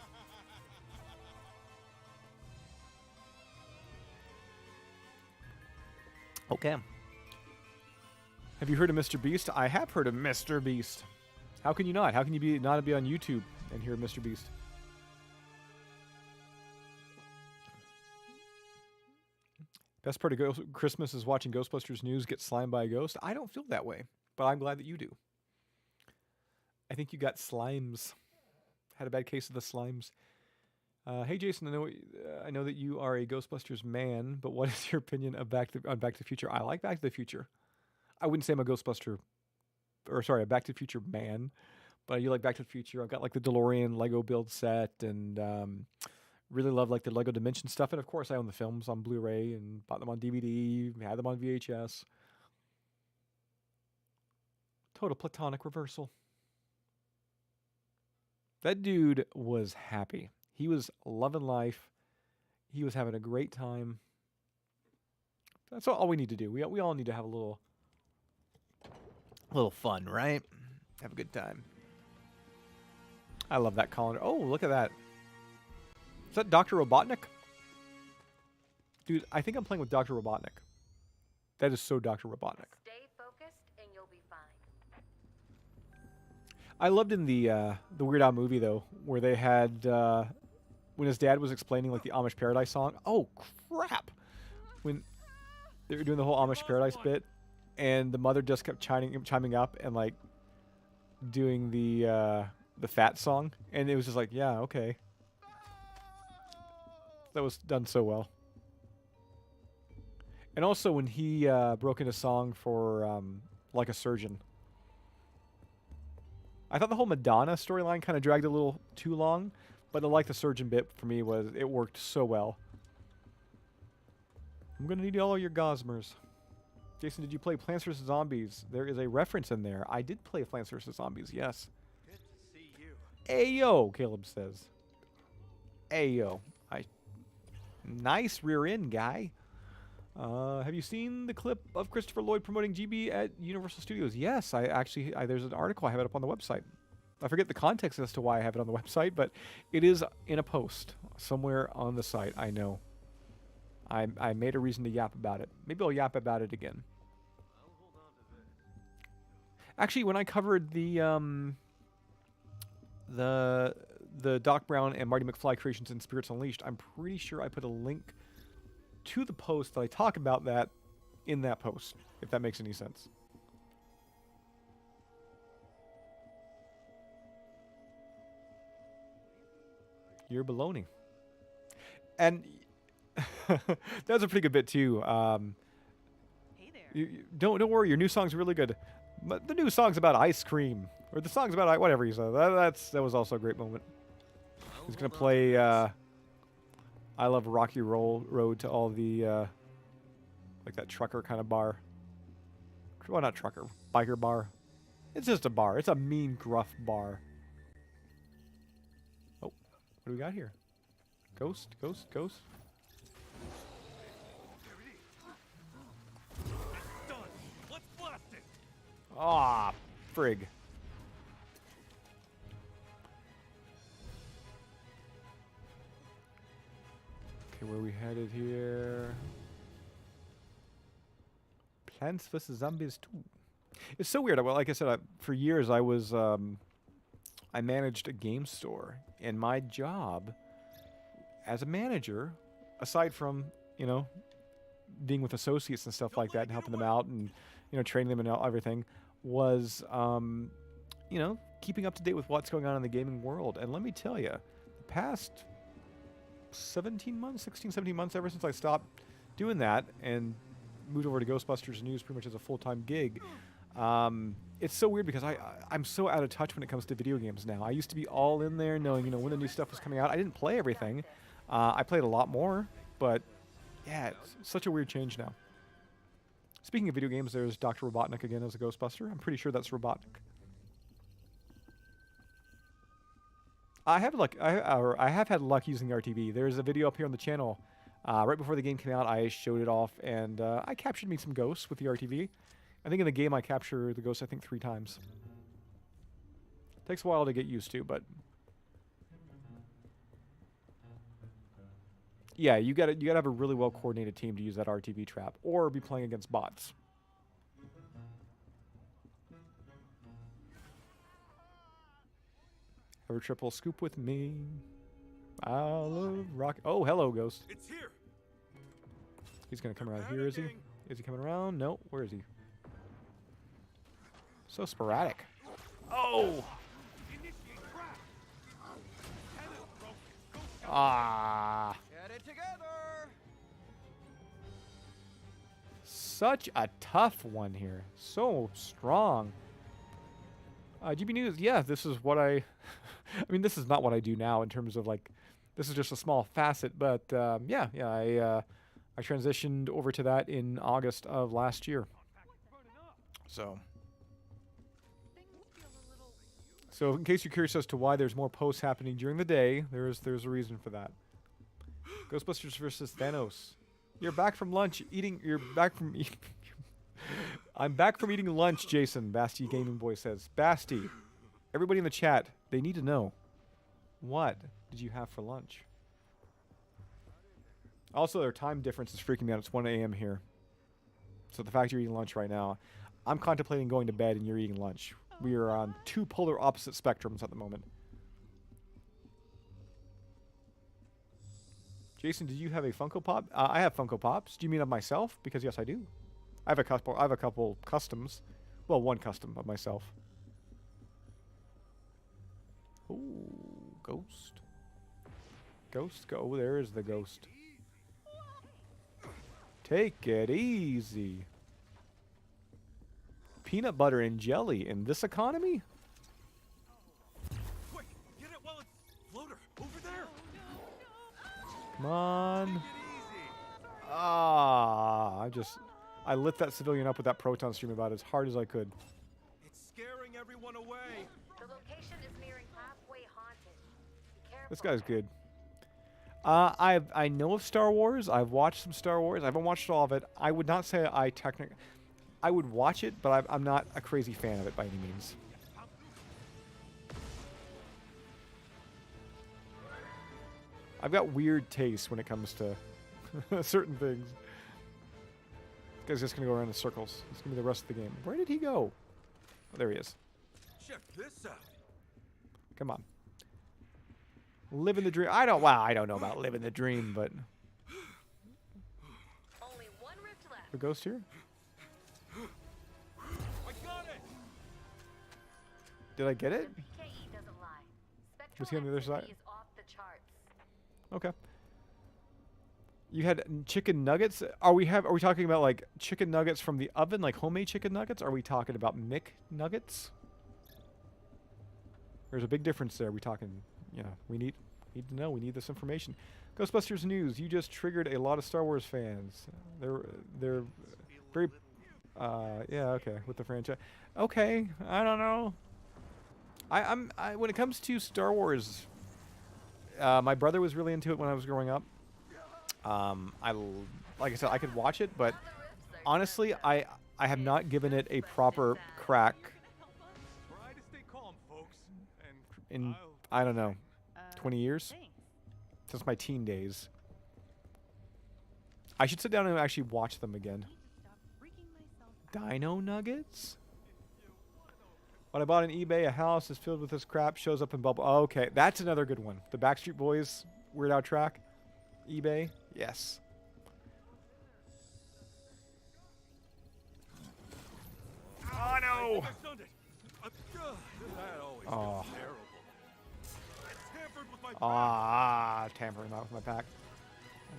Okay. Have you heard of Mr. Beast? I have heard of Mr. Beast. How can you not? How can you not be on YouTube and hear Mr. Beast? Best part of Christmas is watching Ghostbusters news get slimed by a ghost. I don't feel that way, but I'm glad that you do. I think you got slimes. Had a bad case of the slimes. Hey Jason, I know that you are a Ghostbusters man, but what is your opinion of Back to the Future? I like Back to the Future. I wouldn't say I'm a Ghostbuster, or sorry, a Back to the Future man, but you like Back to the Future. I've got like the DeLorean Lego build set, and really love like the Lego Dimension stuff. And of course, I own the films on Blu-ray and bought them on DVD, had them on VHS. Total platonic reversal. That dude was happy. He was loving life. He was having a great time. That's all we need to do. We all need to have a little fun, right? Have a good time. I love that calendar. Oh, look at that. Is that Dr. Robotnik? Dude, I think I'm playing with Dr. Robotnik. That is so Dr. Robotnik. Stay focused and you'll be fine. I loved in the Weird Al movie though, where they had when his dad was explaining like the Amish Paradise song. Oh crap! When they were doing the whole Amish Paradise bit, and the mother just kept chiming up and like doing the fat song, and it was just like, yeah, okay. That was done so well. And also when he broke into song for Like a Surgeon. I thought the whole Madonna storyline kind of dragged a little too long, but the Like the Surgeon bit for me it worked so well. I'm going to need all of your Gosmers. Jason, did you play Plants vs. Zombies? There is a reference in there. I did play Plants vs. Zombies, yes. Good to see you. Ayo, Caleb says. Ayo. Nice rear end, guy. Have you seen the clip of Christopher Lloyd promoting GB at Universal Studios? Yes, there's an article. I have it up on the website. I forget the context as to why I have it on the website, but it is in a post somewhere on the site. I know. I made a reason to yap about it. Maybe I'll yap about it again. I'll hold on to this. Actually, when I covered the Doc Brown and Marty McFly creations in Spirits Unleashed, I'm pretty sure I put a link to the post that I talk about that in that post, if that makes any sense. You're baloney. And that's a pretty good bit too. Hey there. Don't worry, your new song's really good. But the new song's about ice cream, or the song's about whatever you said. That was also a great moment. He's gonna play I Love Rocky Road to all the like that trucker kind of bar. Well, not trucker, biker bar. It's just a bar. It's a mean, gruff bar. Oh, what do we got here? Ghost. It's done. Let's blast it. Ah, frig. Okay, where are we headed here? Plants vs. Zombies 2. It's so weird. Well, like I said, for years I was I managed a game store, and my job as a manager, aside from being with associates and stuff like that and helping them out and training them and everything, was keeping up to date with what's going on in the gaming world. And let me tell you, the past 16, 17 months, ever since I stopped doing that and moved over to Ghostbusters News pretty much as a full-time gig, it's so weird because I'm so out of touch when it comes to video games now. I used to be all in there knowing when the new stuff was coming out. I didn't play everything. I played a lot more, but yeah, it's such a weird change now. Speaking of video games, there's Dr. Robotnik again as a Ghostbuster. I'm pretty sure that's Robotnik. I have had luck using the RTV. There's a video up here on the channel. Right before the game came out, I showed it off, and I captured me some ghosts with the RTV. I think in the game I capture the ghosts 3 times. Takes a while to get used to, but yeah, you gotta have a really well coordinated team to use that RTV trap, or be playing against bots. Have a triple scoop with me. I'll rock. Oh, hello, ghost. It's here. He's gonna come around here, is he? Is he coming around? No. Where is he? So sporadic. Oh! Ah! Get it together. Such a tough one here. So strong. GB News, yeah, this is what I mean, this is not what I do now in terms of this is just a small facet, but I transitioned over to that in August of last year. So in case you're curious as to why there's more posts happening during the day, there's a reason for that. Ghostbusters versus Thanos. You're back from lunch eating. You're back from eating. I'm back from eating lunch, Jason. Basti Gaming Boy says. Basti, everybody in the chat, they need to know. What did you have for lunch? Also, their time difference is freaking me out. It's 1 a.m. here. So the fact you're eating lunch right now, I'm contemplating going to bed and you're eating lunch. We are on 2 polar opposite spectrums at the moment. Jason, did you have a Funko Pop? I have Funko Pops. Do you mean of myself? Because yes, I do. I have a couple customs. Well, one custom of myself. Ooh, ghost. Ghost, go. Oh, there is the ghost. Take it easy. Peanut butter and jelly in this economy? Quick, get it while it's floater over there. Come on. Take it easy. Ah, I lit that civilian up with that proton stream about as hard as I could. It's scaring everyone away. The location is nearing halfway haunted. Be careful. This guy's good. I know of Star Wars. I've watched some Star Wars. I haven't watched all of it. I would not say I would watch it, but I'm not a crazy fan of it by any means. I've got weird tastes when it comes to certain things. This guy's just going to go around in circles. It's going to be the rest of the game. Where did he go? Oh, there he is. Check this out. Come on. Living the dream. I don't know about living the dream, but... Only one rift left. The ghost here? I got it. Did I get it? PKE doesn't lie. Spectral Was he on the other side? activity is off the charts. Okay. You had chicken nuggets? Are we talking about like chicken nuggets from the oven, like homemade chicken nuggets? Are we talking about Mick nuggets? There's a big difference there. We talking, we need to know. We need this information. Ghostbusters news. You just triggered a lot of Star Wars fans. They're very yeah, okay, with the franchise. Okay, I don't know. I when it comes to Star Wars, my brother was really into it when I was growing up. Like I said, I could watch it, but honestly, I have not given it a proper crack Try to stay calm, folks. And in, I'll I don't know, 20 years? Thanks. Since my teen days. I should sit down and actually watch them again. Stop freaking myself out. Dino Nuggets? When I bought on eBay, a house is filled with this crap, shows up in bubble. Oh, okay, that's another good one. The Backstreet Boys Weird Al track. eBay, yes. Oh no! I found it. That always Oh. feels terrible. It tampered with my pack. Ah, tampering not with my pack.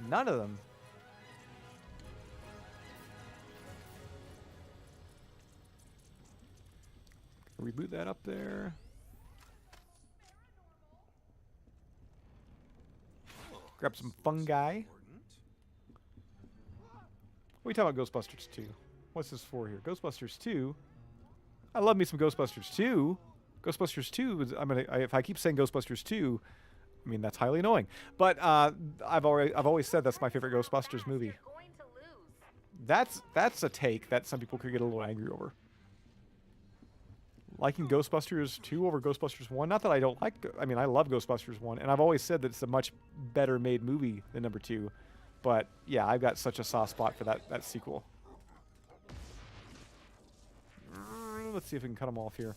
None of them. Reboot that up there. Grab some fungi. What are we talking about Ghostbusters 2? What's this for here? Ghostbusters 2? I love me some Ghostbusters 2. Ghostbusters 2 is, if I keep saying Ghostbusters 2, I mean that's highly annoying. But I've always said that's my favorite Ghostbusters movie. You're going to lose. That's a take that some people could get a little angry over. Liking Ghostbusters 2 over Ghostbusters 1. Not that I don't like... I mean, I love Ghostbusters 1. And I've always said that it's a much better made movie than number 2. But, yeah, I've got such a soft spot for that sequel. Let's see if we can cut them off here.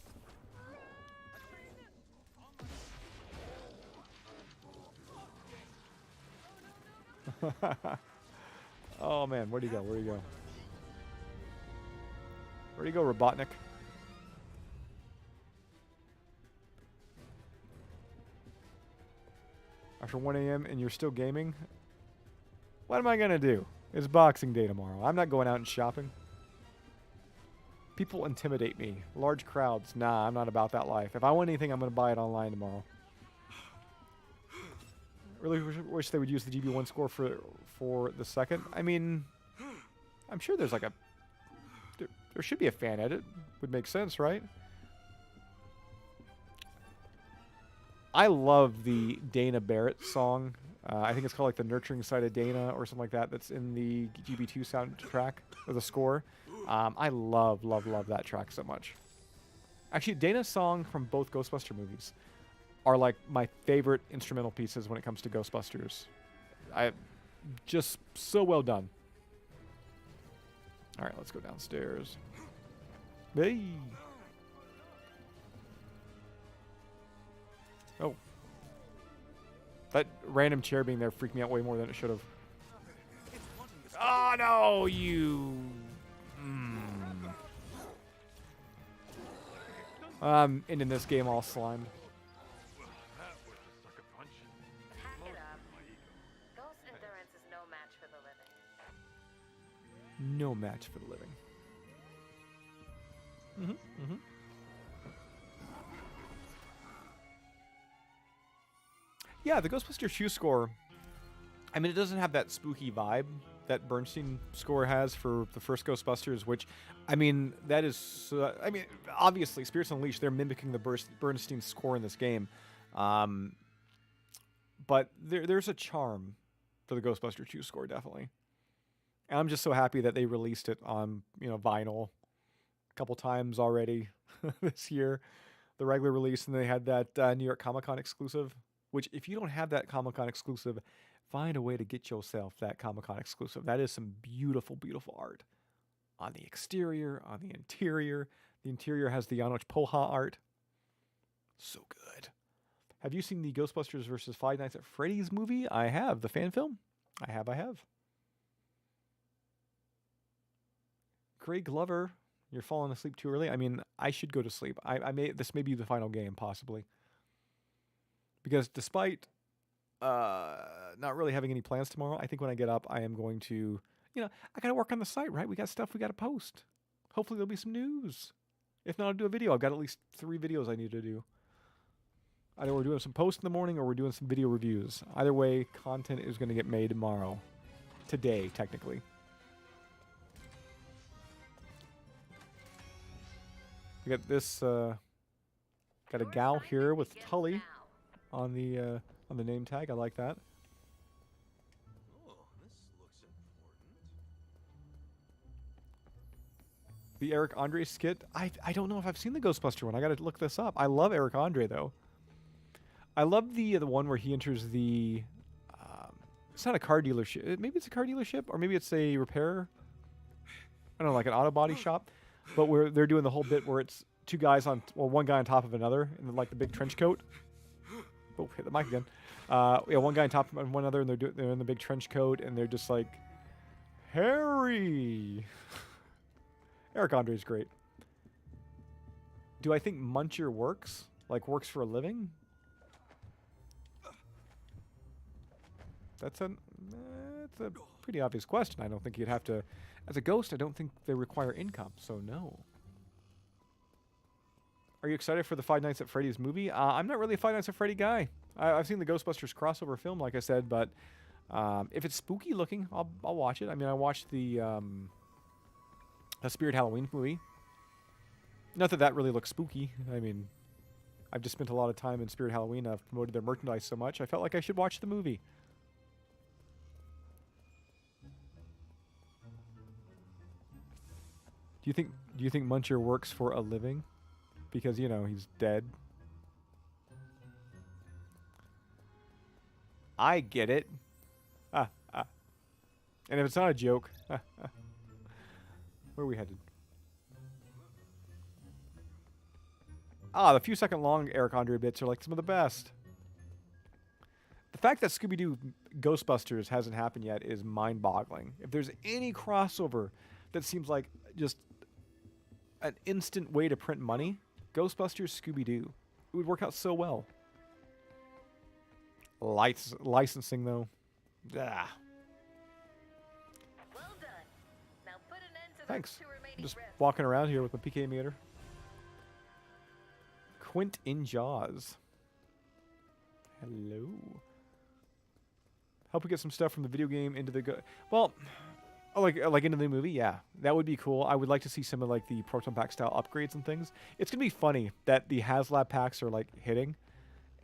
Oh, man. Where'd he go? Where'd he go? Where'd he go, Robotnik? After 1 a.m. and you're still gaming? What am I going to do? It's Boxing Day tomorrow. I'm not going out and shopping. People intimidate me. Large crowds. Nah, I'm not about that life. If I want anything, I'm going to buy it online tomorrow. Really wish they would use the GB1 score for the second. I mean, I'm sure there's like a... There should be a fan edit. Would make sense, right? I love the Dana Barrett song. I think it's called like the Nurturing Side of Dana or something like that. That's in the GB2 soundtrack or the score. I love that track so much. Actually, Dana's song from both Ghostbuster movies are like my favorite instrumental pieces when it comes to Ghostbusters. Just so well done. All right, let's go downstairs. Hey. Oh. That random chair being there freaked me out way more than it should have. Oh, no, you... I'm ending this game all slimed. That was just like a punch. Pack it up. Ghost endurance is no match for the living. No match for the living. Yeah, the Ghostbusters 2 score, I mean, it doesn't have that spooky vibe that Bernstein score has for the first Ghostbusters, which, I mean, that is, I mean, obviously, Spirits Unleashed, they're mimicking the Bernstein score in this game. But there's a charm for the Ghostbusters 2 score, definitely. And I'm just so happy that they released it on, vinyl a couple times already this year. The regular release, and they had that New York Comic-Con exclusive. Which, if you don't have that Comic-Con exclusive, find a way to get yourself that Comic-Con exclusive. That is some beautiful, beautiful art. On the exterior, on the interior. The interior has the Janosch Poha art. So good. Have you seen the Ghostbusters vs. Five Nights at Freddy's movie? I have. The fan film? I have. Craig Glover, you're falling asleep too early. I mean, I should go to sleep. This may be the final game, possibly. Because despite not really having any plans tomorrow, I think when I get up, I am going to, I got to work on the site, right? We got stuff we got to post. Hopefully there'll be some news. If not, I'll do a video. I've got at least 3 videos I need to do. Either we're doing some posts in the morning or we're doing some video reviews. Either way, content is going to get made tomorrow. Today, technically. We got this, got a gal here with Tully on the name tag. I like that. Oh, this looks important. The Eric Andre skit. I don't know if I've seen the Ghostbuster one. I got to look this up. I love Eric Andre though. I love the one where he enters the. It's not a car dealership. Maybe it's a car dealership, or maybe it's a repair. I don't know, like an auto body shop. But where they're doing the whole bit where it's two guys on, well, one guy on top of another in like the big trench coat. Oh, hit the mic again. Yeah, one guy on top of one another, and they're in the big trench coat, and they're just like, Harry. Eric Andre's great. Do I think Muncher works? Like works for a living? That's a pretty obvious question. I don't think you'd have to. As a ghost, I don't think they require income, so no. Are you excited for the Five Nights at Freddy's movie? I'm not really a Five Nights at Freddy guy. I've seen the Ghostbusters crossover film, like I said, but if it's spooky looking, I'll watch it. I mean, I watched the Spirit Halloween movie. Not that that really looks spooky. I mean, I've just spent a lot of time in Spirit Halloween. I've promoted their merchandise so much. I felt like I should watch the movie. Do you think Muncher works for a living? Because, you know, he's dead. I get it. And if it's not a joke, where are we headed? The few second long Eric Andre bits are like some of the best. The fact that Scooby-Doo Ghostbusters hasn't happened yet is mind-boggling. If there's any crossover that seems like just an instant way to print money, Ghostbusters Scooby-Doo. It would work out so well. Licensing, though. Ah. Well done. Now put an end to Thanks. those two remaining I'm just rifts. walking around here with my PK meter. Quint in Jaws. Hello. Help we get some stuff from the video game into the well, like into the movie. Yeah, that would be cool. I would like to see some of like the Proton Pack style upgrades and things. It's gonna be funny that the HasLab packs are like hitting,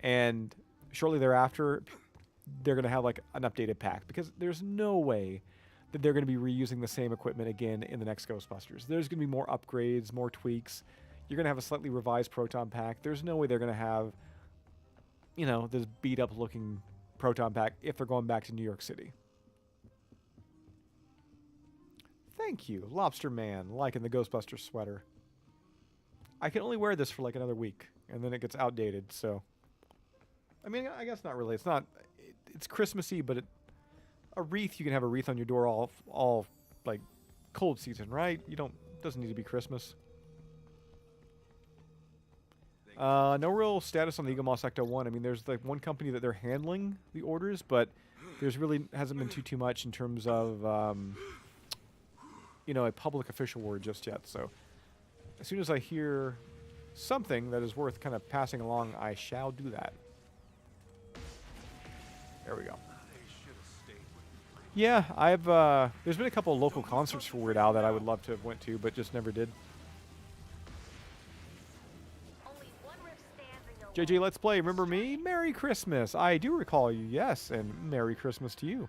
and shortly thereafter, they're gonna have like an updated pack because there's no way that they're gonna be reusing the same equipment again in the next Ghostbusters. There's gonna be more upgrades, more tweaks. You're going to have a slightly revised Proton Pack. There's no way they're going to have, you know, this beat-up looking Proton Pack if they're going back to New York City. Thank you, Lobster Man, liking the Ghostbusters sweater. I can only wear this for like another week, and then it gets outdated, so. I mean, I guess not really. It's not, it's Christmassy, but a wreath, you can have a wreath on your door all like cold season, right? Doesn't need to be Christmas. No real status on the Eagle Moss Ecto 1. I mean, there's like one company that they're handling the orders, but there's really hasn't been too much in terms of, you know, a public official word just yet. So as soon as I hear something that is worth kind of passing along, I shall do that. There we go. Yeah, there's been a couple of local concerts for Weird Al that I would love to have went to, but just never did. JJ, let's play. Remember me? Merry Christmas. I do recall you, yes, and Merry Christmas to you.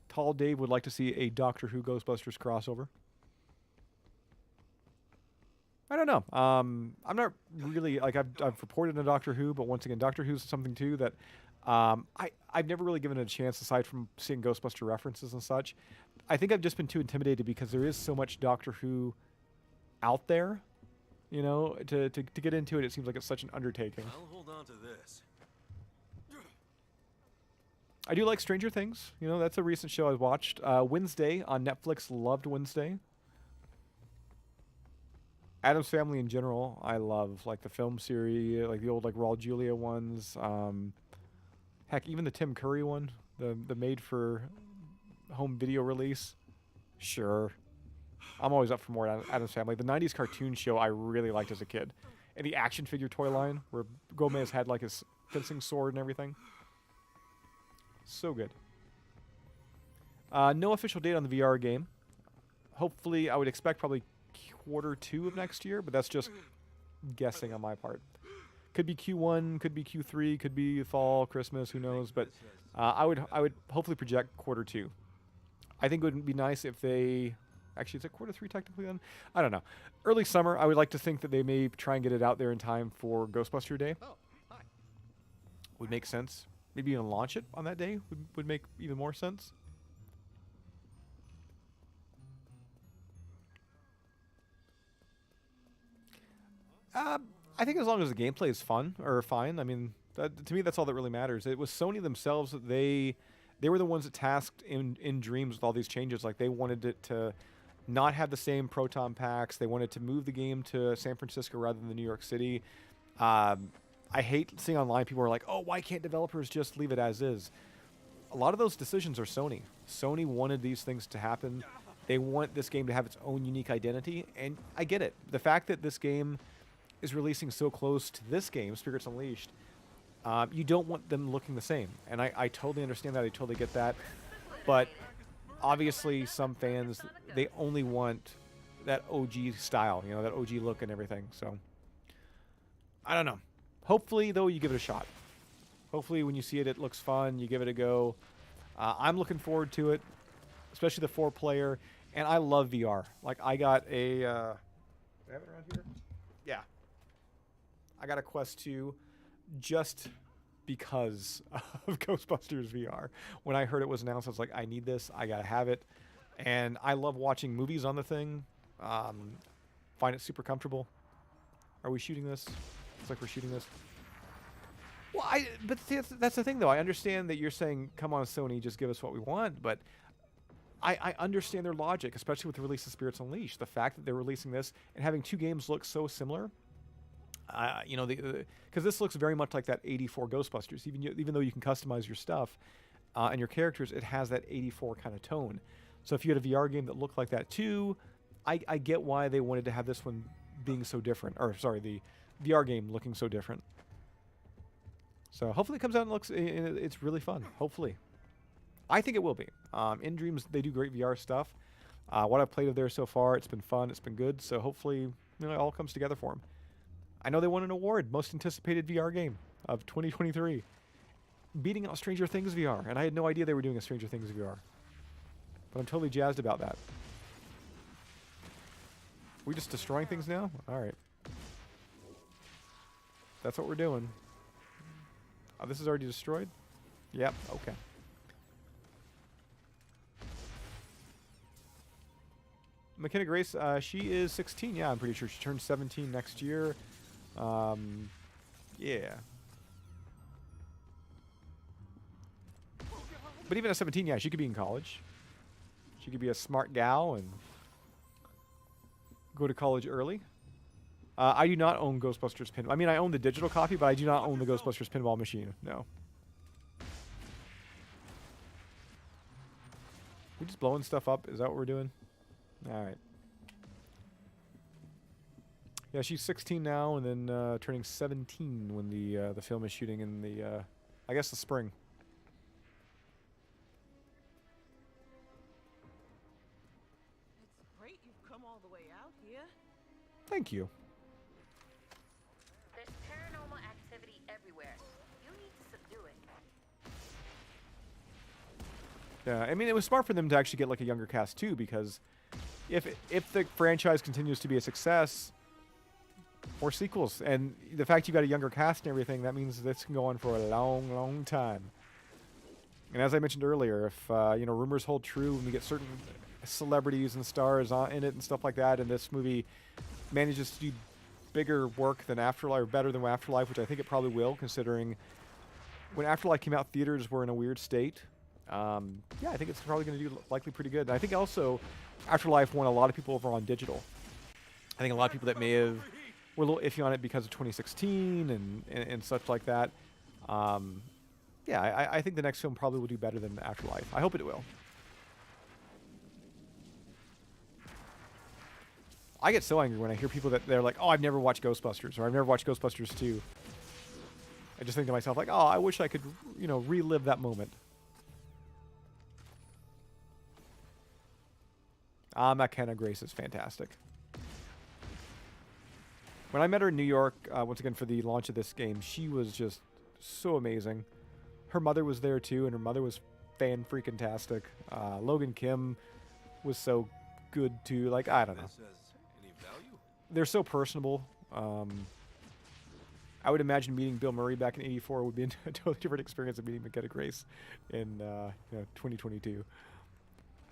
Tall Dave would like to see a Doctor Who Ghostbusters crossover. I don't know. I'm not really, like, I've reported on Doctor Who, but once again, Doctor Who's something, too, that I've never really given it a chance aside from seeing Ghostbuster references and such. I think I've just been too intimidated because there is so much Doctor Who out there, you know, to get into it. It seems like it's such an undertaking. I'll hold on to this. I do like Stranger Things. You know, that's a recent show I watched. Wednesday on Netflix. Loved Wednesday. Addams Family in general, I love. Like the film series, like the old like Raul Julia ones. Heck, even the Tim Curry one, the made for home video release. Sure. I'm always up for more Addams Family. The 90s cartoon show I really liked as a kid. And the action figure toy line where Gomez had like his fencing sword and everything. So good. No official date on the VR game. Hopefully, I would expect probably Q2 of next year, but that's just guessing on my part. Could be Q1, could be Q3, could be fall, Christmas, who knows? But I would hopefully project Q2. I think it would be nice if they actually, is it Q3 technically then? I don't know. Early summer, I would like to think that they may try and get it out there in time for Ghostbuster Day. Oh, hi. Would make sense. maybe even launch it on that day would make even more sense. I think as long as the gameplay is fun or fine, I mean, to me that's all that really matters. It was Sony themselves. They were the ones that tasked in Dreams with all these changes. Like they wanted it to not have the same proton packs. They wanted to move the game to San Francisco rather than New York City. I hate seeing online people are like, oh, why can't developers just leave it as is? A lot of those decisions are Sony. Sony wanted these things to happen. They want this game to have its own unique identity, and I get it. The fact that this game is releasing so close to this game, Spirits Unleashed, you don't want them looking the same. And I totally understand that. I totally get that. But obviously some fans, they only want that OG style, you know, that OG look and everything. So I don't know. Hopefully, though, you give it a shot. Hopefully when you see it, it looks fun. You give it a go. I'm looking forward to it, especially the 4-player. And I love VR. Like, I got a... do I have it around here? Yeah. I got a Quest 2 just because of Ghostbusters VR. When I heard it was announced, I was like, I need this. I got to have it. And I love watching movies on the thing. Find it super comfortable. Are we shooting this? Looks like we're shooting this. Well, but that's the thing, though. I understand that you're saying, come on, Sony, just give us what we want. But I understand their logic, especially with the release of Spirits Unleashed. The fact that they're releasing this and having two games look so similar. You know, because this looks very much like that 84 Ghostbusters. Even though you can customize your stuff and your characters, it has that 84 kind of tone. So if you had a VR game that looked like that too, I get why they wanted to have this one being so different. Or sorry, the VR game looking so different. So hopefully it comes out and looks, it's really fun. Hopefully. I think it will be. In Dreams, they do great VR stuff. What I've played of there so far, it's been fun. It's been good. So hopefully, you know, it all comes together for them. I know they won an award, most anticipated VR game of 2023, beating out Stranger Things VR. And I had no idea they were doing a Stranger Things VR. But I'm totally jazzed about that. We just destroying things now? All right. That's what we're doing. Oh, this is already destroyed? Yep, okay. McKenna Grace, she is 16. Yeah, I'm pretty sure she turns 17 next year. Yeah. But even at 17, yeah, she could be in college. She could be a smart gal and go to college early. I do not own Ghostbusters pinball. I mean, I own the digital copy, but I do not own the Ghostbusters pinball machine. No. We just blowing stuff up? Is that what we're doing? All right. Yeah, she's 16 now, and then turning 17 when the film is shooting in the, I guess, the spring. It's great you've come all the way out here. Thank you. There's paranormal activity everywhere. You need to subdue it. Yeah, I mean, it was smart for them to actually get like a younger cast too, because if the franchise continues to be a success, more sequels, and the fact you got a younger cast and everything, that means this can go on for a long, long time. And as I mentioned earlier, if you know, rumors hold true and we get certain celebrities and stars in it and stuff like that, and this movie manages to do bigger work than Afterlife, or better than Afterlife, which I think it probably will, considering when Afterlife came out, theaters were in a weird state. Yeah, I think it's probably going to do likely pretty good. And I think also Afterlife won a lot of people over on digital. I think a lot of people that may have were a little iffy on it because of 2016 and such like that. Yeah, I think the next film probably will do better than Afterlife. I hope it will. I get so angry when I hear people that they're like, oh, I've never watched Ghostbusters, or I've never watched Ghostbusters 2. I just think to myself, like, oh, I wish I could, you know, relive that moment. McKenna Grace is fantastic. When I met her in New York, once again for the launch of this game, she was just so amazing. Her mother was there too, and her mother was fan-freaking-tastic. Logan Kim was so good too. Like, I don't know. This has any value? They're so personable. I would imagine meeting Bill Murray back in '84 would be a totally different experience than meeting McKenna Grace in 2022.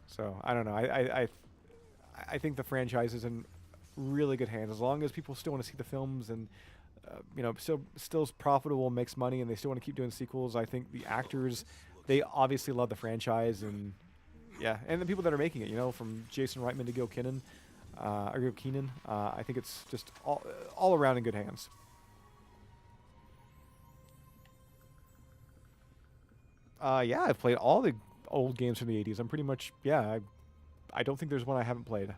So I don't know. I think the franchise is in really good hands as long as people still want to see the films and still is profitable, makes money, and they still want to keep doing sequels. I think the actors, they obviously love the franchise, and yeah, and the people that are making it, from Jason Reitman to Gil Keenan, I think it's just all around in good hands. Yeah, I've played all the old games from the 80s. I'm pretty much, I don't think there's one I haven't played.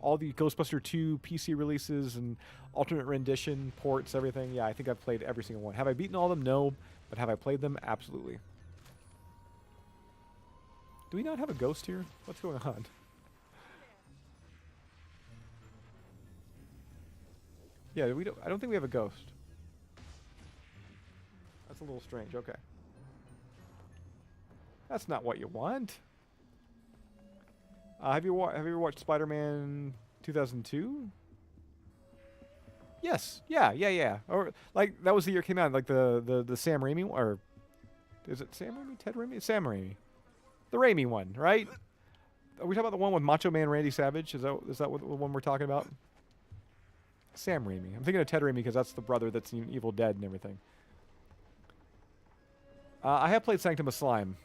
All the Ghostbuster 2 PC releases and alternate rendition, ports, everything. Yeah, I think I've played every single one. Have I beaten all of them? No. But have I played them? Absolutely. Do we not have a ghost here? What's going on? Yeah, I don't think we have a ghost. That's a little strange. Okay. That's not what you want. Have you ever watched Spider-Man 2002? Yes. Yeah. Or like that was the year it came out. Like the Sam Raimi, or is it Sam Raimi? Ted Raimi? Sam Raimi. The Raimi one, right? Are we talking about the one with Macho Man Randy Savage? Is that what the one we're talking about? Sam Raimi. I'm thinking of Ted Raimi because that's the brother that's in Evil Dead and everything. I have played Sanctum of Slime.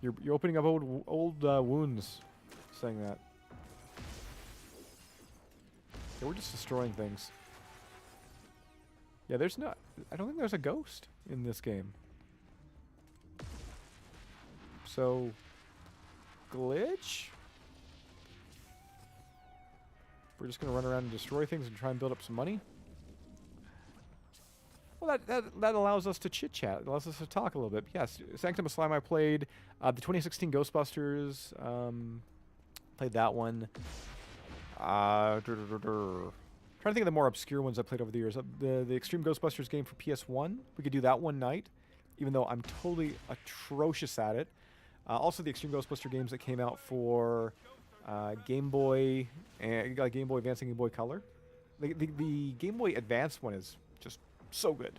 You're opening up old wounds, saying that. Yeah, we're just destroying things. Yeah, I don't think there's a ghost in this game. So, glitch? We're just gonna run around and destroy things and try and build up some money? Well, that allows us to chit-chat. It allows us to talk a little bit. Yes, Sanctum of Slime I played. The 2016 Ghostbusters, played that one. Trying to think of the more obscure ones I played over the years. The Extreme Ghostbusters game for PS1. We could do that one night, even though I'm totally atrocious at it. Also, the Extreme Ghostbuster games that came out for Game Boy, and Game Boy Advance and Game Boy Color. The Game Boy Advance one is just so good.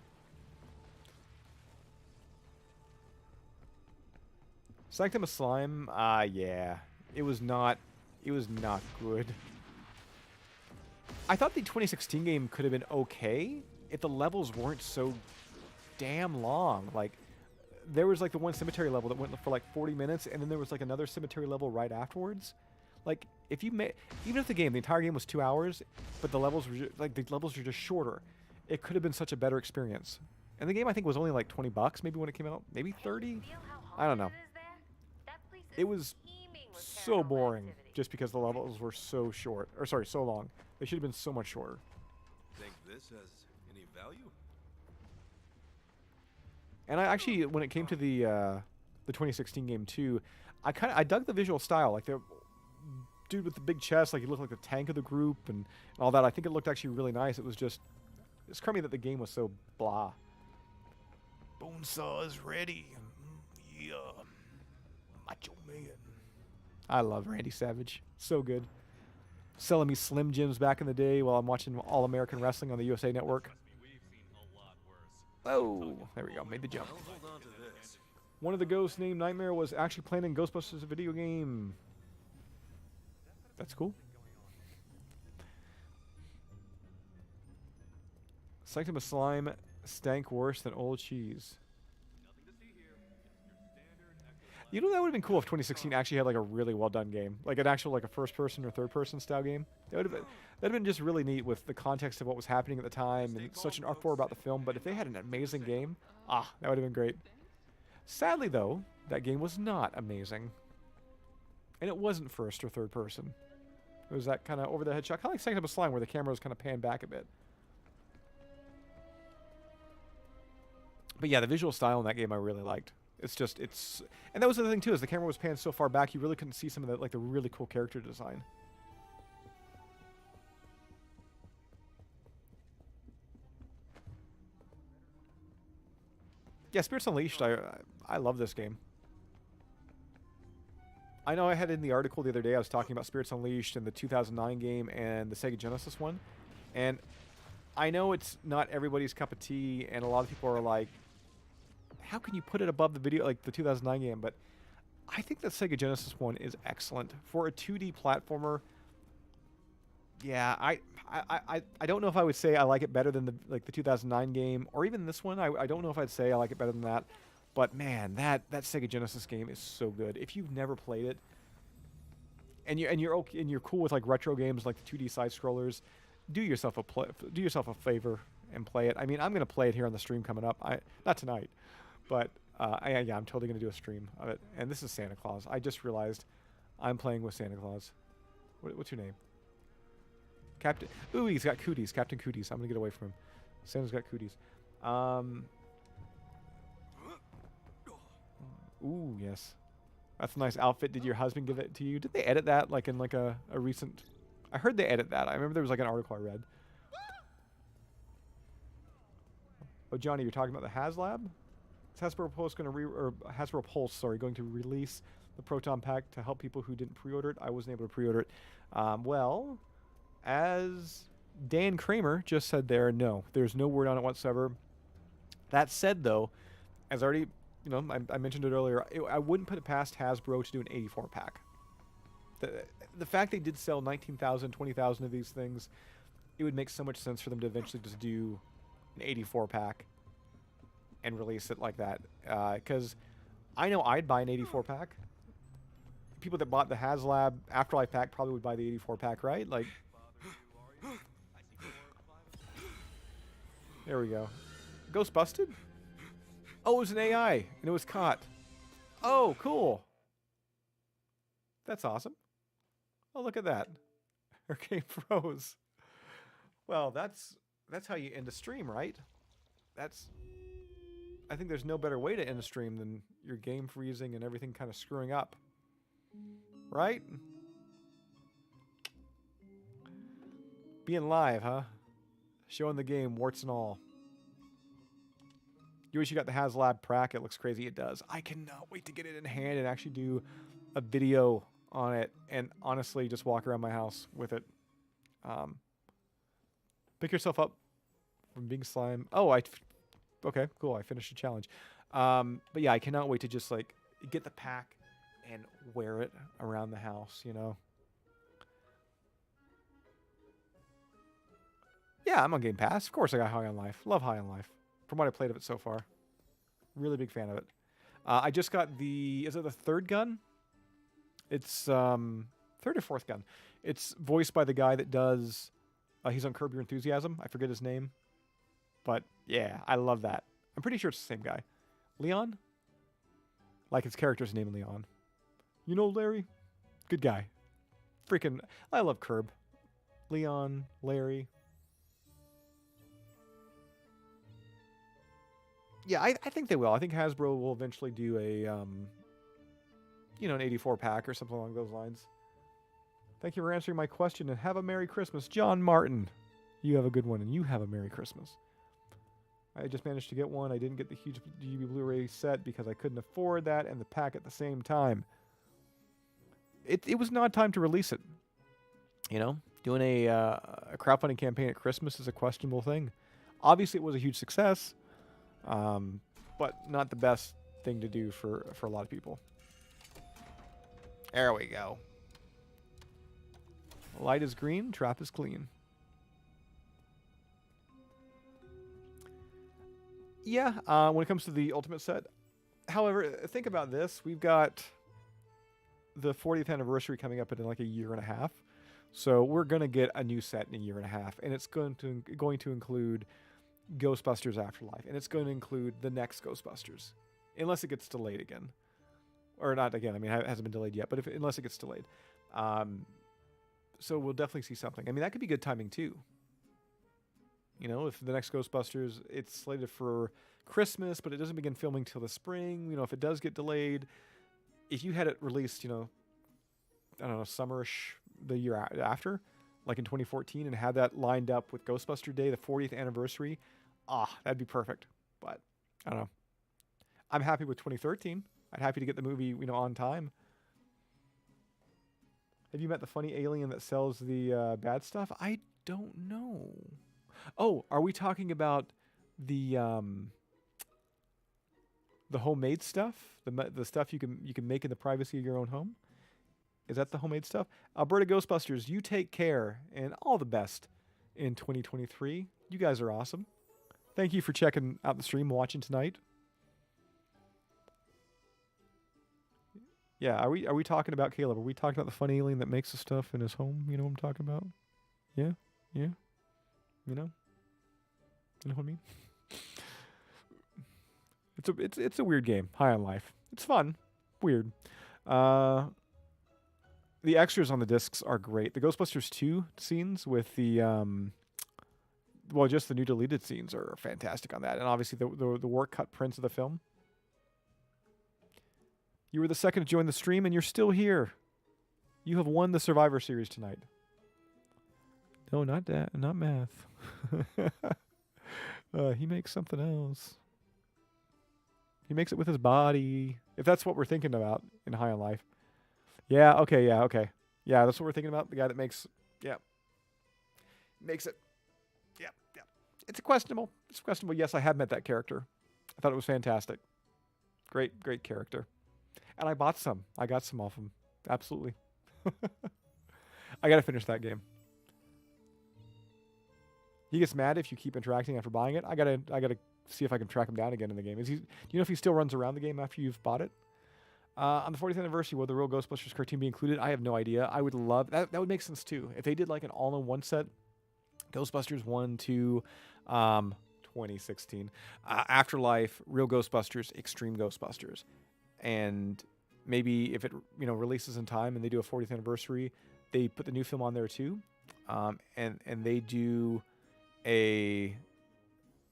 Sanctum of Slime, yeah. It was not good. I thought the 2016 game could have been okay if the levels weren't so damn long. Like, there was like the one cemetery level that went for like 40 minutes, and then there was like another cemetery level right afterwards. Like, if you even if the entire game was 2 hours, but the levels were just shorter, it could have been such a better experience. And the game, I think, was only like $20 maybe when it came out, maybe 30. I don't know. It was so boring just because the levels were so short, or sorry, so long. They should have been so much shorter. Think this has any value? And I actually, when it came to the 2016 game too, I dug the visual style. Like the dude with the big chest, like he looked like the tank of the group and all that. I think it looked actually really nice. It's crummy that the game was so blah. Bonesaw is ready. Yeah. Macho Man. I love Randy Savage. So good. Selling me Slim Jims back in the day while I'm watching All American Wrestling on the USA Network. Oh, there we go. Made the jump. Hold on to this. One of the ghosts named Nightmare was actually playing in Ghostbusters, a video game. That's cool. Sanctum of Slime stank worse than old cheese. You know, that would have been cool if 2016 actually had like a really well done game, like an actual like a first person or third person style game. That'd have been just really neat with the context of what was happening at the time and such an uproar about the film. But if they had an amazing game, that would have been great. Sadly, though, that game was not amazing, and it wasn't first or third person. It was that kind of over the head shot, kind of like Sanctum of Slime, where the camera was kind of panned back a bit. But yeah, the visual style in that game I really liked. And that was the other thing too, is the camera was panned so far back, you really couldn't see some of the really cool character design. Yeah, Spirits Unleashed, I love this game. I know I had in the article the other day, I was talking about Spirits Unleashed and the 2009 game and the Sega Genesis one, and I know it's not everybody's cup of tea, and a lot of people are like, how can you put it above the video, like the 2009 game? But I think the Sega Genesis one is excellent. For a 2D platformer, yeah, I don't know if I would say I like it better than the 2009 game, or even this one. I don't know if I'd say I like it better than that. But man, that Sega Genesis game is so good. If you've never played it, and you're cool with like retro games like the 2D side scrollers, do yourself a favor and play it. I mean, I'm gonna play it here on the stream coming up. Not tonight, but yeah, I'm totally gonna do a stream of it. And this is Santa Claus. I just realized I'm playing with Santa Claus. What's your name? Captain. Ooh, he's got cooties. Captain Cooties. I'm gonna get away from him. Santa's got cooties. Ooh, yes. That's a nice outfit. Did your husband give it to you? Did they edit that like in like a recent... I heard they edit that. I remember there was like an article I read. Oh, Johnny, you're talking about the HasLab? Is Hasbro Pulse going to Hasbro Pulse, sorry, going to release the Proton Pack to help people who didn't pre-order it? I wasn't able to pre-order it. Well, as Dan Kramer just said there, no. There's no word on it whatsoever. That said, though, as already... You know, I mentioned it earlier. I wouldn't put it past Hasbro to do an 84 pack. The fact they did sell 19,000, 20,000 of these things, it would make so much sense for them to eventually just do an 84 pack and release it like that. Because I know I'd buy an 84 pack. People that bought the HasLab Afterlife pack probably would buy the 84 pack, right? Like, there we go. Ghostbusted? Oh, it was an AI, and it was caught. Oh, cool. That's awesome. Oh, look at that. Her game froze. Well, that's how you end a stream, right? I think there's no better way to end a stream than your game freezing and everything kind of screwing up. Right? Being live, huh? Showing the game, warts and all. You wish you got the HasLab Prac. It looks crazy. It does. I cannot wait to get it in hand and actually do a video on it and honestly just walk around my house with it. Pick yourself up from being slime. Oh, okay, cool. I finished the challenge. But yeah, I cannot wait to just like get the pack and wear it around the house, you know? Yeah, I'm on Game Pass. Of course I got High on Life. Love High on Life. From what I played of it so far. Really big fan of it. I just got is it the third gun? It's, third or fourth gun. It's voiced by the guy that does, he's on Curb Your Enthusiasm. I forget his name. But, yeah, I love that. I'm pretty sure it's the same guy. Leon? Like his character's name, Leon. You know Larry? Good guy. Freaking, I love Curb. Leon, Larry. Yeah, I think they will. I think Hasbro will eventually do a, an 84 pack or something along those lines. Thank you for answering my question, and have a Merry Christmas. John Martin, you have a good one, and you have a Merry Christmas. I just managed to get one. I didn't get the huge GB Blu-ray set because I couldn't afford that and the pack at the same time. It was not time to release it. You know, doing a crowdfunding campaign at Christmas is a questionable thing. Obviously, it was a huge success. But not the best thing to do for a lot of people. There we go. Light is green, trap is clean. Yeah, when it comes to the Ultimate set. However, think about this. We've got the 40th anniversary coming up in like a year and a half. So we're going to get a new set in a year and a half. And it's going to include Ghostbusters Afterlife, and it's going to include the next Ghostbusters, unless it gets delayed again, or not again. I mean, it hasn't been delayed yet, but unless it gets delayed, so we'll definitely see something. I mean, that could be good timing too. You know, if the next Ghostbusters, it's slated for Christmas, but it doesn't begin filming till the spring. You know, if it does get delayed, if you had it released, you know, I don't know, summerish the year after, like in 2014, and had that lined up with Ghostbuster Day, the 40th anniversary. That'd be perfect. But I don't know. I'm happy with 2013. I'm happy to get the movie, you know, on time. Have you met the funny alien that sells the bad stuff? I don't know. Oh, are we talking about the homemade stuff? The stuff you can make in the privacy of your own home? Is that the homemade stuff? Alberta Ghostbusters, you take care and all the best in 2023. You guys are awesome. Thank you for checking out the stream, watching tonight. Yeah, are we talking about Caleb? Are we talking about the fun alien that makes the stuff in his home? You know what I'm talking about? Yeah, yeah. You know what I mean? It's a weird game. High on Life. It's fun, weird. The extras on the discs are great. The Ghostbusters 2 scenes with the just the new deleted scenes are fantastic on that, and obviously the work cut prints of the film. You were the second to join the stream, and you're still here. You have won the Survivor Series tonight. No, not that. Not math. He makes something else. He makes it with his body. If that's what we're thinking about in High on Life. Yeah, okay. Yeah, that's what we're thinking about. The guy that makes it. Yeah. It's questionable. Yes, I have met that character. I thought it was fantastic. Great character. And I bought some. I got some off him. Absolutely. I got to finish that game. He gets mad if you keep interacting after buying it. I gotta see if I can track him down again in the game. Do you know if he still runs around the game after you've bought it? On the 40th anniversary, will the real Ghostbusters cartoon be included? I have no idea. I would love that. That would make sense too. If they did like an all-in-one set, Ghostbusters 1, 2, 2016, Afterlife, Real Ghostbusters, Extreme Ghostbusters, and maybe if it releases in time and they do a 40th anniversary, they put the new film on there too, and they do a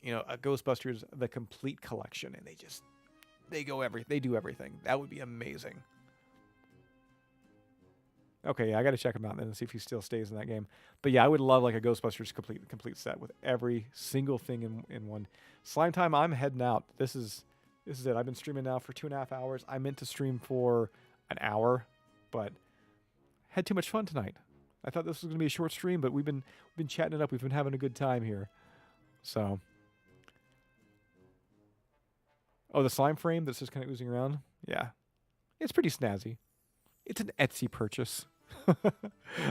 Ghostbusters the complete collection, and they do everything. That would be amazing. Okay, yeah, I got to check him out then and see if he still stays in that game. But yeah, I would love like a Ghostbusters complete set with every single thing in one. Slime time, I'm heading out. This is it. I've been streaming now for 2.5 hours. I meant to stream for an hour, but had too much fun tonight. I thought this was going to be a short stream, but we've been chatting it up. We've been having a good time here. So, the slime frame that's just kind of oozing around. Yeah, it's pretty snazzy. It's an Etsy purchase.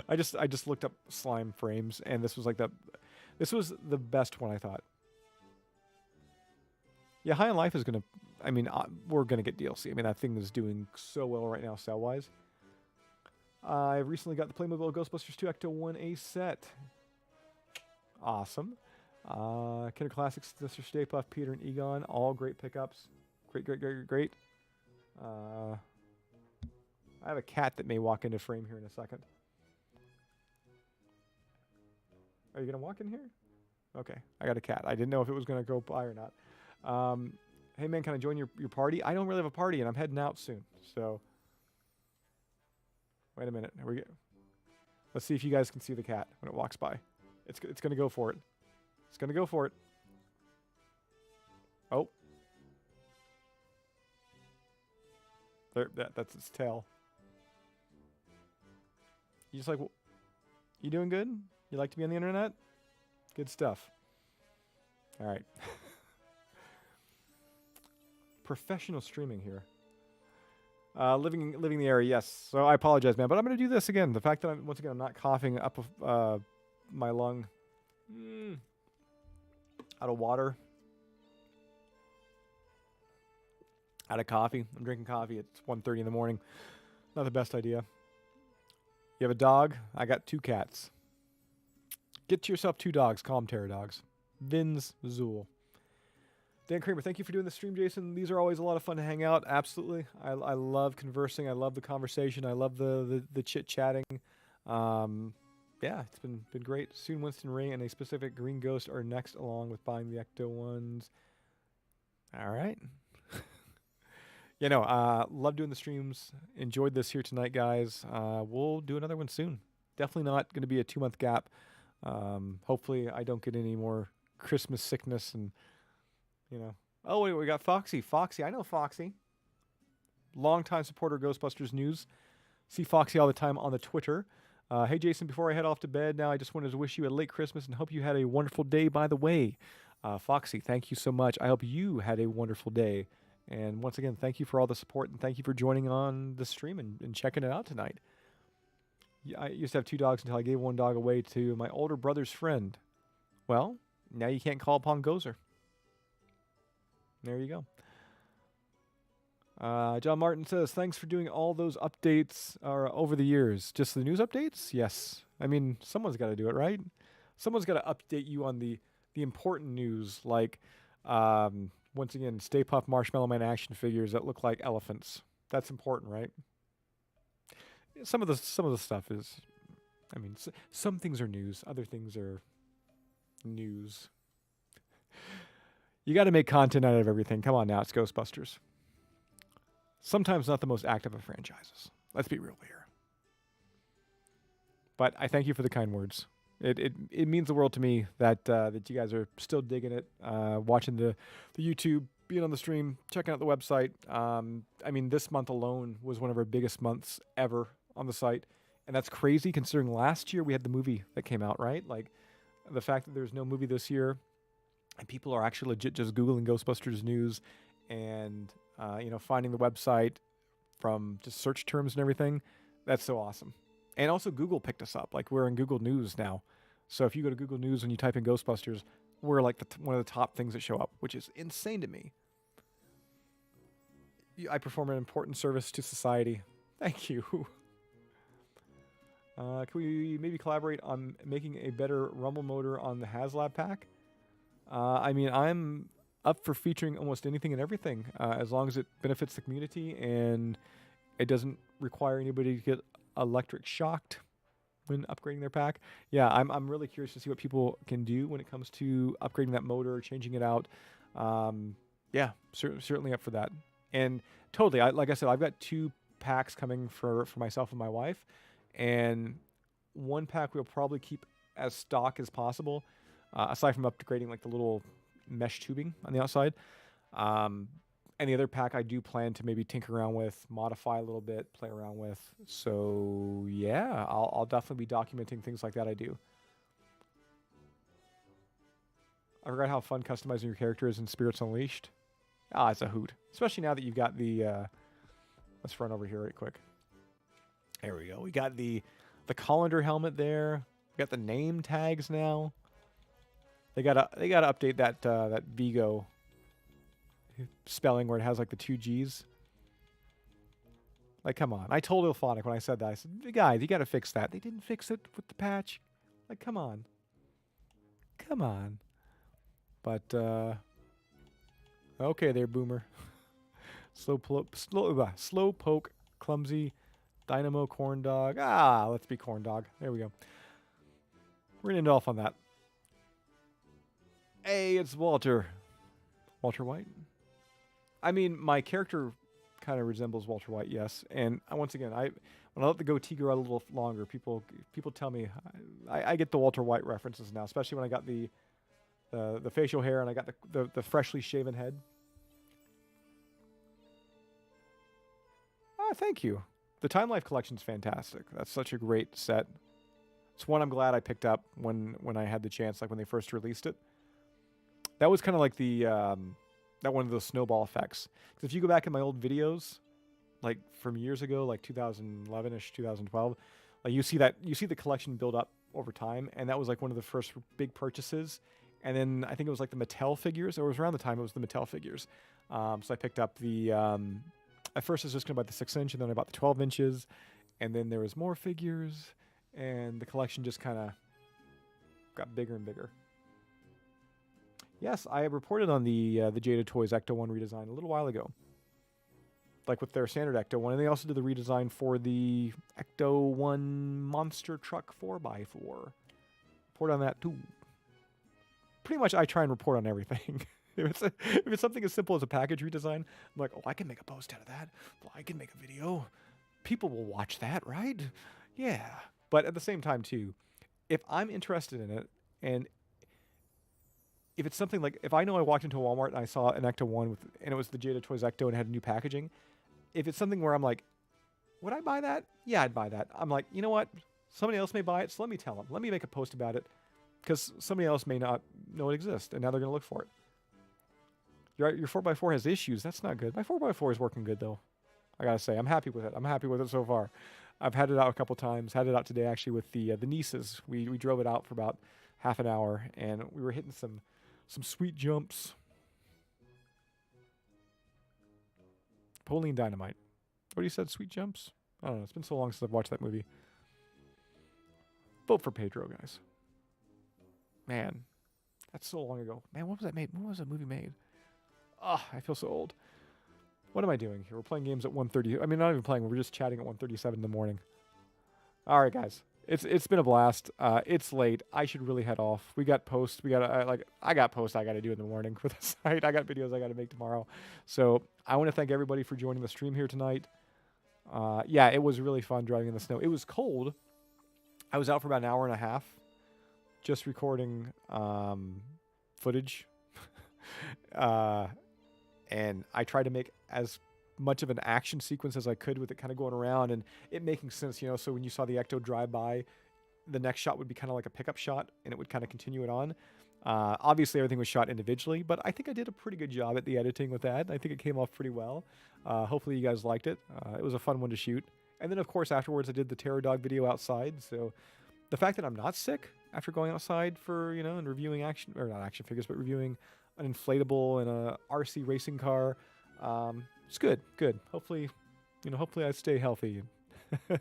I just looked up slime frames, and this was the best one, I thought. Yeah, High on Life is gonna. I mean, we're gonna get DLC. I mean, that thing is doing so well right now, sell wise. I recently got the Playmobil Ghostbusters 2 Ecto 1A set. Awesome. Kinder Classics, Sister Stay Puft, Peter and Egon, all great pickups. Great. I have a cat that may walk into frame here in a second. Are you gonna walk in here? Okay, I got a cat. I didn't know if it was gonna go by or not. Hey man, can I join your party? I don't really have a party, and I'm heading out soon. So, wait a minute. Here we go. Let's see if you guys can see the cat when it walks by. It's gonna go for it. It's gonna go for it. Oh, there. That's its tail. You just like, you doing good? You like to be on the internet? Good stuff. All right. Professional streaming here. Living the area, yes. So I apologize, man, but I'm gonna do this again. The fact that I'm not coughing up my lung out of water, out of coffee. I'm drinking coffee at 1:30 in the morning. Not the best idea. You have a dog? I got 2 cats. Get yourself 2 dogs. Call them terror dogs. Vinz Zool. Dan Kramer, thank you for doing the stream, Jason. These are always a lot of fun to hang out. Absolutely. I love conversing. I love the conversation. I love the chit-chatting. Yeah, it's been great. Soon Winston Ray and a specific green ghost are next, along with buying the Ecto ones. All right. Love doing the streams. Enjoyed this here tonight, guys. We'll do another one soon. Definitely not going to be a 2-month gap. Hopefully I don't get any more Christmas sickness and, Oh, wait, we got Foxy. Foxy, I know Foxy. Longtime supporter of Ghostbusters news. See Foxy all the time on the Twitter. Hey, Jason, before I head off to bed now, I just wanted to wish you a late Christmas and hope you had a wonderful day, by the way. Foxy, thank you so much. I hope you had a wonderful day. And once again, thank you for all the support and thank you for joining on the stream and checking it out tonight. I used to have 2 dogs until I gave 1 dog away to my older brother's friend. Well, now you can't call upon Gozer. There you go. John Martin says, thanks for doing all those updates over the years. Just the news updates? Yes. I mean, someone's got to do it, right? Someone's got to update you on the important news, like, once again, Stay Puft Marshmallow Man action figures that look like elephants. That's important, right? Some of the stuff is, I mean, some things are news. Other things are news. You got to make content out of everything. Come on now, it's Ghostbusters. Sometimes not the most active of franchises. Let's be real here. But I thank you for the kind words. It means the world to me that that you guys are still digging it, watching the YouTube, being on the stream, checking out the website. I mean, this month alone was one of our biggest months ever on the site. And that's crazy considering last year we had the movie that came out, right? Like, the fact that there's no movie this year and people are actually legit just Googling Ghostbusters news and, finding the website from just search terms and everything. That's so awesome. And also Google picked us up. Like, we're in Google News now. So if you go to Google News and you type in Ghostbusters, we're like one of the top things that show up, which is insane to me. I perform an important service to society. Thank you. Can we maybe collaborate on making a better rumble motor on the HasLab pack? I mean, I'm up for featuring almost anything and everything, as long as it benefits the community and it doesn't require anybody to get electric shocked when upgrading their pack. Yeah, I'm really curious to see what people can do when it comes to upgrading that motor, changing it out. Yeah, certainly up for that. And totally, like I said, I've got 2 packs coming for myself and my wife. And 1 pack we'll probably keep as stock as possible, aside from upgrading like the little mesh tubing on the outside. And the other pack I do plan to maybe tinker around with, modify a little bit, play around with. So yeah, I'll definitely be documenting things like that I do. I forgot how fun customizing your character is in Spirits Unleashed. It's a hoot. Especially now that you've got the... let's run over here right quick. There we go. We got the colander helmet there. We got the name tags now. They gotta update that Vigo spelling where it has like the 2 G's. Like, come on. I told Ilphonic when I said that. I said, guys, you gotta fix that. They didn't fix it with the patch. Like, come on. Come on. But okay there, Boomer. Slow poke, clumsy. Dynamo corn dog. Let's be corn dog. There we go. We're going to end off on that. Hey, it's Walter. Walter White? I mean, my character kind of resembles Walter White, yes. And once again, when I let the goatee grow a little longer, people tell me I get the Walter White references now, especially when I got the facial hair and I got the freshly shaven head. Thank you. The Time Life collection is fantastic. That's such a great set. It's one I'm glad I picked up when I had the chance, like when they first released it. That was kind of like that one of those snowball effects. Because if you go back in my old videos, like from years ago, like 2011ish, 2012, like you see the collection build up over time, and that was like one of the first big purchases. And then I think it was like the Mattel figures. Or it was around the time it was the Mattel figures. So I picked up the. At first, I was just going to buy the 6-inch, and then I bought the 12 inches, and then there was more figures, and the collection just kind of got bigger and bigger. Yes, I reported on the Jada Toys Ecto 1 redesign a little while ago, like with their standard Ecto 1, and they also did the redesign for the Ecto 1 Monster Truck 4x4. Report on that too. Pretty much, I try and report on everything. If it's something as simple as a package redesign, I'm like, I can make a post out of that. Well, I can make a video. People will watch that, right? Yeah. But at the same time, too, if I'm interested in it, and if it's something like, if I know I walked into a Walmart and I saw an Ecto 1 and it was the Jada Toys Ecto and it had new packaging, if it's something where I'm like, would I buy that? Yeah, I'd buy that. I'm like, you know what? Somebody else may buy it, so let me tell them. Let me make a post about it, because somebody else may not know it exists, and now they're going to look for it. Your 4x4 has issues. That's not good. My 4x4 is working good, though. I got to say, I'm happy with it. I'm happy with it so far. I've had it out a couple times. Had it out today, actually, with the nieces. We drove it out for about half an hour, and we were hitting some sweet jumps. Napoleon Dynamite. What you said, sweet jumps? I don't know. It's been so long since I've watched that movie. Vote for Pedro, guys. Man, that's so long ago. Man, what was that made? When was that movie made? I feel so old. What am I doing here? We're playing games at 1:30. I mean, not even playing. We're just chatting at 1:37 in the morning. All right, guys. It's been a blast. It's late. I should really head off. We got posts. We got I got posts I got to do in the morning for the site. I got videos I got to make tomorrow. So I want to thank everybody for joining the stream here tonight. Yeah, it was really fun driving in the snow. It was cold. I was out for about an hour and a half, just recording footage. And I tried to make as much of an action sequence as I could with it kind of going around and it making sense, you know. So when you saw the Ecto drive by, the next shot would be kind of like a pickup shot and it would kind of continue it on. Obviously, everything was shot individually, but I think I did a pretty good job at the editing with that. I think it came off pretty well. Hopefully, you guys liked it. It was a fun one to shoot. And then, of course, afterwards, I did the Terror Dog video outside. So the fact that I'm not sick after going outside for, you know, and reviewing action, or not action figures, but reviewing an inflatable and a RC racing car, it's good. Hopefully, you know, hopefully I stay healthy and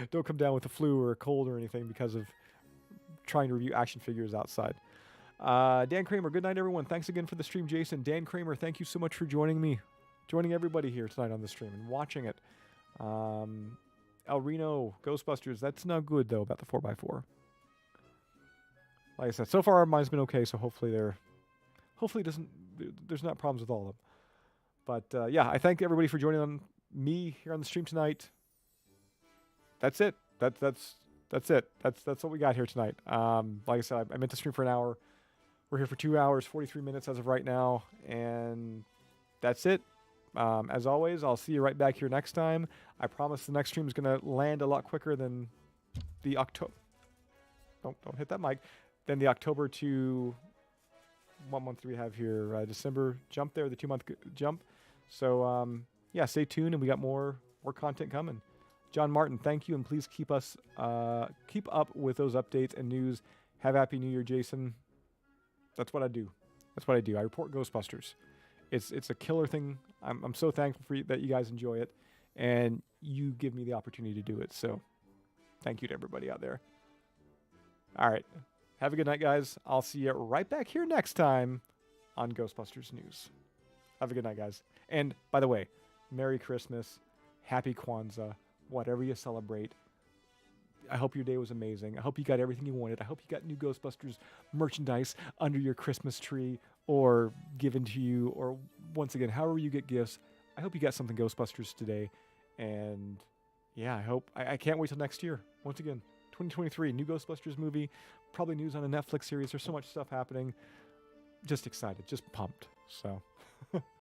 don't come down with the flu or a cold or anything because of trying to review action figures outside. Dan Kramer, good night, everyone. Thanks again for the stream, Jason. Dan Kramer, thank you so much for joining me, joining everybody here tonight on the stream and watching it. El Reno, Ghostbusters, that's not good, though, about the 4x4. Like I said, so far mine's been okay, so hopefully there's not problems with all of them. But yeah, I thank everybody for joining me here on the stream tonight. That's it. That's it. That's what we got here tonight. Like I said, I meant to stream for an hour. We're here for 2 hours, 43 minutes as of right now, and that's it. As always, I'll see you right back here next time. I promise the next stream is going to land a lot quicker than the October. Don't hit that mic. Than the October to what month do we have here? December jump there, the 2-month jump. So yeah, stay tuned, and we got more content coming. John Martin, thank you, and please keep up with those updates and news. Have a Happy New Year, Jason. That's what I do. I report Ghostbusters. It's a killer thing. I'm so thankful for that you guys enjoy it, and you give me the opportunity to do it. So thank you to everybody out there. All right. Have a good night, guys. I'll see you right back here next time on Ghostbusters News. Have a good night, guys. And by the way, Merry Christmas, Happy Kwanzaa, whatever you celebrate. I hope your day was amazing. I hope you got everything you wanted. I hope you got new Ghostbusters merchandise under your Christmas tree or given to you, or once again, however you get gifts. I hope you got something Ghostbusters today. And yeah, I can't wait till next year. Once again, 2023, new Ghostbusters movie, probably news on a Netflix series. There's so much stuff happening. Just excited, just pumped. So